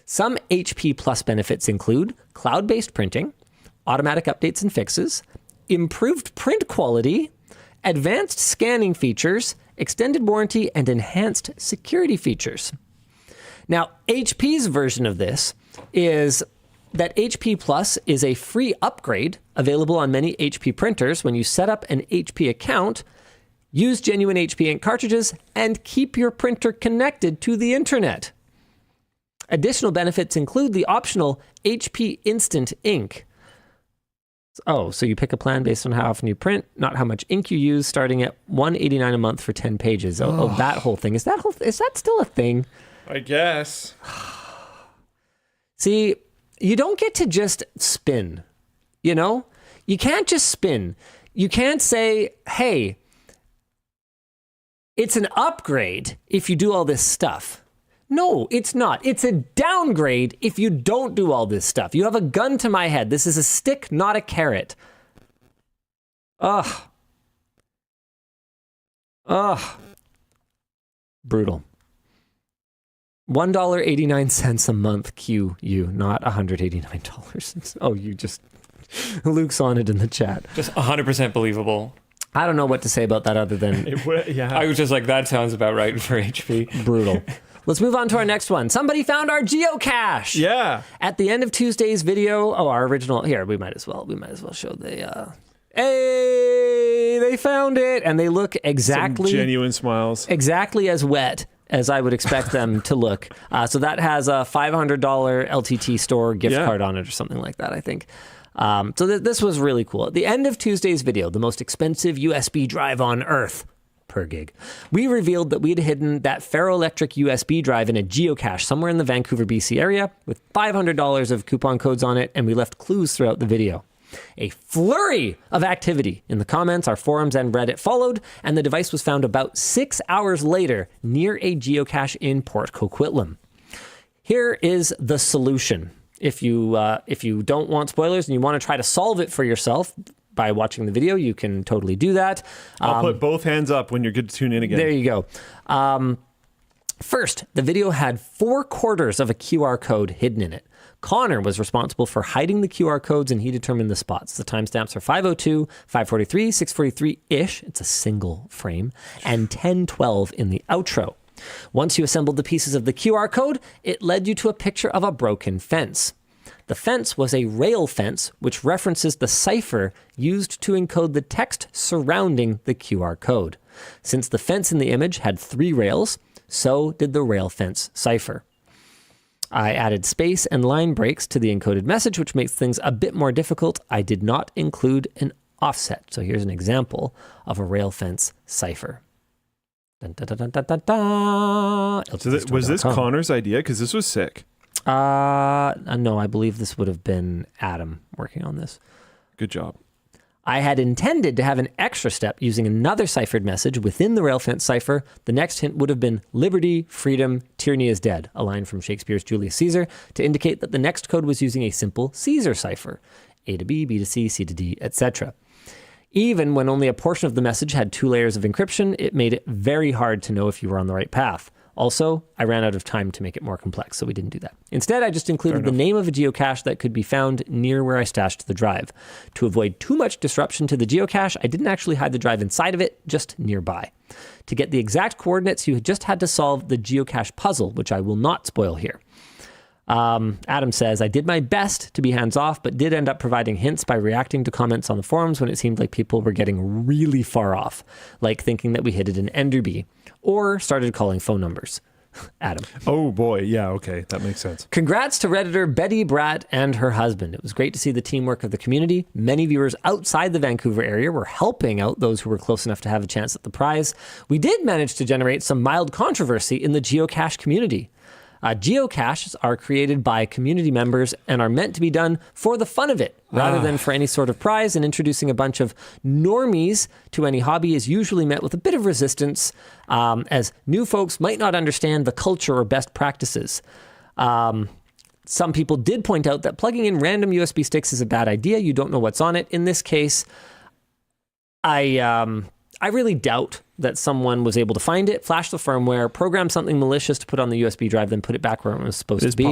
Some HP Plus benefits include cloud-based printing, automatic updates and fixes, improved print quality, advanced scanning features, extended warranty, and enhanced security features. Now, HP's version of this is that HP Plus is a free upgrade available on many HP printers when you set up an HP account, use genuine HP ink cartridges, and keep your printer connected to the internet. Additional benefits include the optional HP Instant Ink. Oh, so you pick a plan based on how often you print, not how much ink you use, starting at $189 a month for 10 pages. Oh, that whole thing. Is that still a thing? I guess. See, you don't get to just spin, you know? You can't just spin. You can't say, hey, it's an upgrade if you do all this stuff. No, it's not. It's a downgrade if you don't do all this stuff. You have a gun to my head. This is a stick, not a carrot. Ugh. Brutal. $1.89 a month QU, not $189. Oh, you just... Luke's on it in the chat. Just 100% believable. I don't know what to say about that other than... I was just like, that sounds about right for HP. Brutal. Let's move on to our next one. Somebody found our geocache. Yeah. At the end of Tuesday's video, our original, here, we might as well show the, hey, they found it. And they look exactly... Some genuine smiles. Exactly as wet as I would expect them to look. So that has a $500 LTTStore gift card on it or something like that, I think. So this was really cool. At the end of Tuesday's video, the most expensive USB drive on Earth per gig, we revealed that we'd hidden that ferroelectric USB drive in a geocache somewhere in the Vancouver, BC area with $500 of coupon codes on it, and we left clues throughout the video. A flurry of activity in the comments, our forums, and Reddit followed, and the device was found about 6 hours later near a geocache in Port Coquitlam. Here is the solution. If you don't want spoilers and you want to try to solve it for yourself by watching the video, you can totally do that. I'll put both hands up when you're good to tune in again. There you go. First, the video had 4/4 of a QR code hidden in it. Connor was responsible for hiding the QR codes, and he determined the spots. The timestamps are 5:02, 5:43, 6:43-ish, it's a single frame, and 10:12 in the outro. Once you assembled the pieces of the QR code, it led you to a picture of a broken fence. The fence was a rail fence, which references the cipher used to encode the text surrounding the QR code. Since the fence in the image had 3 rails, so did the rail fence cipher. I added space and line breaks to the encoded message, which makes things a bit more difficult. I did not include an offset. So here's an example of a rail fence cipher. Dun, dun, dun, dun, dun, dun. So was this Connor's idea? Because this was sick. No, I believe this would have been Adam working on this. Good job. I had intended to have an extra step using another ciphered message within the rail fence cipher. The next hint would have been liberty, freedom, tyranny is dead, a line from Shakespeare's Julius Caesar, to indicate that the next code was using a simple Caesar cipher, A to B, B to C, C to D, etc. Even when only a portion of the message had 2 layers of encryption, it made it very hard to know if you were on the right path. Also, I ran out of time to make it more complex, so we didn't do that. Instead, I just included the name of a geocache that could be found near where I stashed the drive. To avoid too much disruption to the geocache, I didn't actually hide the drive inside of it, just nearby. To get the exact coordinates, you just had to solve the geocache puzzle, which I will not spoil here. Adam says, I did my best to be hands-off, but did end up providing hints by reacting to comments on the forums when it seemed like people were getting really far off, like thinking that we hid it in Enderby, or started calling phone numbers. Adam. Oh boy, yeah, okay, that makes sense. Congrats to Redditor Betty Bratt and her husband. It was great to see the teamwork of the community. Many viewers outside the Vancouver area were helping out those who were close enough to have a chance at the prize. We did manage to generate some mild controversy in the geocache community. Geocaches are created by community members and are meant to be done for the fun of it, rather than for any sort of prize, and introducing a bunch of normies to any hobby is usually met with a bit of resistance, as new folks might not understand the culture or best practices. Some people did point out that plugging in random USB sticks is a bad idea. You don't know what's on it. In this case, I really doubt that someone was able to find it, flash the firmware, program something malicious to put on the USB drive, then put it back where it was supposed to be.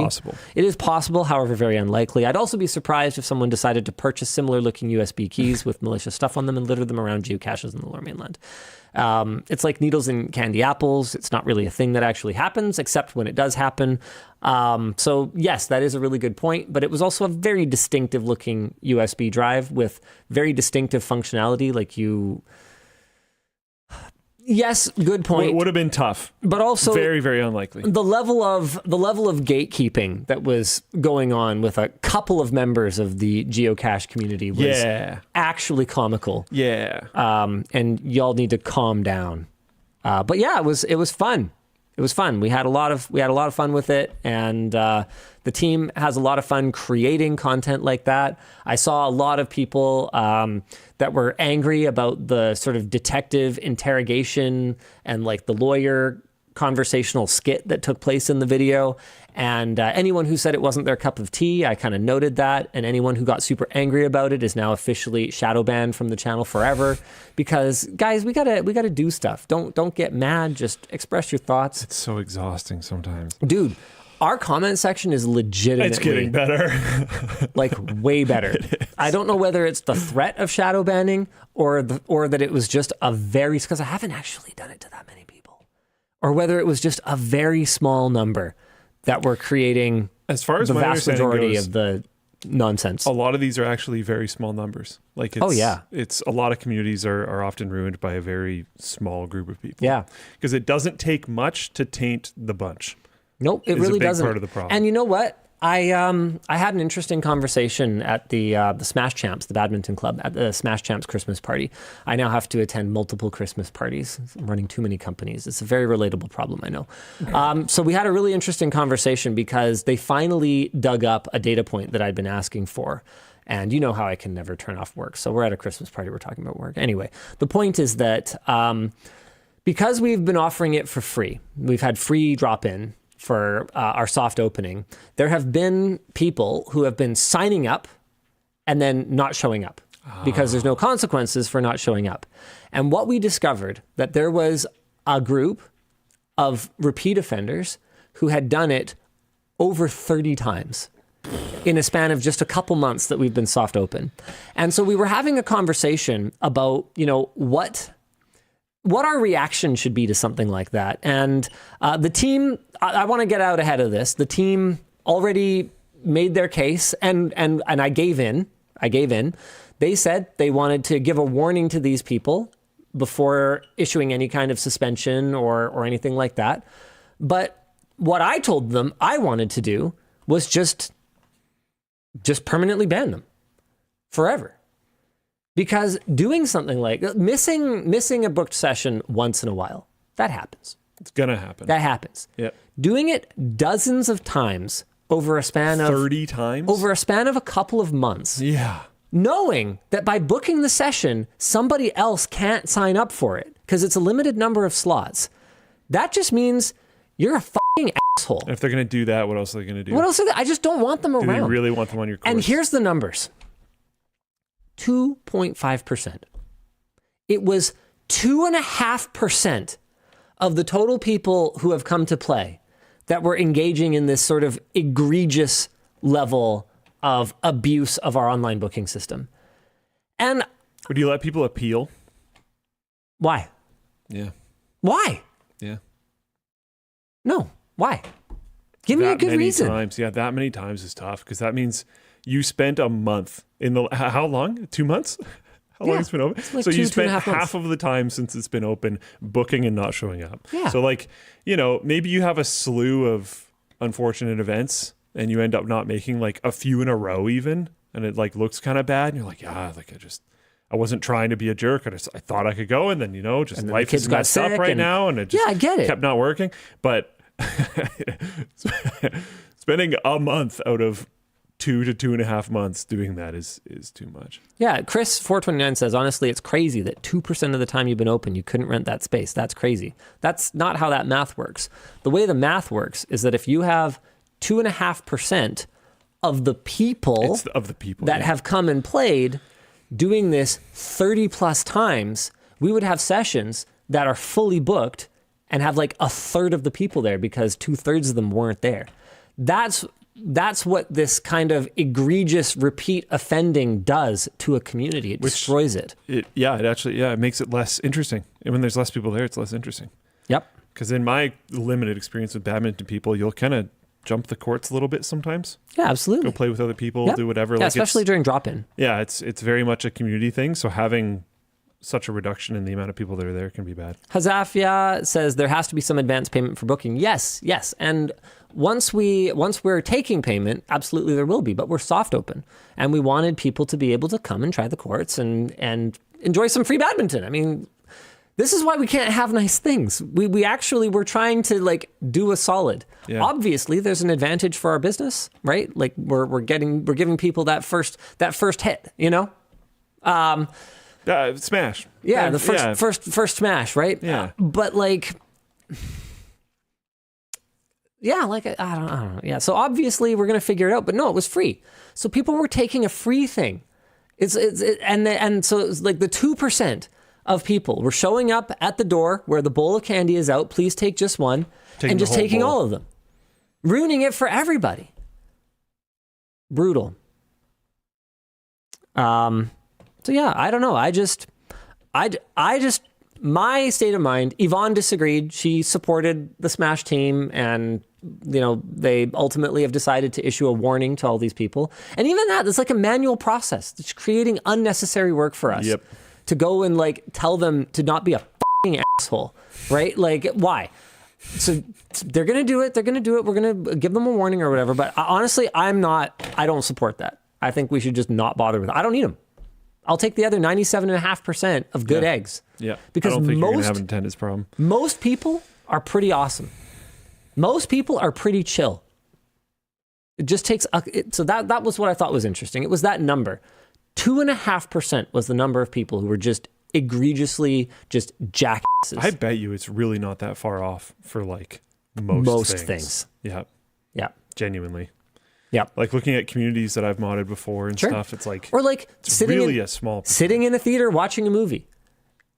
It is possible, however, very unlikely. I'd also be surprised if someone decided to purchase similar looking USB keys with malicious stuff on them and litter them around geocaches in the lower mainland. It's like needles in candy apples. It's not really a thing that actually happens, except when it does happen. So yes, that is a really good point, but it was also a very distinctive looking USB drive with very distinctive functionality. Like yes, good point. It would have been tough, but also very, very unlikely. The level of gatekeeping that was going on with a couple of members of the geocache community was actually comical. Yeah. And y'all need to calm down. But yeah, it was fun. It was fun. We had a lot of fun with it, and the team has a lot of fun creating content like that. I saw a lot of people that were angry about the sort of detective interrogation and like the lawyer conversational skit that took place in the video. And anyone who said it wasn't their cup of tea, I kind of noted that. And anyone who got super angry about it is now officially shadow banned from the channel forever. Because guys, we gotta do stuff. Don't get mad. Just express your thoughts. It's so exhausting sometimes, dude. Our comment section is legitimately... It's getting better. Like, way better. I don't know whether it's the threat of shadow banning or that it was just a very... Because I haven't actually done it to that many people. Or whether it was just a very small number that were creating as far as the my vast majority goes, of the nonsense. A lot of these are actually very small numbers. Like, it's a lot of communities are often ruined by a very small group of people. Yeah. Because it doesn't take much to taint the bunch. Nope, it really doesn't. Part of the problem. And you know what? I had an interesting conversation at the Smash Champs, the badminton club, at the Smash Champs Christmas party. I now have to attend multiple Christmas parties. I'm running too many companies. It's a very relatable problem, I know. So we had a really interesting conversation because they finally dug up a data point that I'd been asking for. And you know how I can never turn off work. So we're at a Christmas party, we're talking about work. Anyway, the point is that because we've been offering it for free, we've had free drop-in for our soft opening, there have been people who have been signing up and then not showing up because there's no consequences for not showing up. And what we discovered, that there was a group of repeat offenders who had done it over 30 times in a span of just a couple months that we've been soft open. And so we were having a conversation about, what our reaction should be to something like that. And the team, I want to get out ahead of this. The team already made their case and I gave in. They said they wanted to give a warning to these people before issuing any kind of suspension or anything like that. But what I told them I wanted to do was just permanently ban them forever. Because doing something like missing a booked session once in a while, that happens. It's gonna happen. That happens. Yep. Doing it dozens of times over a span of 30 times? Over a span of a couple of months. Yeah. Knowing that by booking the session, somebody else can't sign up for it because it's a limited number of slots. That just means you're a fucking asshole. And if they're gonna do that, what else are they gonna do? What else are they? I just don't want them Do around. they really want them on your course? And here's the numbers. 2.5%. It was 2.5% of the total people who have come to play that were engaging in this sort of egregious level of abuse of our online booking system. And Would you let people appeal? why? Yeah. Why? Yeah. No. Why? Give me a good reason. Times. Yeah, that many times is tough because that means you spent a month in the how long? 2 months? How long it's been open? Like so you spent 2.5 half of the time since it's been open booking and not showing up. Yeah. So maybe you have a slew of unfortunate events and you end up not making like a few in a row even, and it like looks kind of bad and you're like, I wasn't trying to be a jerk. I thought I could go, and then then life the kids is got messed up sick right and- now, and it just Yeah, I get it. kept not working. But spending a month out of 2 to 2.5 months doing that is too much. Yeah, Chris429 says, honestly, it's crazy that 2% of the time you've been open, you couldn't rent that space. That's crazy. That's not how that math works. The way the math works is that if you have 2.5% of the people that have come and played doing this 30 plus times, we would have sessions that are fully booked and have like a third of the people there because 2/3 of them weren't there. That's what this kind of egregious repeat offending does to a community. It destroys it. It makes it less interesting. And when there's less people there, it's less interesting. Yep. Because in my limited experience with badminton people, you'll kind of jump the courts a little bit sometimes. Yeah, absolutely. Go play with other people, Yep. do whatever. Yeah, especially during drop-in. Yeah, it's very much a community thing. So having such a reduction in the amount of people that are there can be bad. Hazafia says there has to be some advance payment for booking. Yes. And once we're taking payment, absolutely there will be, but we're soft open. And we wanted people to be able to come and try the courts and enjoy some free badminton. I mean, this is why we can't have nice things. We actually were trying to like do a solid. Yeah. Obviously, there's an advantage for our business, right? Like we're giving people that first hit, Smash. Yeah, the first smash, right? Yeah. But like, yeah, like I don't know. Yeah. So obviously we're gonna figure it out, but no, it was free. So people were taking a free thing. So it was like the 2% of people were showing up at the door where the bowl of candy is out. Please take just one, and just taking all of them, ruining it for everybody. Brutal. So yeah, I don't know. I just, my state of mind, Yvonne disagreed. She supported the Smash team and, they ultimately have decided to issue a warning to all these people. And even that, it's like a manual process. It's creating unnecessary work for us. Yep. To go and like tell them to not be a fucking asshole, right? Like, why? So they're going to do it. We're going to give them a warning or whatever. But honestly, I don't support that. I think we should just not bother with it. I don't need them. I'll take the other 97.5% of good eggs. Yeah. Because I don't think you're going to have an attendance problem. Most people are pretty awesome. Most people are pretty chill. It just takes, so that was what I thought was interesting. It was that number. 2.5% was the number of people who were just egregiously just jackasses. I bet you it's really not that far off for like most things. Yeah, Yeah. genuinely. Yeah. Like looking at communities that I've modded before and Sure. stuff, it's like Or like it's sitting really in, a small sitting in a theater watching a movie.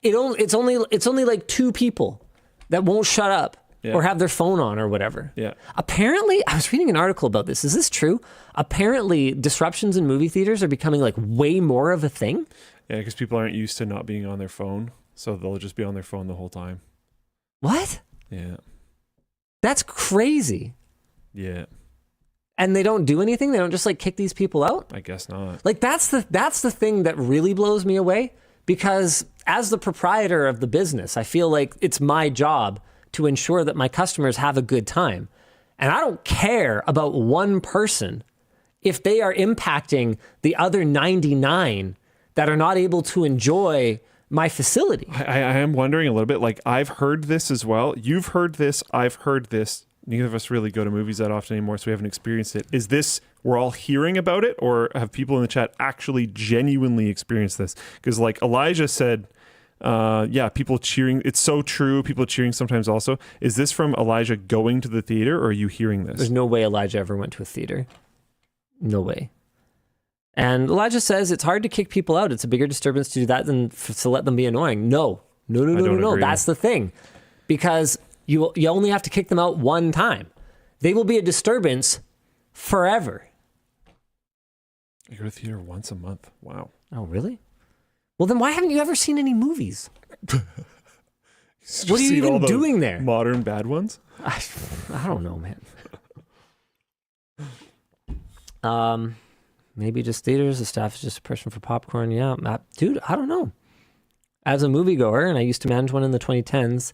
It's only like 2 people that won't shut up or have their phone on or whatever. Yeah. Apparently, I was reading an article about this. Is this true? Apparently, disruptions in movie theaters are becoming like way more of a thing. Yeah, because people aren't used to not being on their phone, so they'll just be on their phone the whole time. What? Yeah. That's crazy. Yeah. And they don't do anything? They don't just like kick these people out? I guess not. Like that's the thing that really blows me away, because as the proprietor of the business, I feel like it's my job to ensure that my customers have a good time. And I don't care about one person if they are impacting the other 99 that are not able to enjoy my facility. I am wondering a little bit, like I've heard this as well. You've heard this. I've heard this. Neither of us really go to movies that often anymore, so we haven't experienced it. Is this, we're all hearing about it, or have people in the chat actually genuinely experienced this? Because like Elijah said, people cheering. It's so true. People cheering sometimes also. Is this from Elijah going to the theater, or are you hearing this? There's no way Elijah ever went to a theater. No way. And Elijah says it's hard to kick people out. It's a bigger disturbance to do that than to let them be annoying. No. Agree. That's the thing. Because you only have to kick them out one time. They will be a disturbance forever. I go to theater once a month. Wow. Oh, really? Well, then why haven't you ever seen any movies? What are you even doing there? Modern bad ones? I don't know, man. Maybe just theaters. The staff is just a person for popcorn. Yeah, dude, I don't know. As a moviegoer, and I used to manage one in the 2010s,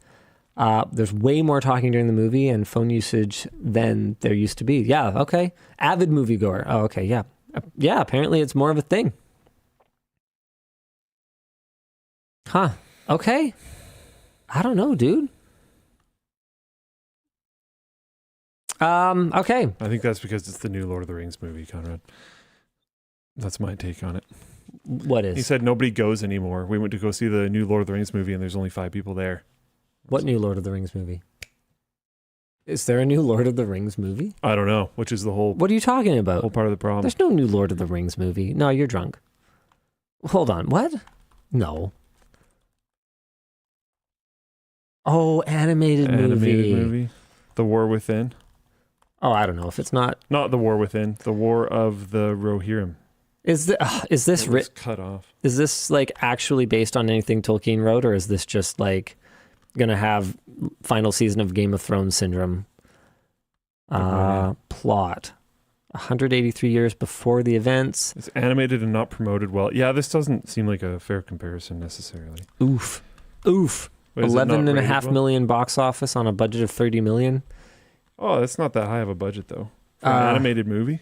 there's way more talking during the movie and phone usage than there used to be. Yeah, okay. Avid moviegoer. Oh, okay, yeah. Yeah, apparently it's more of a thing. Huh. Okay. I don't know, dude. Okay. I think that's because it's the new Lord of the Rings movie, Conrad. That's my take on it. What is? He said nobody goes anymore. We went to go see the new Lord of the Rings movie, and there's only 5 people there. What new Lord of the Rings movie? Is there a new Lord of the Rings movie? I don't know, which is the whole What are you talking about? whole part of the problem. There's no new Lord of the Rings movie. No, you're drunk. Hold on. What? No. Oh, animated movie. The War Within. Oh, I don't know if it's not. Not the War Within. The War of the Rohirrim. Is this It was cut off? Is this like actually based on anything Tolkien wrote, or is this just like gonna have final season of Game of Thrones syndrome? Plot. 183 years before the events. It's animated and not promoted well. Yeah, this doesn't seem like a fair comparison necessarily. Oof. Wait, is it not 11.5 rated well? million box office on a budget of 30 million. Oh, that's not that high of a budget though. For an animated movie?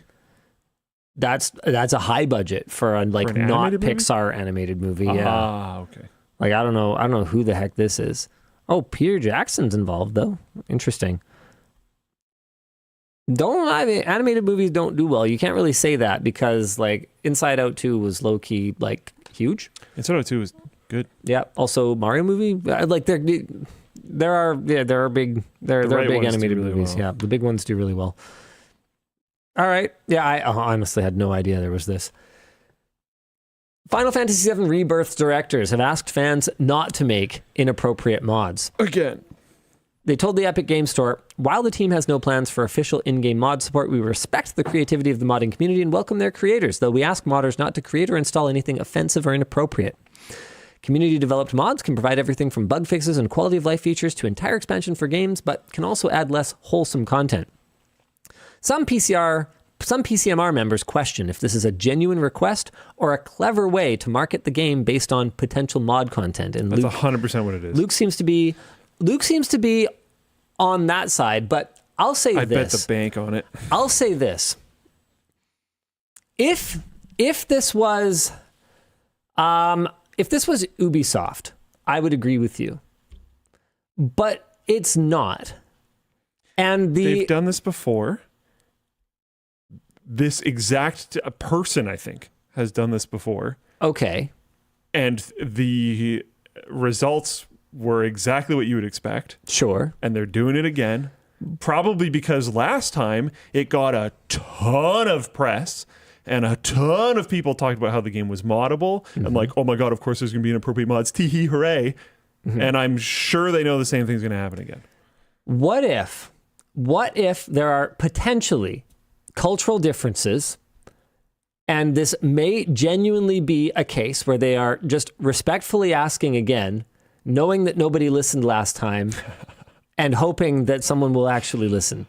That's a high budget for a like For an not animated movie? Pixar animated movie. Yeah. Ah, okay. Like I don't know who the heck this is. Oh, Peter Jackson's involved though. Interesting. Animated movies don't do well. You can't really say that because like Inside Out 2 was low key like huge. Inside Out 2 is good. Yeah. Also Mario movie, like there are big right big ones animated do really movies. well. Yeah, the big ones do really well. All right. Yeah, I honestly had no idea there was this. Final Fantasy VII Rebirth directors have asked fans not to make inappropriate mods. Again. They told the Epic Games Store, while the team has no plans for official in-game mod support, we respect the creativity of the modding community and welcome their creators, though we ask modders not to create or install anything offensive or inappropriate. Community-developed mods can provide everything from bug fixes and quality of life features to entire expansion for games, but can also add less wholesome content. Some PCMR members question if this is a genuine request or a clever way to market the game based on potential mod content. And That's 100% what it is. Luke seems to be on that side, but I'll say I this. bet the bank on it. I'll say this. If this was Ubisoft, I would agree with you. But it's not. And They've done this before. This exact person, I think, has done this before. Okay. And the results were exactly what you would expect. Sure. And they're doing it again. Probably because last time it got a ton of press and a ton of people talked about how the game was moddable and like, oh my God, of course there's going to be inappropriate mods. Tee-hee, hooray. And I'm sure they know the same thing's going to happen again. What if there are potentially cultural differences, and this may genuinely be a case where they are just respectfully asking again, knowing that nobody listened last time, and hoping that someone will actually listen?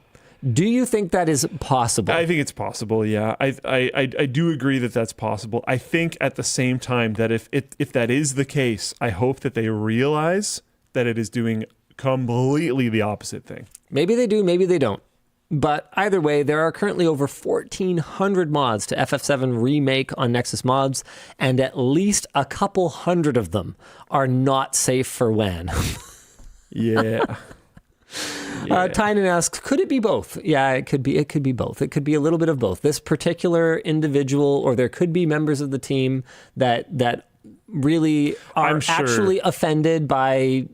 Do you think that is possible? I think it's possible, yeah. I do agree that that's possible. I think at the same time that if that is the case, I hope that they realize that it is doing completely the opposite thing. Maybe they do, maybe they don't. But either way, there are currently over 1,400 mods to FF7 Remake on Nexus Mods, and at least a couple hundred of them are not safe for WAN. Yeah. Tynan asks, could it be both? Yeah, it could be. It could be both. It could be a little bit of both. This particular individual, or there could be members of the team that really are actually offended by,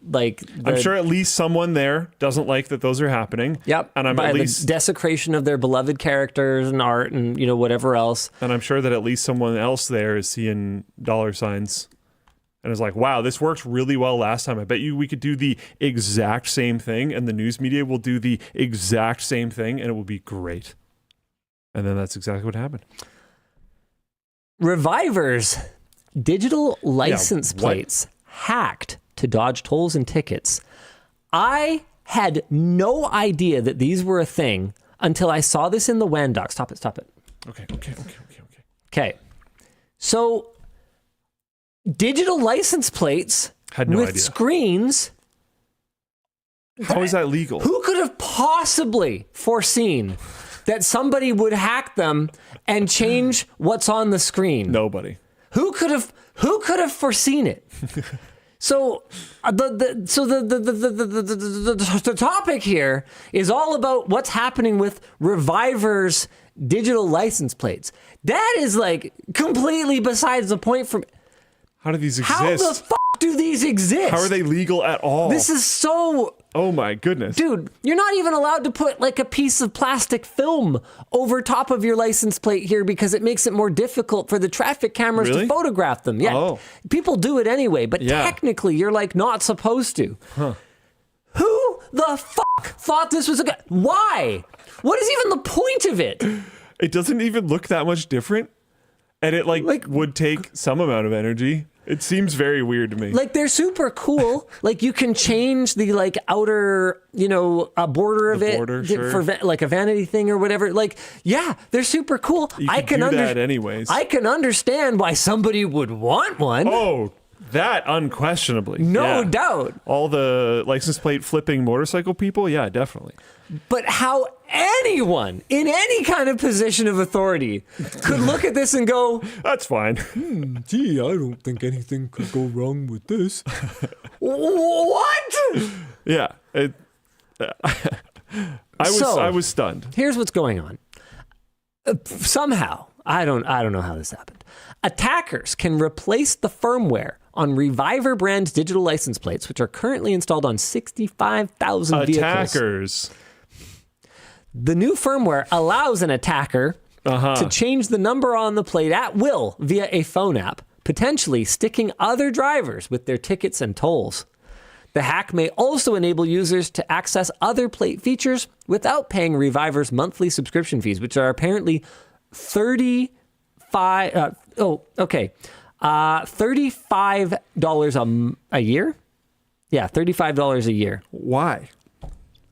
like, I'm sure at least someone there doesn't like that those are happening. Yep. And I'm by at the least desecration of their beloved characters and art and whatever else. And I'm sure that at least someone else there is seeing dollar signs and is like, wow, this worked really well last time. I bet you we could do the exact same thing and the news media will do the exact same thing and it will be great. And then that's exactly what happened. Revivers digital license plates hacked to dodge tolls and tickets. I had no idea that these were a thing until I saw this in the WAN doc. Stop it. Okay. So digital license plates Had no with idea. Screens. How is that legal? Who could have possibly foreseen that somebody would hack them and change what's on the screen? Nobody. Who could have foreseen it? So the topic here is all about what's happening with Revivers digital license plates. That is like completely besides the point. From How do these exist? how the fuck do these exist? How are they legal at all? This is so. Oh my goodness. Dude, you're not even allowed to put like a piece of plastic film over top of your license plate here because it makes it more difficult for the traffic cameras Really? to photograph them. Yeah. Oh. People do it anyway, but Yeah. technically you're like not supposed to. Huh. Who the fuck thought this was a good... Why? What is even the point of it? It doesn't even look that much different. And it like would take some amount of energy. It seems very weird to me. Like, they're super cool. Like, you can change the like outer, border of it border, sure. for like a vanity thing or whatever. Like, yeah, they're super cool. You could do that anyways. I can understand why somebody would want one. Oh, that unquestionably. No Yeah. doubt. All the license plate flipping motorcycle people, yeah, definitely. But how anyone in any kind of position of authority could look at this and go, That's fine. gee, I don't think anything could go wrong with this. What? Yeah. I was stunned. Here's what's going on. Somehow, I don't know how this happened. Attackers can replace the firmware on Reviver brand digital license plates, which are currently installed on 65,000 vehicles. Attackers. The new firmware allows an attacker to change the number on the plate at will via a phone app, potentially sticking other drivers with their tickets and tolls. The hack may also enable users to access other plate features without paying Reviver's monthly subscription fees, which are apparently $35 a year? Yeah, $35 a year. Why?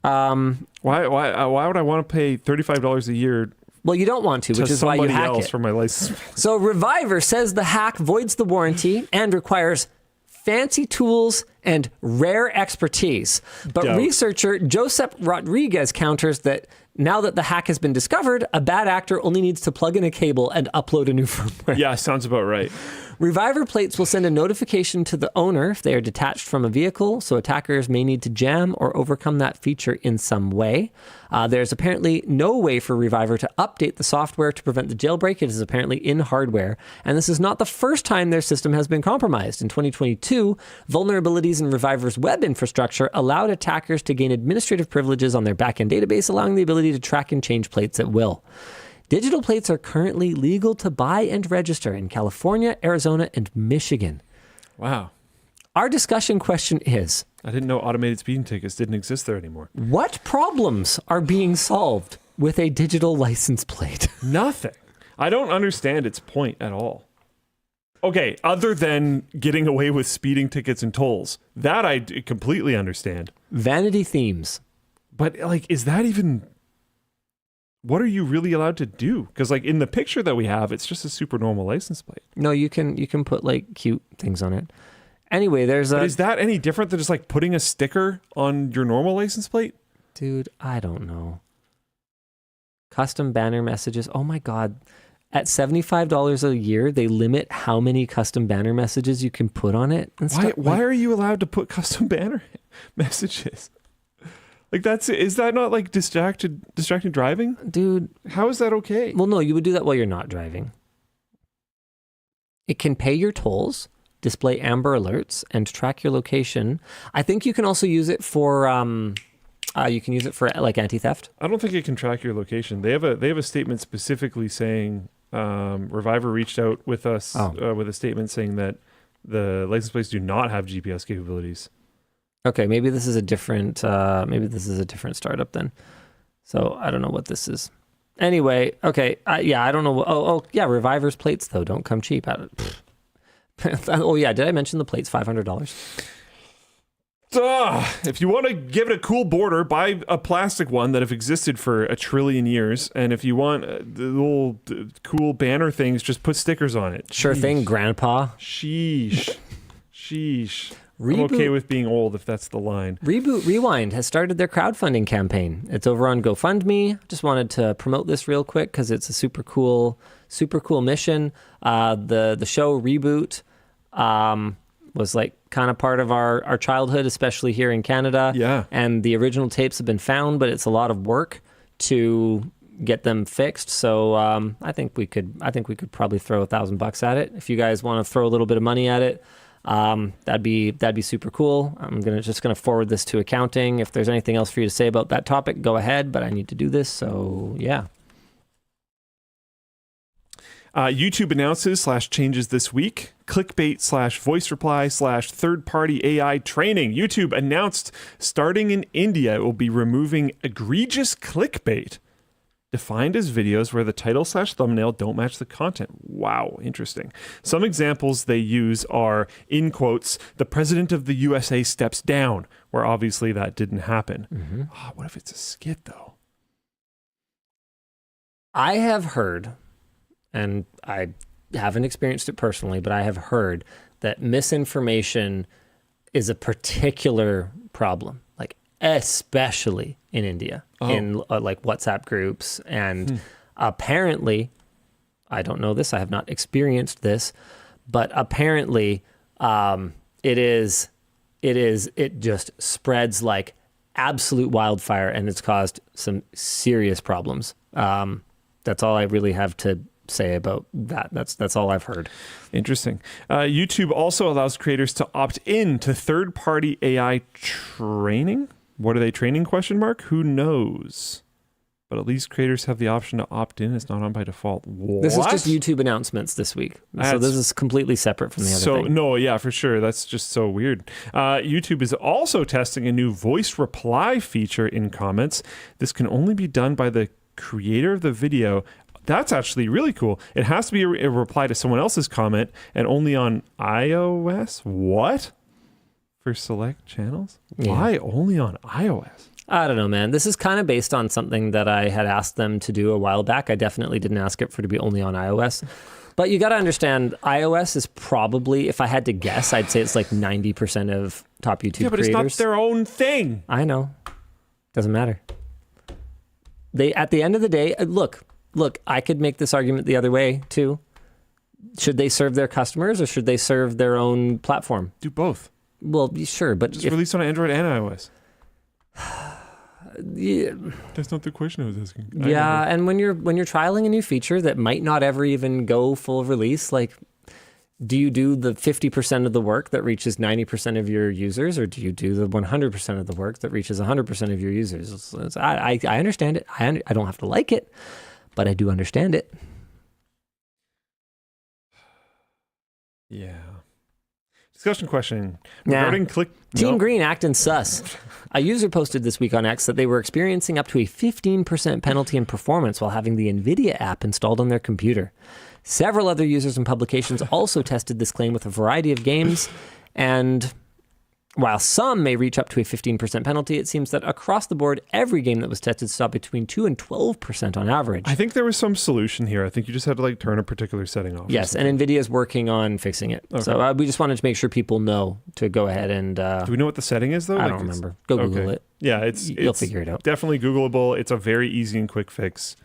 Why would I want to pay $35 a year Well, you don't want to, which is why you somebody hack else it. for my license? So Reviver says the hack voids the warranty and requires fancy tools and rare expertise. But Doubt. researcher Josep Rodriguez counters that now that the hack has been discovered, a bad actor only needs to plug in a cable and upload a new firmware. Yeah, sounds about right. Reviver plates will send a notification to the owner if they are detached from a vehicle, so attackers may need to jam or overcome that feature in some way. There's apparently no way for Reviver to update the software to prevent the jailbreak. It is apparently in hardware, and this is not the first time their system has been compromised. In 2022, vulnerabilities in Reviver's web infrastructure allowed attackers to gain administrative privileges on their backend database, allowing the ability to track and change plates at will. Digital plates are currently legal to buy and register in California, Arizona, and Michigan. Wow. Our discussion question is, I didn't know automated speeding tickets didn't exist there anymore. what problems are being solved with a digital license plate? Nothing. I don't understand its point at all. Okay, other than getting away with speeding tickets and tolls. That I completely understand. Vanity themes. But, like, is that even... What are you really allowed to do? Because, like, in the picture that we have, it's just a super normal license plate. No, you can put, like, cute things on it. Anyway, there's But is that any different than just, like, putting a sticker on your normal license plate? Dude, I don't know. Custom banner messages. Oh, my God. At $75 a year, they limit how many custom banner messages you can put on it. And Why are you allowed to put custom banner messages? Like, is that not like distracted driving? Dude. How is that okay? Well, no, you would do that while you're not driving. It can pay your tolls, display amber alerts, and track your location. I think you can also use it for, like anti-theft. I don't think it can track your location. They have a statement specifically saying, Reviver reached out with us with a statement saying that the license plates do not have GPS capabilities. Okay, maybe this is a different startup then. So I don't know what this is. Anyway, okay, I don't know. Reviver's plates though don't come cheap. Oh yeah, did I mention the plate's $500? If you want to give it a cool border, buy a plastic one that have existed for 1 trillion years. And if you want the little cool banner things, just put stickers on it. Sure thing, Grandpa. Sheesh. ReBoot, I'm okay with being old if that's the line. ReBoot Rewind has started their crowdfunding campaign. It's over on GoFundMe. Just wanted to promote this real quick because it's a super cool mission. The show ReBoot was like kind of part of our childhood, especially here in Canada. Yeah. And the original tapes have been found, but it's a lot of work to get them fixed. So I think we could probably throw $1,000 at it. If you guys want to throw a little bit of money at it, that'd be super cool. I'm just gonna forward this to accounting. If there's anything else for you to say about that topic, go ahead, but I need to do this, so yeah. YouTube announces /changes this week. Clickbait /voice reply /third-party AI training. YouTube announced starting in India, it will be removing egregious clickbait, defined as videos where the title /thumbnail don't match the content. Wow, interesting. Some examples they use are, in quotes, the president of the USA steps down, where obviously that didn't happen. Mm-hmm. Oh, what if it's a skit, though? I have heard, and I haven't experienced it personally, but I have heard that misinformation is a particular problem, like especially in India, in like WhatsApp groups. And apparently, I don't know this, I have not experienced this, but apparently it just spreads like absolute wildfire, and it's caused some serious problems. That's all I really have to say about that. That's all I've heard. Interesting. YouTube also allows creators to opt in to third-party AI training. What are they training? ? Who knows? But at least creators have the option to opt in. It's not on by default. What? This is just YouTube announcements this week. So this is completely separate from the other thing. No, yeah, for sure. That's just so weird. YouTube is also testing a new voice reply feature in comments. This can only be done by the creator of the video. That's actually really cool. It has to be a reply to someone else's comment and only on iOS? What? For select channels? Yeah. Why only on iOS? I don't know, man. This is kind of based on something that I had asked them to do a while back. I definitely didn't ask it for it to be only on iOS. But you got to understand, iOS is probably, if I had to guess, I'd say it's like 90% of top YouTube creators. Yeah, but it's not their own thing. I know. Doesn't matter. They at the end of the day, look, I could make this argument the other way too. Should they serve their customers or should they serve their own platform? Do both. Well, sure, but Just release on Android and iOS. Yeah, That's not the question I was asking. yeah, and when you're trialing a new feature that might not ever even go full release, like, do you do the 50% of the work that reaches 90% of your users, or do you do the 100% of the work that reaches 100% of your users? I understand it. I don't have to like it, but I do understand it. Yeah. Discussion question. Nah. Regarding Team no. Green acting sus. A user posted this week on X that they were experiencing up to a 15% penalty in performance while having the NVIDIA app installed on their computer. Several other users and publications also tested this claim with a variety of games, and while some may reach up to a 15% penalty, it seems that across the board, every game that was tested saw between 2 and 12% on average. I think there was some solution here. I think you just had to like turn a particular setting off. Yes, and NVIDIA's working on fixing it. Okay. So we just wanted to make sure people know to go ahead and... Do we know what the setting is though? I Like, don't remember. Go Google it. Yeah, You'll figure it out. Definitely Googleable. It's a very easy and quick fix.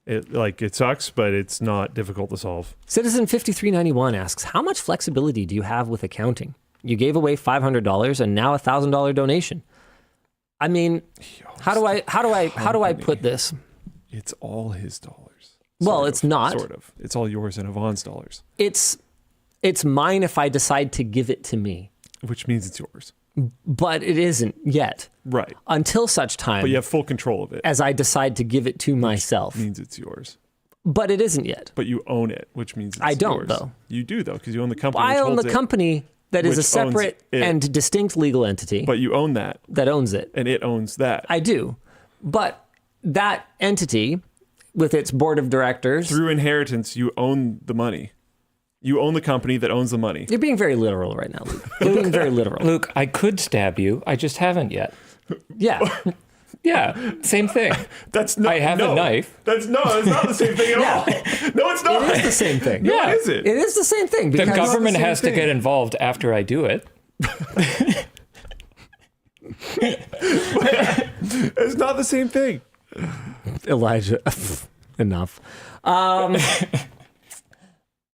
It sucks, but it's not difficult to solve. Citizen 5391 asks, how much flexibility do you have with accounting? You gave away $500 and now $1,000 donation. I mean, how do I put this? It's all his dollars. Well, it's not. Sort of. It's all yours and Yvonne's dollars. It's mine if I decide to give it to me. Which means it's yours. But it isn't yet. Right. Until such time. But you have full control of it. As I decide to give it to myself. Means it's yours. But it isn't yet. But you own it, which means it's I don't, yours. though. You do, though, because you own the company. I own the company that is a which owns separate it. and distinct legal entity. But you own that. That owns it. And it owns that. I do. But that entity, with its board of directors... Through inheritance, you own the money. You own the company that owns the money. You're being very literal right now, Luke. You're being very literal. Luke, I could stab you. I just haven't yet. Yeah. Yeah, same thing. I have a knife. That's not the same thing at all. No, it's not. It is the same thing. Yeah. What is it? It is the same thing. The Because government the same has to thing. get involved after I do it. It's not the same thing. Elijah, enough.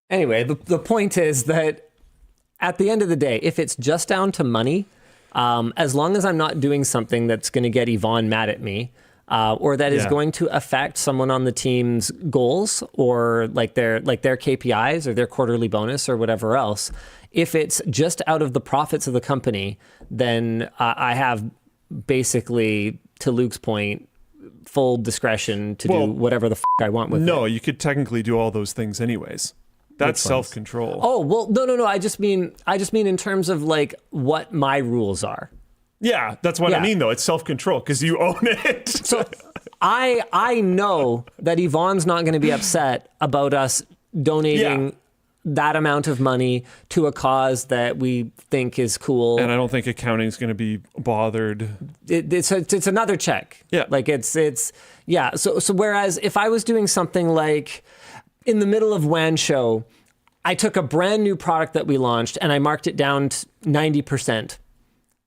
Anyway, the point is that at the end of the day, if it's just down to money, as long as I'm not doing something that's going to get Yvonne mad at me, or that is going to affect someone on the team's goals or like their KPIs or their quarterly bonus or whatever else, if it's just out of the profits of the company, then I have basically, to Luke's point, full discretion to do whatever the I want with it. No, you could technically do all those things anyways. That's self-control. Oh, well, no. I just mean in terms of like what my rules are. Yeah, that's what I mean though. It's self-control because you own it. So I know that Yvonne's not going to be upset about us donating that amount of money to a cause that we think is cool. And I don't think accounting's going to be bothered. It's another check. Yeah. Like it's So whereas if I was doing something like in the middle of WAN show, I took a brand new product that we launched and I marked it down to 90%,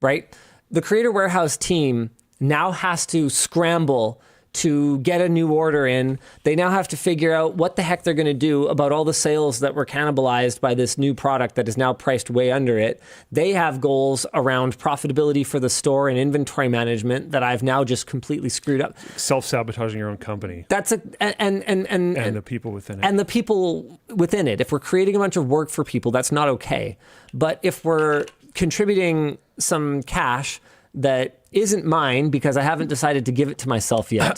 right? The Creator Warehouse team now has to scramble to get a new order in. They now have to figure out what the heck they're going to do about all the sales that were cannibalized by this new product that is now priced way under it. They have goals around profitability for the store and inventory management that I've now just completely screwed up. Self-sabotaging your own company. That's and the people within it. And the people within it. If we're creating a bunch of work for people, that's not okay. But if we're contributing some cash that isn't mine because I haven't decided to give it to myself yet,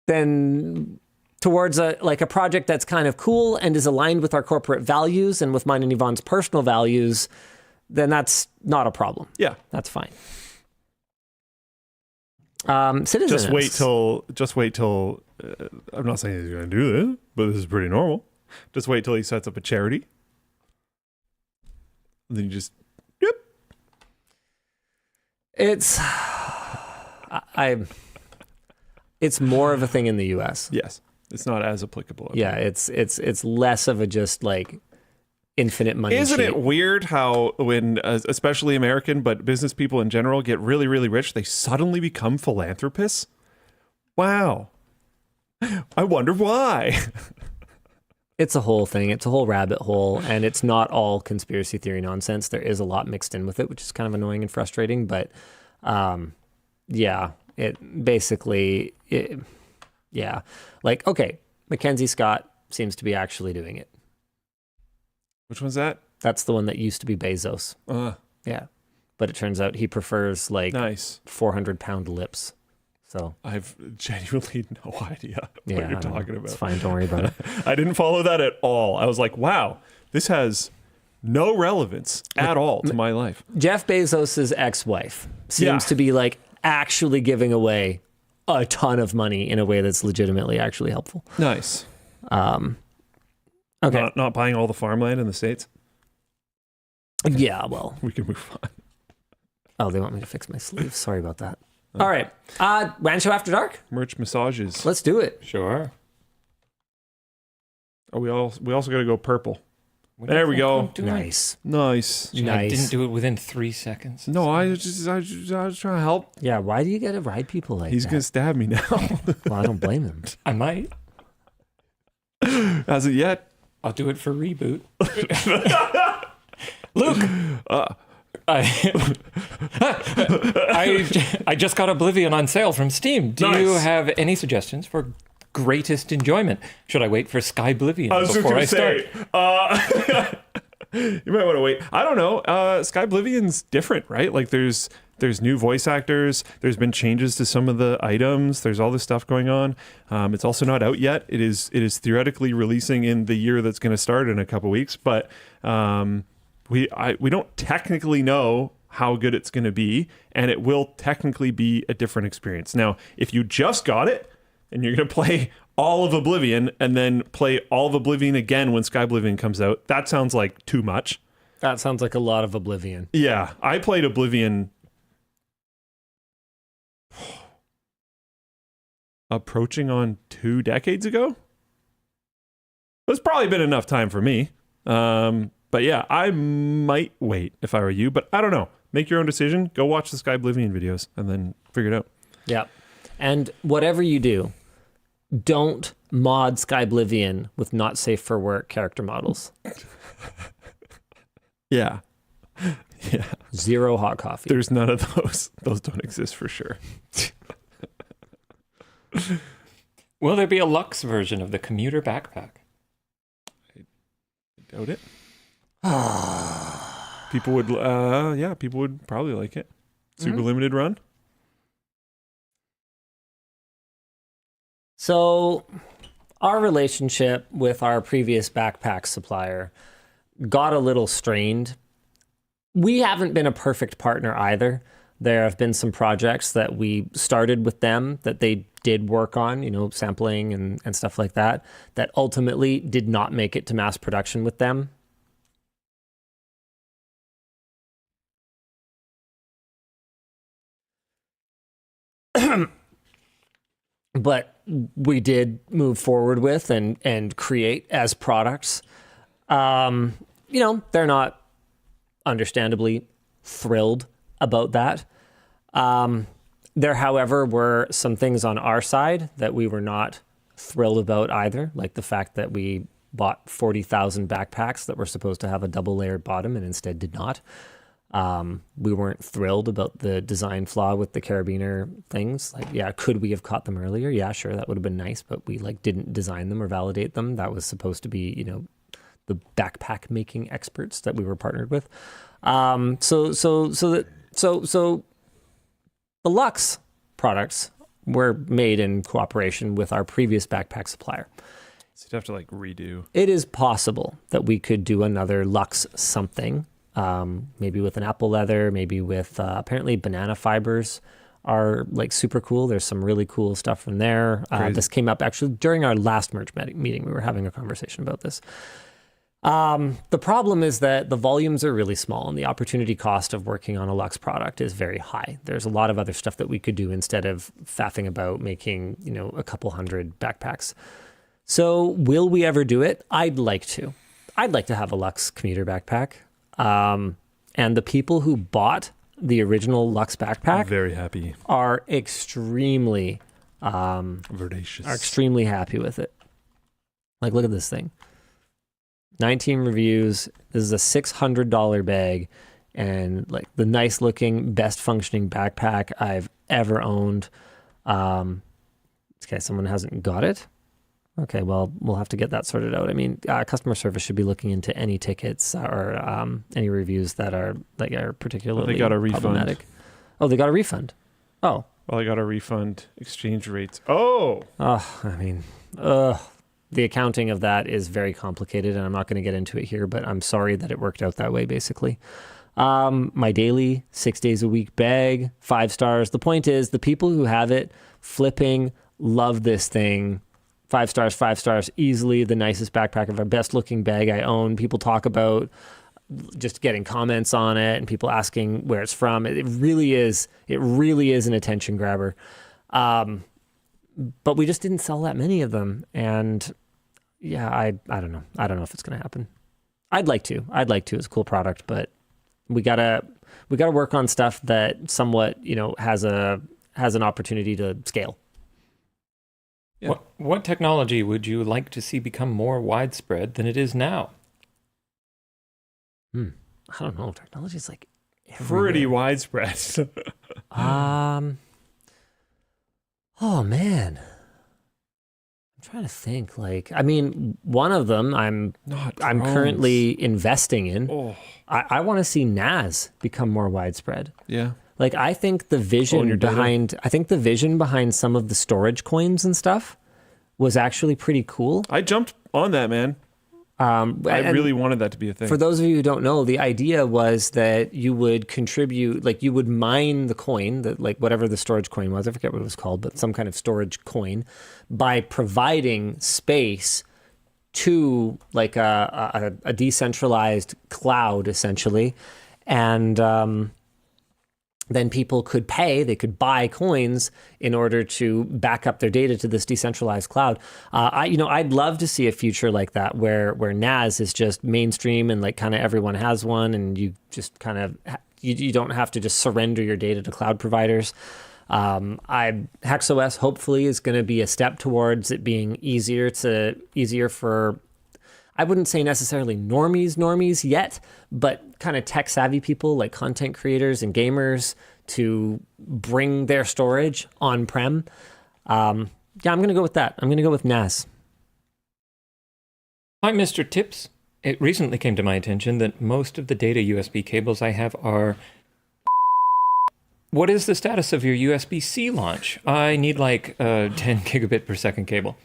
then towards a project that's kind of cool and is aligned with our corporate values and with mine and Yvonne's personal values, then that's not a problem. Yeah. That's fine. Citizen Just wait till I'm not saying he's going to do this, but this is pretty normal. Just wait till he sets up a charity. And then you just It's more of a thing in the US. Yes. It's not as applicable. Yeah, it's less of a just like infinite money. Isn't sheet. it weird how when especially American but business people in general get really, really rich, they suddenly become philanthropists? Wow. I wonder why. It's a whole thing. It's a whole rabbit hole, and it's not all conspiracy theory nonsense. There is a lot mixed in with it, which is kind of annoying and frustrating. But yeah, it basically, yeah. Like, okay, Mackenzie Scott seems to be actually doing it. Which one's that? That's the one that used to be Bezos. Yeah. But it turns out he prefers like Nice. 400-pound lips. So I've genuinely no idea what you're talking about. It's fine. Don't worry about it. I didn't follow that at all. I was like, wow, this has no relevance at all to my life. Jeff Bezos' ex-wife seems to be like actually giving away a ton of money in a way that's legitimately actually helpful. Nice. Okay. Not buying all the farmland in the States? Yeah, well. We can move on. Oh, they want me to fix my sleeves. Sorry about that. All right. WAN Show After Dark? Merch massages. Let's do it. Sure. Oh, we also got to go purple. There we go. Nice. Nice. I didn't do it within 3 seconds. No, I was trying to help. Yeah, why do you get to ride people like He's that? going to stab me now. Well, I don't blame him. I might. Hasn't yet. I'll do it for ReBoot. Luke! I just got Oblivion on sale from Steam. Do you have any suggestions for greatest enjoyment? Should I wait for Skyblivion before I start? You might want to wait. I don't know. Skyblivion's different, right? Like there's new voice actors. There's been changes to some of the items. There's all this stuff going on. It's also not out yet. It is theoretically releasing in the year that's going to start in a couple weeks, but we don't technically know how good it's going to be, and it will technically be a different experience. Now, if you just got it and you're going to play all of Oblivion and then play all of Oblivion again when Skyblivion comes out, that sounds like too much. That sounds like a lot of Oblivion. Yeah, I played Oblivion approaching on 2 decades ago. It's probably been enough time for me. But yeah, I might wait if I were you, but I don't know. Make your own decision. Go watch the Skyblivion videos and then figure it out. Yeah. And whatever you do, don't mod Skyblivion with not safe for work character models. Yeah. Yeah. Zero hot coffee. There's none of those. Those don't exist for sure. Will there be a Lux version of the commuter backpack? I doubt it. People would, people would probably like it. Super limited run. So our relationship with our previous backpack supplier got a little strained. We haven't been a perfect partner either. There have been some projects that we started with them that they did work on, sampling and stuff like that, that ultimately did not make it to mass production with them. But we did move forward with and create as products. They're not understandably thrilled about that. There, however, were some things on our side that we were not thrilled about either, like the fact that we bought 40,000 backpacks that were supposed to have a double layered bottom and instead did not. We weren't thrilled about the design flaw with the carabiner things. Like, yeah, could we have caught them earlier? Yeah, sure, that would have been nice, but we didn't design them or validate them. That was supposed to be, the backpack making experts that we were partnered with. So the Lux products were made in cooperation with our previous backpack supplier. So you'd have to redo. It is possible that we could do another Lux something. Maybe with an apple leather, maybe with apparently banana fibers are super cool. There's some really cool stuff from there. This came up actually during our last merch meeting. We were having a conversation about this. The problem is that the volumes are really small and the opportunity cost of working on a Lux product is very high. There's a lot of other stuff that we could do instead of faffing about making, a couple hundred backpacks. So will we ever do it? I'd like to. I'd like to have a Lux commuter backpack. And the people who bought the original Lux backpack very happy are extremely Verdacious. are extremely happy with it. Like, look at this thing. 19 reviews. This is a $600 bag, and like the nice looking, best functioning backpack I've ever owned. Okay, someone hasn't got it. Okay, well, we'll have to get that sorted out. I mean, customer service should be looking into any tickets or any reviews that are particularly They got a refund. problematic. Oh, they got a refund. Oh. Well, I got a refund exchange rates. Oh. I mean, the accounting of that is very complicated, and I'm not going to get into it here, but I'm sorry that it worked out that way, basically. My daily 6 days a week bag, 5 stars. The point is, the people who have it flipping love this thing. 5 stars, easily the nicest backpack of our best looking bag I own. People talk about just getting comments on it and people asking where it's from. It really is an attention grabber. But we just didn't sell that many of them. And yeah, I don't know. I don't know if it's going to happen. I'd like to. It's a cool product, but we gotta work on stuff that somewhat, has an opportunity to scale. Yeah. What technology would you like to see become more widespread than it is now? I don't know. Technology is like Pretty widespread. Oh man. I'm trying to think. One of them I'm currently investing in. Oh. I want to see NAS become more widespread. Yeah. I think the vision behind some of the storage coins and stuff was actually pretty cool. I jumped on that, man. I really wanted that to be a thing. For those of you who don't know, the idea was that you would contribute, you would mine the coin, whatever the storage coin was, I forget what it was called, but some kind of storage coin, by providing space to a decentralized cloud, essentially. And then people could pay, they could buy coins in order to back up their data to this decentralized cloud. I'd love to see a future like that where NAS is just mainstream and kind of everyone has one, and you just kind of, you don't have to just surrender your data to cloud providers. HexOS hopefully is going to be a step towards it being easier for, I wouldn't say necessarily normies yet, but kind of tech savvy people like content creators and gamers to bring their storage on-prem. I'm going to go with that. I'm going to go with NAS. Hi, Mr. Tips. It recently came to my attention that most of the data USB cables I have are... What is the status of your USB-C launch? I need a 10 gigabit per second cable.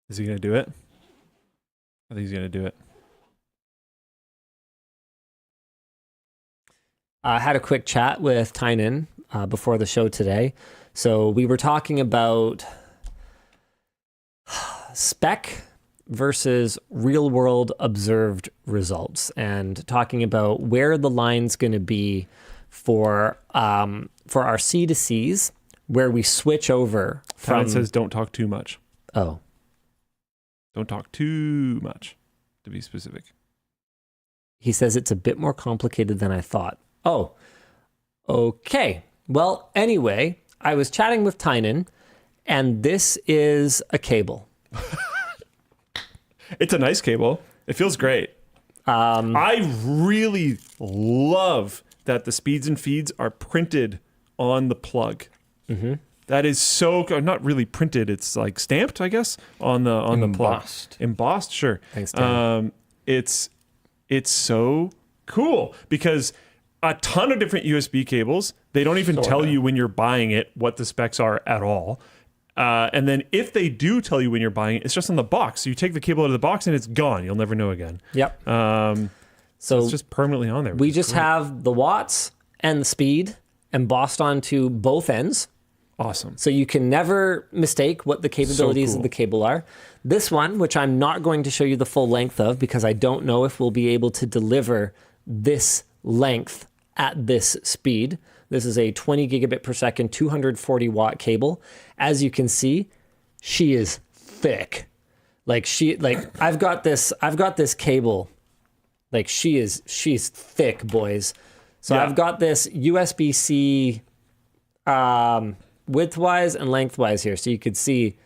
Is he going to do it? I think he's going to do it. I had a quick chat with Tynan before the show today. So we were talking about spec versus real world observed results, and talking about where the line's going to be for our C2Cs, where we switch over from... Tynan says don't talk too much. Oh. Don't talk too much, to be specific. He says it's a bit more complicated than I thought. Oh, okay. Well, anyway, I was chatting with Tynan, and this is a cable. It's a nice cable. It feels great. I really love that the speeds and feeds are printed on the plug. Mm-hmm. That is so not really printed. It's stamped, I guess, on the plug. Embossed, sure. Thanks, Dan. It's so cool because a ton of different USB cables. They don't even tell you when you're buying it what the specs are at all. And then if they do tell you when you're buying it, it's just on the box. So you take the cable out of the box and it's gone. You'll never know again. Yep. So it's just permanently on there. We just have the watts and the speed embossed onto both ends. Awesome. So you can never mistake what the capabilities of the cable are. This one, which I'm not going to show you the full length of because I don't know if we'll be able to deliver this length at this speed. This is a 20 gigabit per second, 240 watt cable. As you can see, she is thick. I've got this cable. She's thick, boys. So yeah. I've got this USB-C, widthwise and lengthwise here, so you could see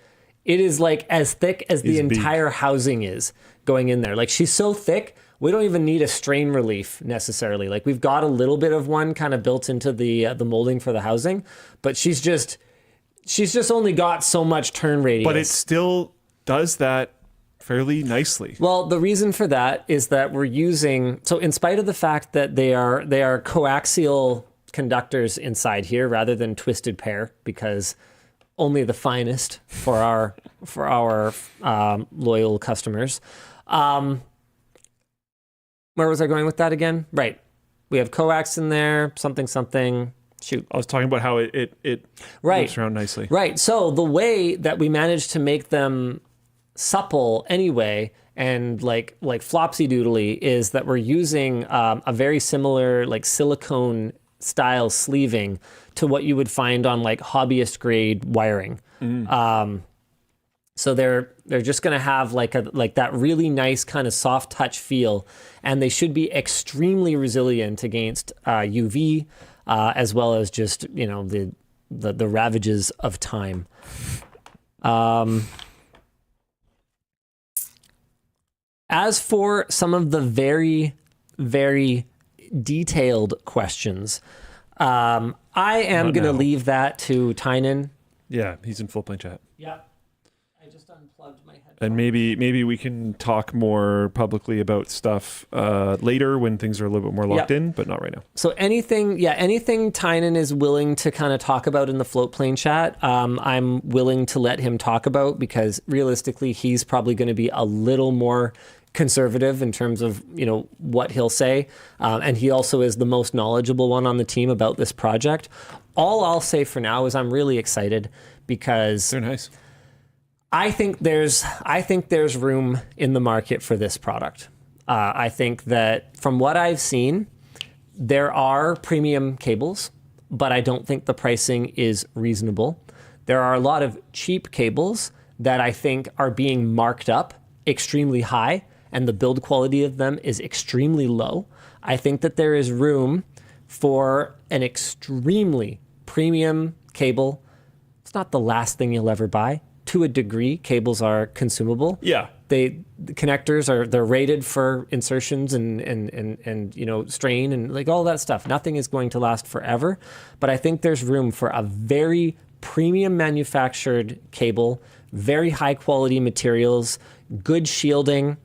it is like as thick as the entire housing is going in there. Like, she's so thick, we don't even need a strain relief necessarily. Like, we've got a little bit of one kind of built into the molding for the housing, but she's just only got so much turn radius. But it still does that fairly nicely. Well, the reason for that is that we're using, so in spite of the fact that they are coaxial conductors inside here rather than twisted pair, because only the finest for our loyal customers. Where was I going with that again? Right. We have coax in there, something. Shoot. I was talking about how it moves around nicely. Right. So the way that we managed to make them supple anyway and like flopsy doodly is that we're using a very similar like silicone style sleeving to what you would find on like hobbyist grade wiring. So they're just going to have like that really nice kind of soft touch feel, and they should be extremely resilient against UV as well as just, you know, the ravages of time. As for some of the very, very detailed questions, I am going to leave that to Tynan. Yeah, he's in full plane chat. Yeah. I just unplugged my headphones. And maybe we can talk more publicly about stuff later when things are a little bit more locked in, but not right now. So anything Tynan is willing to kind of talk about in the float plane chat, I'm willing to let him talk about, because realistically, he's probably going to be a little more conservative in terms of, you know, what he'll say. And he also is the most knowledgeable one on the team about this project. All I'll say for now is I'm really excited because they're nice. I think there's room in the market for this product. I think that from what I've seen, there are premium cables, but I don't think the pricing is reasonable. There are a lot of cheap cables that I think are being marked up extremely high, and the build quality of them is extremely low. I think that there is room for an extremely premium cable. It's not the last thing you'll ever buy. To a degree, cables are consumable. Yeah. The connectors they're rated for insertions and you know, strain and like all that stuff. Nothing is going to last forever, but I think there's room for a very premium manufactured cable, very high quality materials, good shielding,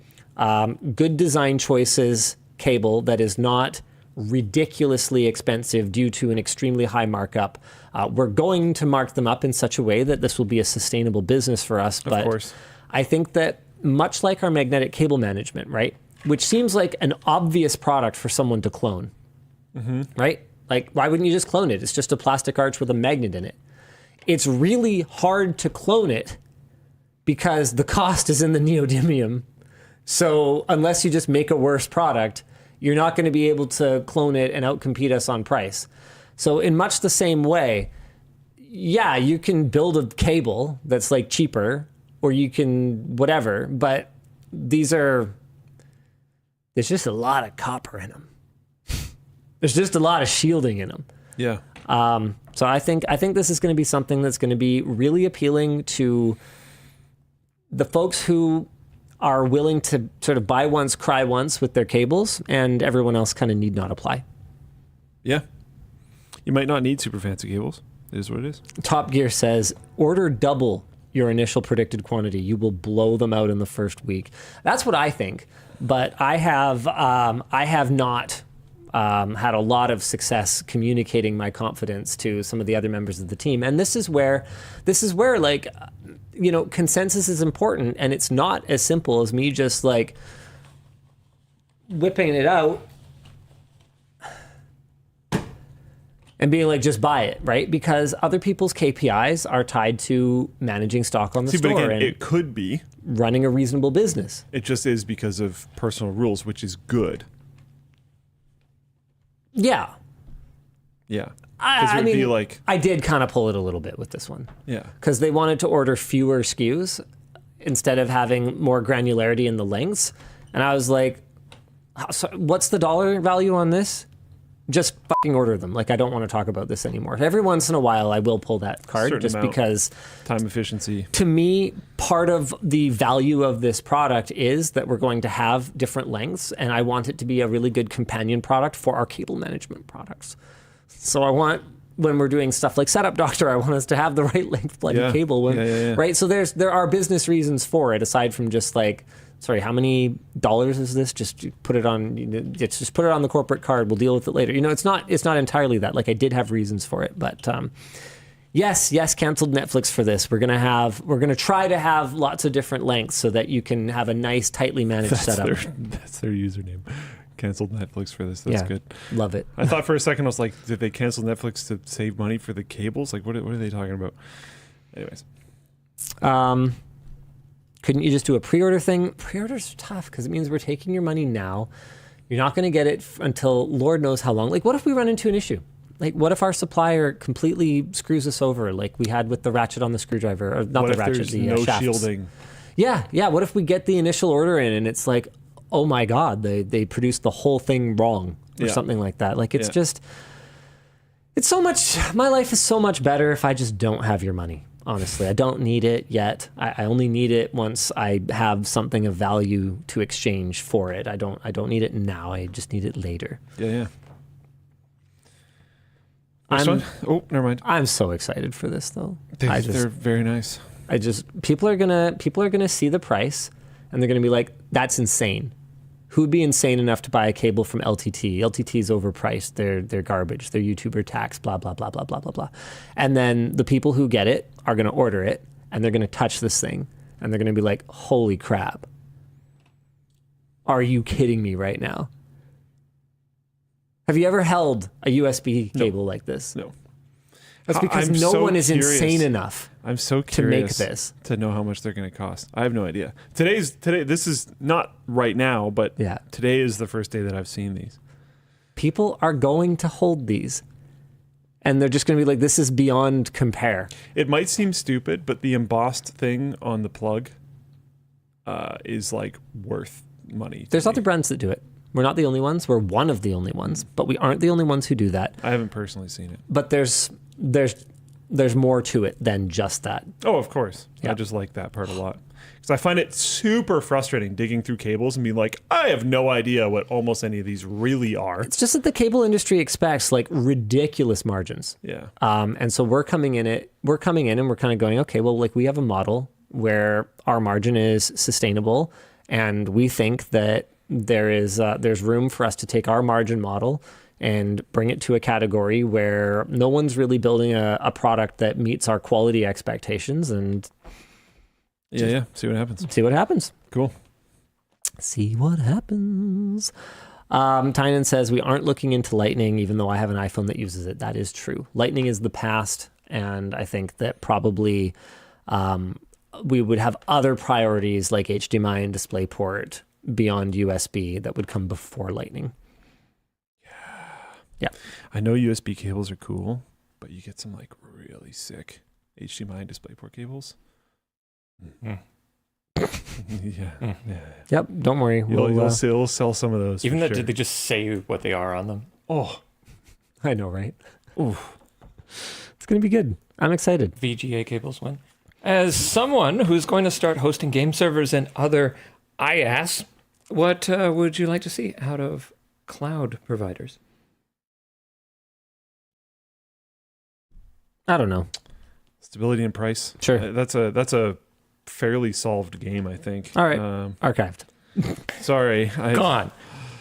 good design choices cable that is not ridiculously expensive due to an extremely high markup. We're going to mark them up in such a way that this will be a sustainable business for us. But of course. I think that much like our magnetic cable management, right, which seems like an obvious product for someone to clone, right? Like, why wouldn't you just clone it? It's just a plastic arch with a magnet in it. It's really hard to clone it because the cost is in the neodymium. So unless you just make a worse product, you're not going to be able to clone it and outcompete us on price. So in much the same way, yeah, you can build a cable that's like cheaper, or you can whatever, but there's just a lot of copper in them. There's just a lot of shielding in them. Yeah. So I think this is going to be something that's going to be really appealing to the folks who are willing to sort of buy once, cry once with their cables, and everyone else kind of need not apply. Yeah. You might not need super fancy cables. It is what it is. Top Gear says, order double your initial predicted quantity. You will blow them out in the first week. That's what I think. But I have not had a lot of success communicating my confidence to some of the other members of the team. And this is where like, you know, consensus is important, and it's not as simple as me just like whipping it out and being like, just buy it, right? Because other people's KPIs are tied to managing stock on the store. But again, and it could be running a reasonable business. It just is because of personal rules, which is good. Yeah. Yeah. I mean, be like, I did kind of pull it a little bit with this one. Yeah. Because they wanted to order fewer SKUs instead of having more granularity in the lengths. And I was like, so what's the dollar value on this? just fucking order them. Like, I don't want to talk about this anymore. Every once in a while, I will pull that card Certain just amount. because Time efficiency. to me, part of the value of this product is that we're going to have different lengths, and I want it to be a really good companion product for our cable management products. So I want, when we're doing stuff like Setup Doctor, I want us to have the right length bloody cable. Right? So there are business reasons for it, aside from just like, sorry, how many dollars is this? Just put it on. Just put it on the corporate card. We'll deal with it later. It's not entirely that. Like, I did have reasons for it, but yes, canceled Netflix for this. We're gonna try to have lots of different lengths so that you can have a nice, tightly managed setup. That's their username. Canceled Netflix for this. That's good. Love it. I thought for a second, I was like, did they cancel Netflix to save money for the cables? Like, what are they talking about? Anyways. Couldn't you just do a pre-order thing? Pre-orders are tough because it means we're taking your money now. You're not going to get it until Lord knows how long. Like, what if we run into an issue? Like, what if our supplier completely screws us over, like we had with the ratchet on the screwdriver, or not What the if ratchet, there's the no shafts. shielding? Yeah. What if we get the initial order in and it's like, oh my God, they produced the whole thing wrong or something like that. Like, it's just, it's so much. My life is so much better if I just don't have your money. Honestly, I don't need it yet. I only need it once I have something of value to exchange for it. I don't need it now. I just need it later. Yeah. Next one? Oh, never mind. I'm so excited for this though. They're very nice. People are gonna see the price and they're gonna be like, that's insane. Who would be insane enough to buy a cable from LTT? LTT's overpriced. They're garbage. They're YouTuber tax, blah, blah, blah, blah, blah, blah, blah. And then the people who get it are going to order it, and they're going to touch this thing, and they're going to be like, holy crap. Are you kidding me right now? Have you ever held a USB cable like this? No. That's because no one is insane enough. I'm so to make curious this. to know how much they're going to cost. I have no idea. Today. This is not right now, but today is the first day that I've seen these. People are going to hold these, and they're just going to be like, "This is beyond compare." It might seem stupid, but the embossed thing on the plug is like worth money. There's other brands that do it. We're not the only ones. We're one of the only ones, but we aren't the only ones who do that. I haven't personally seen it, but there's more to it than just that. Oh, of course. I just like that part a lot. Because I find it super frustrating digging through cables and being like, I have no idea what almost any of these really are. It's just that the cable industry expects like ridiculous margins. Yeah. And so we're coming in and we're kind of going, okay, well, like we have a model where our margin is sustainable, and we think that there's room for us to take our margin model and bring it to a category where no one's really building a product that meets our quality expectations, and see what happens. Cool. See what happens. Tynan says, we aren't looking into Lightning, even though I have an iPhone that uses it. That is true. Lightning is the past, and I think that probably we would have other priorities like HDMI and DisplayPort beyond USB that would come before Lightning. Yeah. I know USB cables are cool, but you get some like really sick HDMI and DisplayPort cables. Yep. Don't worry. You'll sell some of those. Even though did they just say what they are on them? Oh, I know, right? Oh, it's gonna be good. I'm excited. VGA cables win. As someone who's going to start hosting game servers and other IaaS, what would you like to see out of cloud providers? I don't know. Stability and price. Sure. That's a fairly solved game, I think. All right. Archived. Sorry. Gone.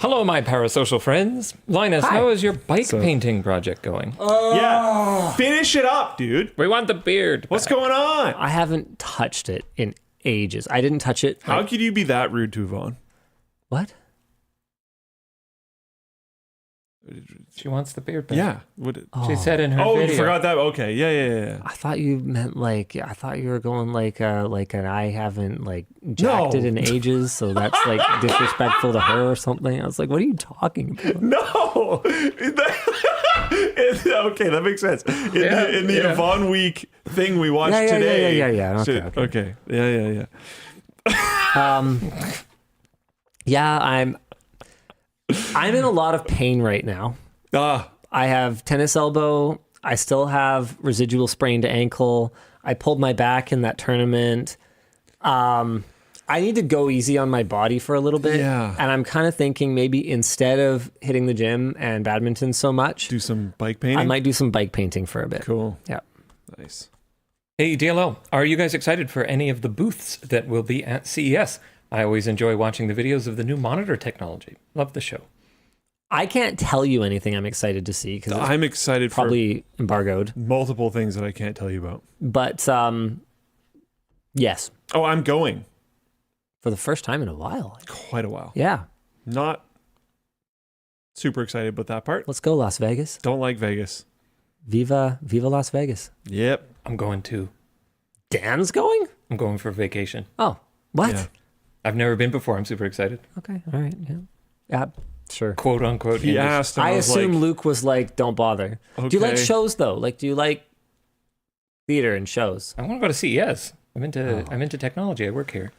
Hello, my parasocial friends. Linus, Hi. how is your bike painting project going? Yeah. Finish it up, dude. We want the beard. What's going on? I haven't touched it in ages. I didn't touch it. How could you be that rude to Yvonne? What? She wants the beard back. Yeah. She said in her Oh, video. you forgot that? Okay. Yeah. I thought you meant I thought you were going like an I haven't jacked it in ages, so that's like disrespectful to her or something. I was like, what are you talking about? No. Okay, that makes sense. In the Yvonne week thing we watched today. Yeah. Okay. Yeah. Yeah, I'm in a lot of pain right now I have tennis elbow. I still have residual sprained ankle. I pulled my back in that tournament. I need to go easy on my body for a little bit. Yeah. And I'm kind of thinking maybe instead of hitting the gym and badminton so much, Do some bike painting? I might do some bike painting for a bit. Cool. Yeah. Nice. Hey, DLO, are you guys excited for any of the booths that will be at CES? I always enjoy watching the videos of the new monitor technology. Love the show. I can't tell you anything I'm excited to see because it's I'm excited probably embargoed. for multiple things that I can't tell you about. But yes, Oh, I'm going. for the first time in a while. Quite a while. Yeah. Not super excited about that part. Let's go, Las Vegas. Don't like Vegas. Viva Las Vegas. Yep. I'm going too. Dan's going? I'm going for vacation. Oh, what? Yeah. I've never been before. I'm super excited. Okay. All right. Yeah. Yeah. Sure. Quote unquote. He English. asked, and I was assume like, Luke was like, don't bother. Do you like Okay. shows though? Like, do you like theater and shows? I want to go to CES. I'm into technology. I work here.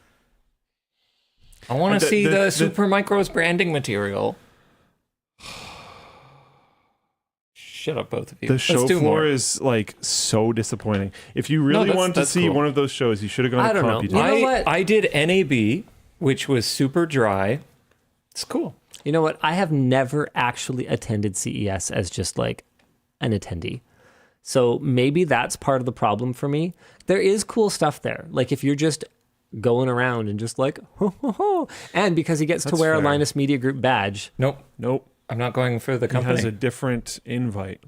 I want to see the Supermicro's branding material. Shut up, both of you. The Let's show do floor more. is like so disappointing. If you really wanted to that's see cool. one of those shows, you should have gone I to don't know. CompuTech. You know what? I did NAB, which was super dry. It's cool. You know what? I have never actually attended CES as just like an attendee. So maybe that's part of the problem for me. There is cool stuff there. Like if you're just going around and just like, ho, ho, ho. And because he gets to That's wear a fair. Linus Media Group badge. Nope. Nope. I'm not going for the He has company a different invite.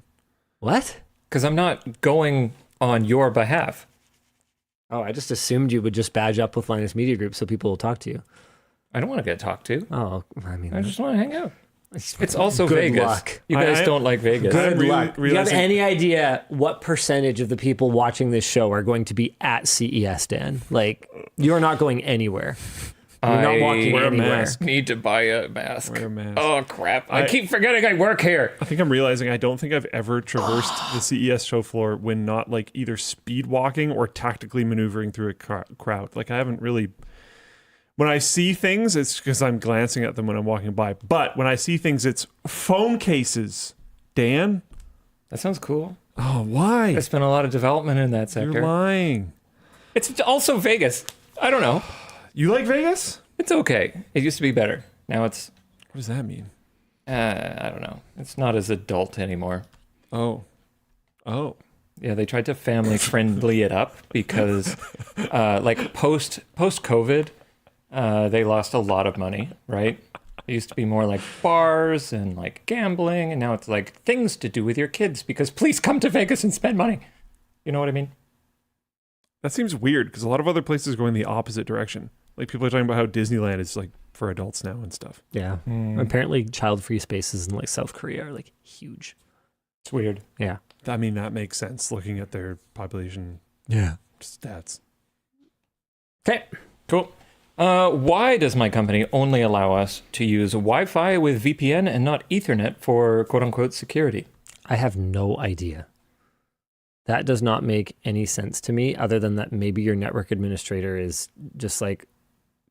What? because I'm not going on your behalf. Oh, I just assumed you would just badge up with Linus Media Group so people will talk to you. I don't want to get talked to. Oh, I mean, I just want to hang out. It's also Good Vegas. luck. You guys I- don't like Vegas. good I'm luck. Do you have realizing- any idea what percentage of the people watching this show are going to be at CES, Dan? Like, you're not going anywhere. You're not walking Wear a anywhere. mask. Need to buy a mask. Wear a mask. Oh crap! I keep forgetting I work here. I think I'm realizing I don't think I've ever traversed the CES show floor when not like either speed walking or tactically maneuvering through a crowd. Like I haven't really. When I see things, it's because I'm glancing at them when I'm walking by. But when I see things, it's phone cases. Dan? That sounds cool. Oh, why? There's been a lot of development in that sector. You're lying. It's also Vegas. I don't know. You like Vegas? It's okay. It used to be better. Now it's What does that mean? I don't know. It's not as adult anymore. Oh. Yeah, they tried to family friendly it up because like post COVID, they lost a lot of money, right? It used to be more like bars and like gambling, and now it's like things to do with your kids because please come to Vegas and spend money. You know what I mean? That seems weird because a lot of other places go in the opposite direction. Like people are talking about how Disneyland is like for adults now and stuff. Yeah. Apparently, child-free spaces in like South Korea are like huge. It's weird. Yeah. I mean, that makes sense looking at their population stats. Okay. Cool. Why does my company only allow us to use Wi-Fi with VPN and not Ethernet for quote-unquote security? I have no idea. That does not make any sense to me, other than that maybe your network administrator is just like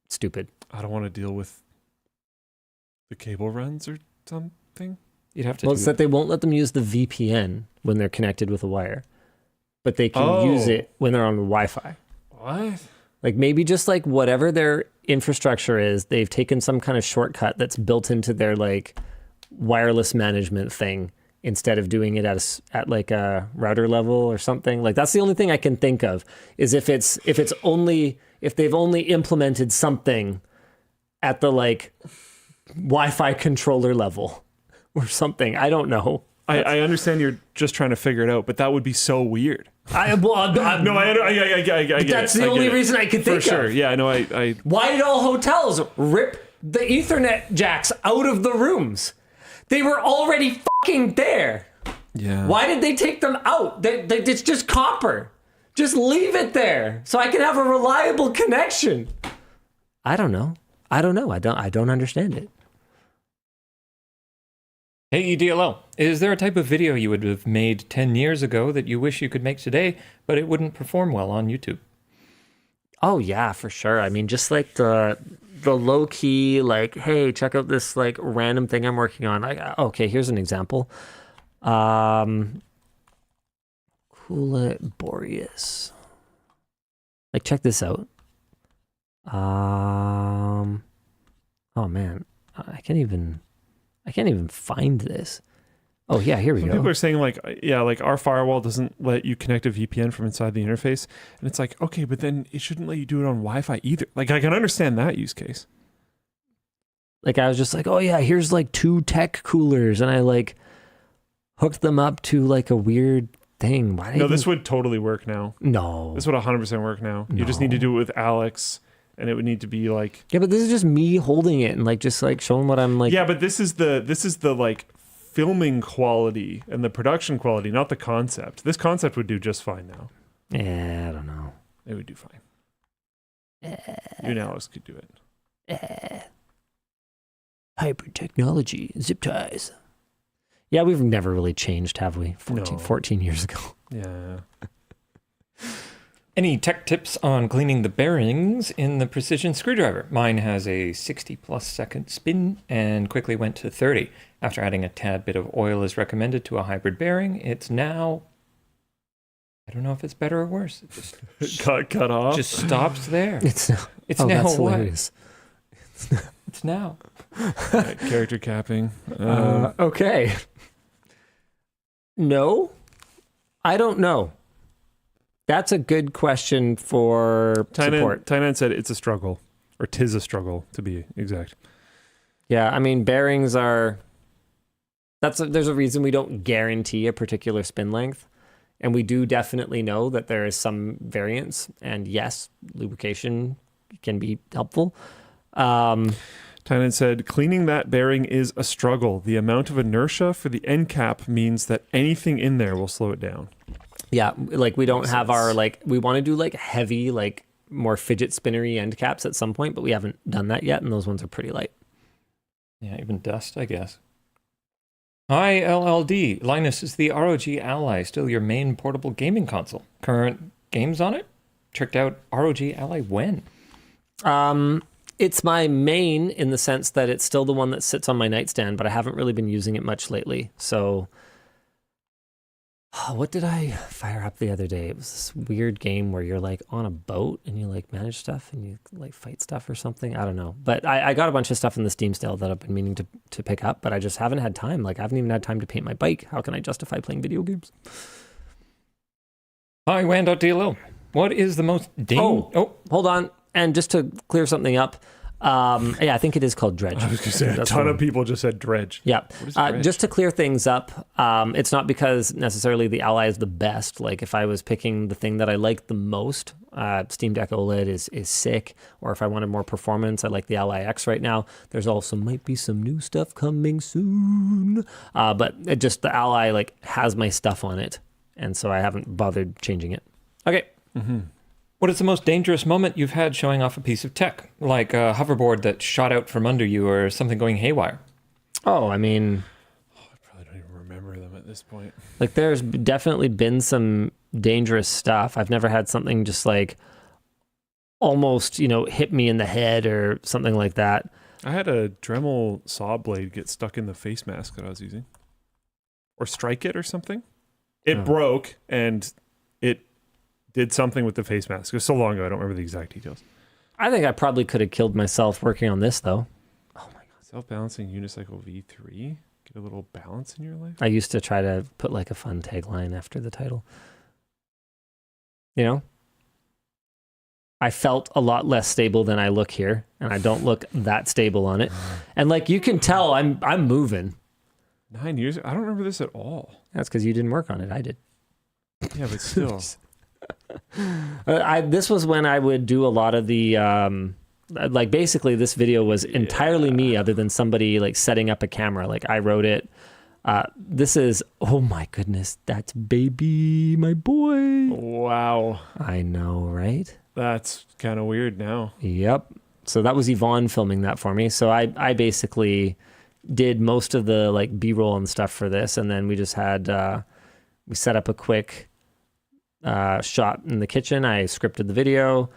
stupid. I don't want to deal with the cable runs or something. You'd have to Well, do it's that they won't let them use the VPN when they're connected with a wire, but they can use it when they're on Wi-Fi. What? Like maybe just like whatever their infrastructure is, they've taken some kind of shortcut that's built into their like wireless management thing instead of doing it at like a router level or something. Like that's the only thing I can think of is if they've only implemented something at the like Wi-Fi controller level or something. I don't know. I understand you're just trying to figure it out, but that would be so weird. No, I get that's it. the I only get it. reason I could For think sure. of. Yeah, no, I Why did all hotels rip the Ethernet jacks out of the rooms? They were already fucking there. yeah. Why did they take them out? It's just copper. Just leave it there so I can have a reliable connection. I don't know. I don't understand it. Hey, EDLO, is there a type of video you would have made 10 years ago that you wish you could make today, but it wouldn't perform well on YouTube? Oh yeah, for sure. I mean, just like the the low key, like, hey, check out this like random thing I'm working on. Okay, here's an example. Coolet Boreas. Like, check this out. Oh man, I can't even find this. Oh yeah, here we go. People are saying like, yeah, like our firewall doesn't let you connect a VPN from inside the interface, and it's like, okay, but then it shouldn't let you do it on Wi-Fi either. Like, I can understand that use case. Like, I was just like, oh yeah, here's like 2 tech coolers, and I like hooked them up to like a weird thing. Why? No, this would totally work now. No, This would 100% work now. You just need to do it with Alex, and it would need to be like. Yeah, but this is just me holding it and like just like showing what I'm like. Yeah, but this is the like filming quality and the production quality, not the concept. This concept would do just fine now. Yeah, I don't know. It would do fine. You and Alex could do it. Hyper technology, zip ties. Yeah, we've never really changed, have we? 14 years ago. Yeah. Any tech tips on cleaning the bearings in the precision screwdriver? Mine has a 60+ second spin and quickly went to 30. After adding a tad bit of oil as recommended to a hybrid bearing, it's now, I don't know if it's better or worse. It just cut off. just stops there. It's now. It's Oh, now that's what? hilarious. It's now. Character capping. Okay. No, I don't know. That's a good question for support. Tynan said it's a struggle, or 'tis a struggle to be exact. Yeah, I mean, bearings are. There's a reason we don't guarantee a particular spin length, and we do definitely know that there is some variance. And yes, lubrication can be helpful. Tynan said, cleaning that bearing is a struggle. The amount of inertia for the end cap means that anything in there will slow it down. Yeah, like we don't have our like we want to do like heavy, like more fidget spinnery end caps at some point, but we haven't done that yet, and those ones are pretty light. Yeah, even dust, I guess. Hi, LLD. Linus, is the ROG Ally still your main portable gaming console? Current games on it? Checked out ROG Ally when? It's my main in the sense that it's still the one that sits on my nightstand, but I haven't really been using it much lately. So, what did I fire up the other day? It was this weird game where you're like on a boat and you like manage stuff and you like fight stuff or something. I don't know. But I got a bunch of stuff in the Steam sale that I've been meaning to pick up, but I just haven't had time. Like, I haven't even had time to paint my bike. How can I justify playing video games? Hi, WAN.dll. What is the most Hold on. And just to clear something up, yeah, I think it is called Dredge. I was going to say, a ton of people just said Dredge. Yeah. What is Dredge? Just to clear things up, it's not because necessarily the Ally is the best. Like, if I was picking the thing that I like the most, Steam Deck OLED is sick. Or if I wanted more performance, I like the Ally X right now. There's also might be some new stuff coming soon. But it just the Ally like has my stuff on it. And so I haven't bothered changing it. Okay. Mm-hmm. What is the most dangerous moment you've had showing off a piece of tech? Like a hoverboard that shot out from under you or something going haywire? Oh, I mean... I probably don't even remember them at this point. Like, there's definitely been some dangerous stuff. I've never had something just like almost, hit me in the head or something like that. I had a Dremel saw blade get stuck in the face mask that I was using. Or strike it or something. It broke and it did something with the face mask. It was so long ago, I don't remember the exact details. I think I probably could have killed myself working on this, though. Oh my God. Self-balancing unicycle V3? Get a little balance in your life? I used to try to put like a fun tagline after the title. I felt a lot less stable than I look here, and I don't look that stable on it. And like you can tell, I'm moving. 9 years? I don't remember this at all. That's because you didn't work on it. I did. Yeah, but still. This was when I would do a lot of the like basically this video was entirely me other than somebody like setting up a camera. Like I wrote it. This is, oh my goodness, that's baby, my boy. Wow. I know, right? That's kind of weird now. Yep. So that was Yvonne filming that for me. So I basically did most of the like B-roll and stuff for this, and then we just had we set up a quick shot in the kitchen. I scripted the video,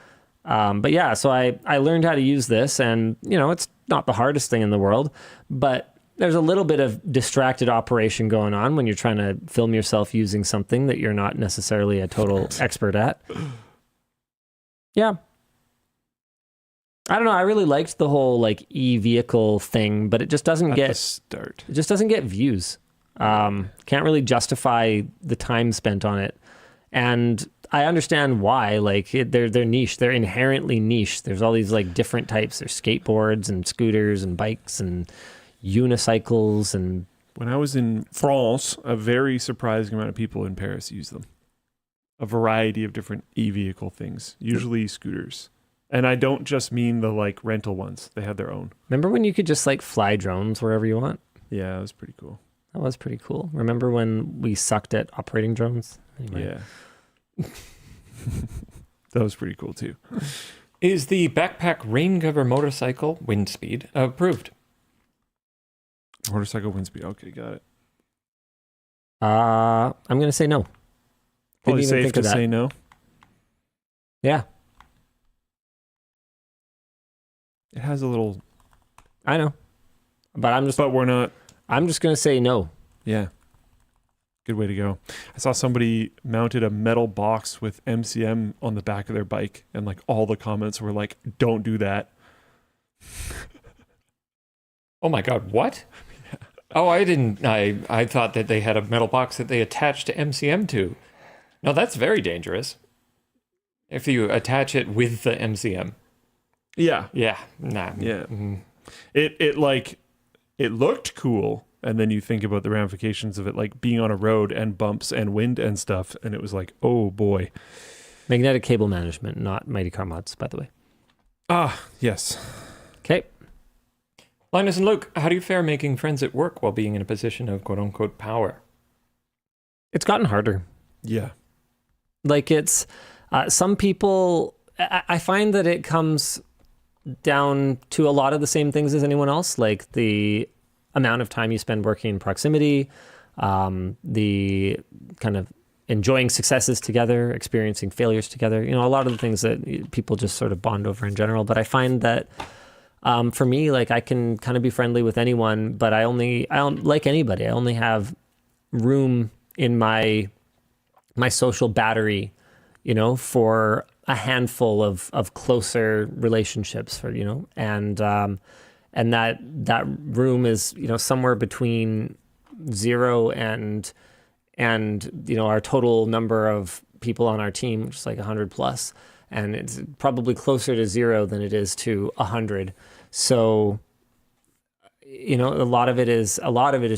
But yeah, so I learned how to use this, and it's not the hardest thing in the world, but there's a little bit of distracted operation going on when you're trying to film yourself using something that you're not necessarily a total expert at. Yeah. I don't know. I really liked the whole like e-vehicle thing, but it just doesn't get views. Can't really justify the time spent on it. And I understand why. Like they're niche. They're inherently niche. There's all these like different types. There's skateboards and scooters and bikes and unicycles. And when I was in France, a very surprising amount of people in Paris use them. A variety of different e-vehicle things, usually scooters. And I don't just mean the like rental ones. They had their own. Remember when you could just like fly drones wherever you want? Yeah, that was pretty cool. That was pretty cool. Remember when we sucked at operating drones? Anyway. Yeah. That was pretty cool too. Is the backpack rain cover motorcycle wind speed approved? Motorcycle wind speed. Okay, got it. I'm going to say no. Probably safe to say no. Yeah. It has a little. I know. But we're not. I'm just going to say no. Yeah. Good way to go. I saw somebody mounted a metal box with MCM on the back of their bike, and like all the comments were like, "Don't do that." Oh my God! What? Yeah. Oh, I didn't. I thought that they had a metal box that they attached to MCM to. No, that's very dangerous. If you attach it with the MCM. Yeah. Yeah. Nah. Yeah. Mm-hmm. It looked cool, and then you think about the ramifications of it, like being on a road and bumps and wind and stuff, and it was like, oh boy. Magnetic cable management, not Mighty Car Mods, by the way. Ah, yes. Okay. Linus and Luke, how do you fare making friends at work while being in a position of quote-unquote power? It's gotten harder. Yeah. Like it's, some people, I find that it comes down to a lot of the same things as anyone else, like the amount of time you spend working in proximity, the kind of enjoying successes together, experiencing failures together, a lot of the things that people just sort of bond over in general. But I find that for me, like I can kind of be friendly with anyone, but I don't like anybody. I only have room in my social battery, for a handful of closer relationships and that room is, somewhere between 0 and our total number of people on our team, which is like 100 plus, and it's probably closer to 0 than it is to 100. So, a lot of it is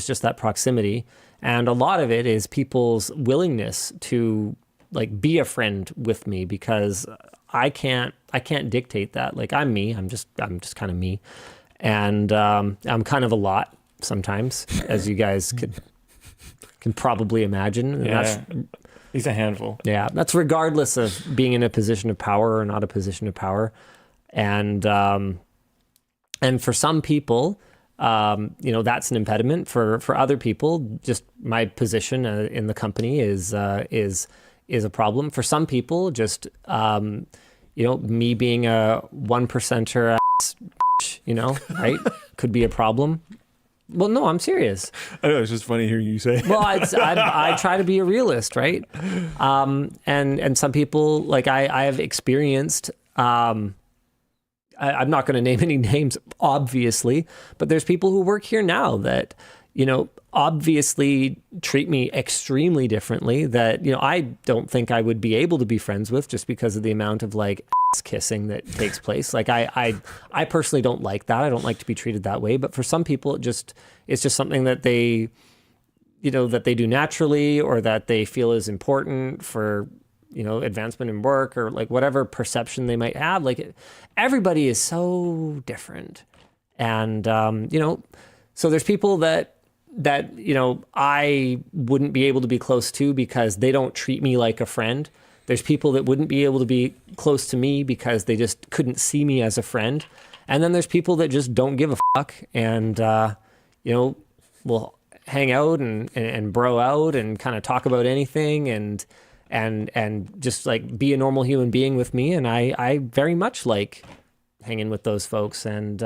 just that proximity, and a lot of it is people's willingness to like be a friend with me, because I can't dictate that. Like I'm me. I'm just kind of me, and I'm kind of a lot sometimes, as you guys can probably imagine. And yeah, he's a handful. Yeah, that's regardless of being in a position of power or not a position of power, and for some people, that's an impediment. For other people, just my position in the company is a problem. For some people, just me being a 1%er right, could be a problem. Well, no, I'm serious. I know, it's just funny hearing you say. Well, I try to be a realist, right? And some people, like I have experienced. I'm not going to name any names, obviously, but there's people who work here now that, obviously treat me extremely differently that, I don't think I would be able to be friends with, just because of the amount of like ass kissing that takes place. Like I personally don't like that. I don't like to be treated that way. But for some people, it's just something that they, that they do naturally, or that they feel is important for, advancement in work, or like whatever perception they might have. Like everybody is so different. And, so there's people that I wouldn't be able to be close to because they don't treat me like a friend. There's people that wouldn't be able to be close to me because they just couldn't see me as a friend. And then there's people that just don't give a fuck and, will hang out and bro out and kind of talk about anything. And and just like be a normal human being with me. And I very much like hanging with those folks, and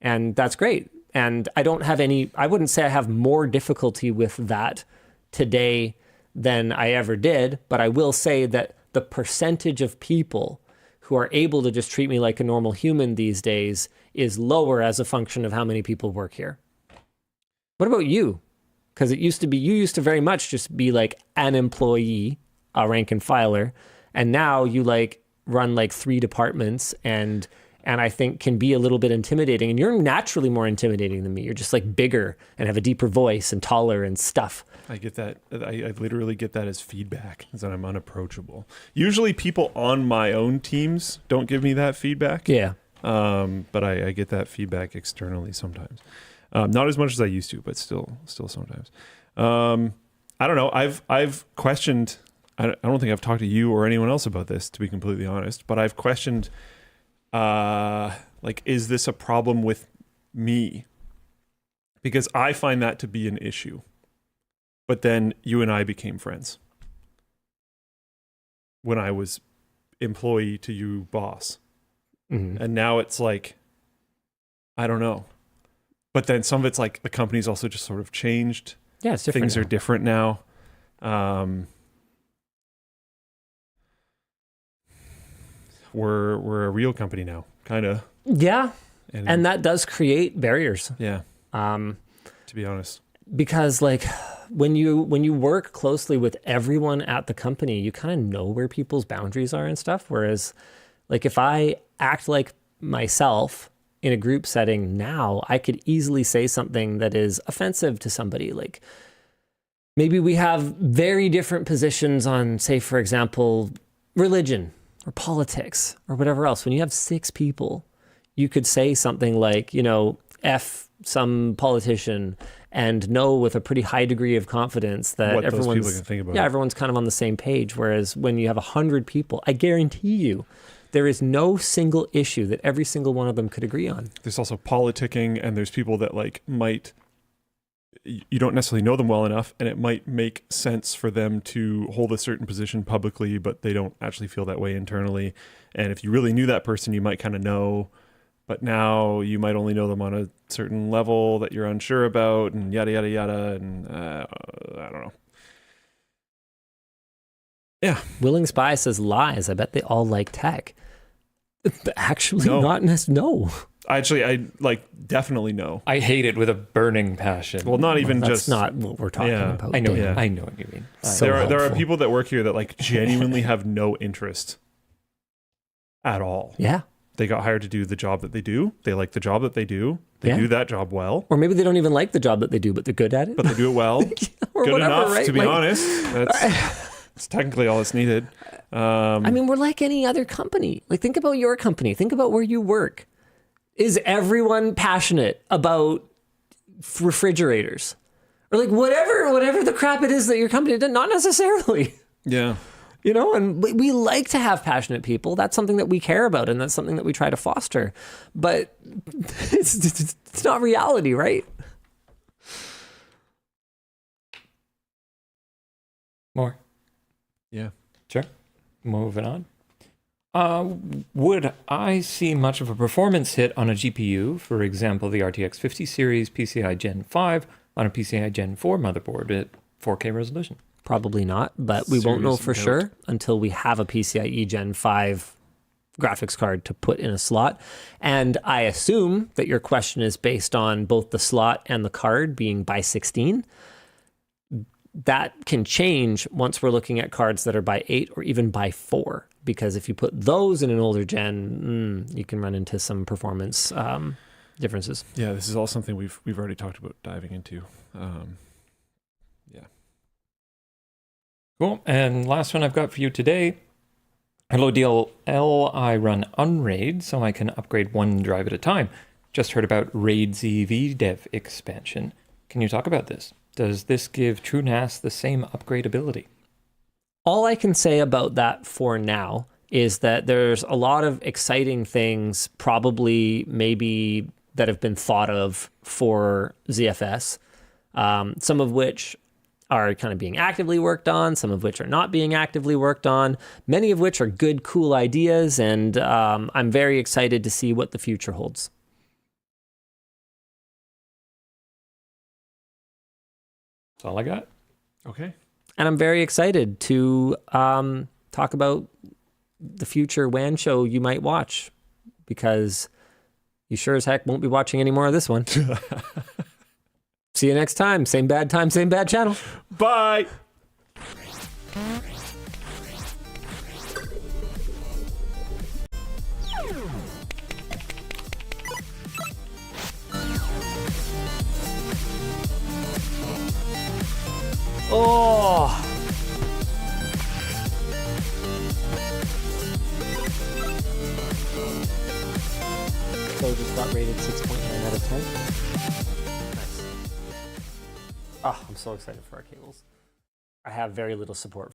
that's great. And I wouldn't say I have more difficulty with that today than I ever did, but I will say that the percentage of people who are able to just treat me like a normal human these days is lower as a function of how many people work here. What about you? Because you used to very much just be like an employee, a rank and filer, and now you like run like 3 departments and I think can be a little bit intimidating. And you're naturally more intimidating than me. You're just like bigger and have a deeper voice and taller and stuff. I get that. I literally get that as feedback, is that I'm unapproachable. Usually people on my own teams don't give me that feedback. Yeah. But I get that feedback externally sometimes. Not as much as I used to, but still sometimes. I don't know. I've questioned, I don't think I've talked to you or anyone else about this, to be completely honest, but I've questioned, like, is this a problem with me? Because I find that to be an issue. But then you and I became friends when I was employee to you boss. Mm-hmm. And now it's like, I don't know. But then some of it's like the company's also just sort of changed. Yeah, it's different. Things are different now. We're a real company now, kind of. Yeah. And that does create barriers. Yeah. To be honest. Because like when you work closely with everyone at the company, you kind of know where people's boundaries are and stuff. Whereas like if I act like myself in a group setting now, I could easily say something that is offensive to somebody. Like maybe we have very different positions on, say, for example, religion or politics or whatever else. When you have 6 people, you could say something like, you know, F some politician, and know with a pretty high degree of confidence that what everyone's, those people can think about. Yeah, everyone's kind of on the same page. Whereas when you have 100 people, I guarantee you, there is no single issue that every single one of them could agree on. There's also politicking, and there's people that like you don't necessarily know them well enough, and it might make sense for them to hold a certain position publicly, but they don't actually feel that way internally. And if you really knew that person, you might kind of know, but now you might only know them on a certain level that you're unsure about, and yada, yada, yada. And I don't know. Yeah. Willing Spy says lies. I bet they all like tech. Actually, No. not no. Actually, I like definitely know. I hate it with a burning passion. Well, not even That's just not what we're talking Yeah. about. I know. Yeah. I know what you mean. So there are helpful. people that work here that like genuinely have no interest at all. Yeah. They got hired to do the job that they do. They like the job that they do. They Yeah. do that job well, Or maybe they don't even like the job that they do, but they're good at it. but they do it well. Or Good whatever, enough, right? to be Like, honest. That's technically all that's needed. I mean, we're like any other company. Like, think about your company. Think about where you work. Is everyone passionate about refrigerators? Or like whatever the crap it is that your company does? Not necessarily. Yeah. You know, and we like to have passionate people. That's something that we care about, and that's something that we try to foster. But it's not reality, right? More. Yeah. Sure. Moving on. Would I see much of a performance hit on a GPU, for example, the RTX 50 series PCI Gen 5 on a PCI Gen 4 motherboard at 4K resolution? Probably not, but we won't know Serious for doubt. sure until we have a PCIe Gen 5 graphics card to put in a slot. And I assume that your question is based on both the slot and the card being by 16. That can change once we're looking at cards that are by 8 or even by 4, because if you put those in an older gen, you can run into some performance differences. Yeah, this is all something we've already talked about diving into. Yeah. Cool. And last one I've got for you today. Hello DLL, I run Unraid, so I can upgrade one drive at a time. Just heard about RAID ZV dev expansion. Can you talk about this? Does this give TrueNAS the same upgrade ability? All I can say about that for now is that there's a lot of exciting things, probably maybe that have been thought of for ZFS, some of which are kind of being actively worked on, some of which are not being actively worked on, many of which are good, cool ideas, and I'm very excited to see what the future holds. That's all I got. Okay. And I'm very excited to talk about the future WAN show you might watch, because you sure as heck won't be watching any more of this one. See you next time. Same bad channel. Bye. Oh. So just got rated 6.9 out of 10. Nice. Oh, I'm so excited for our cables. I have very little support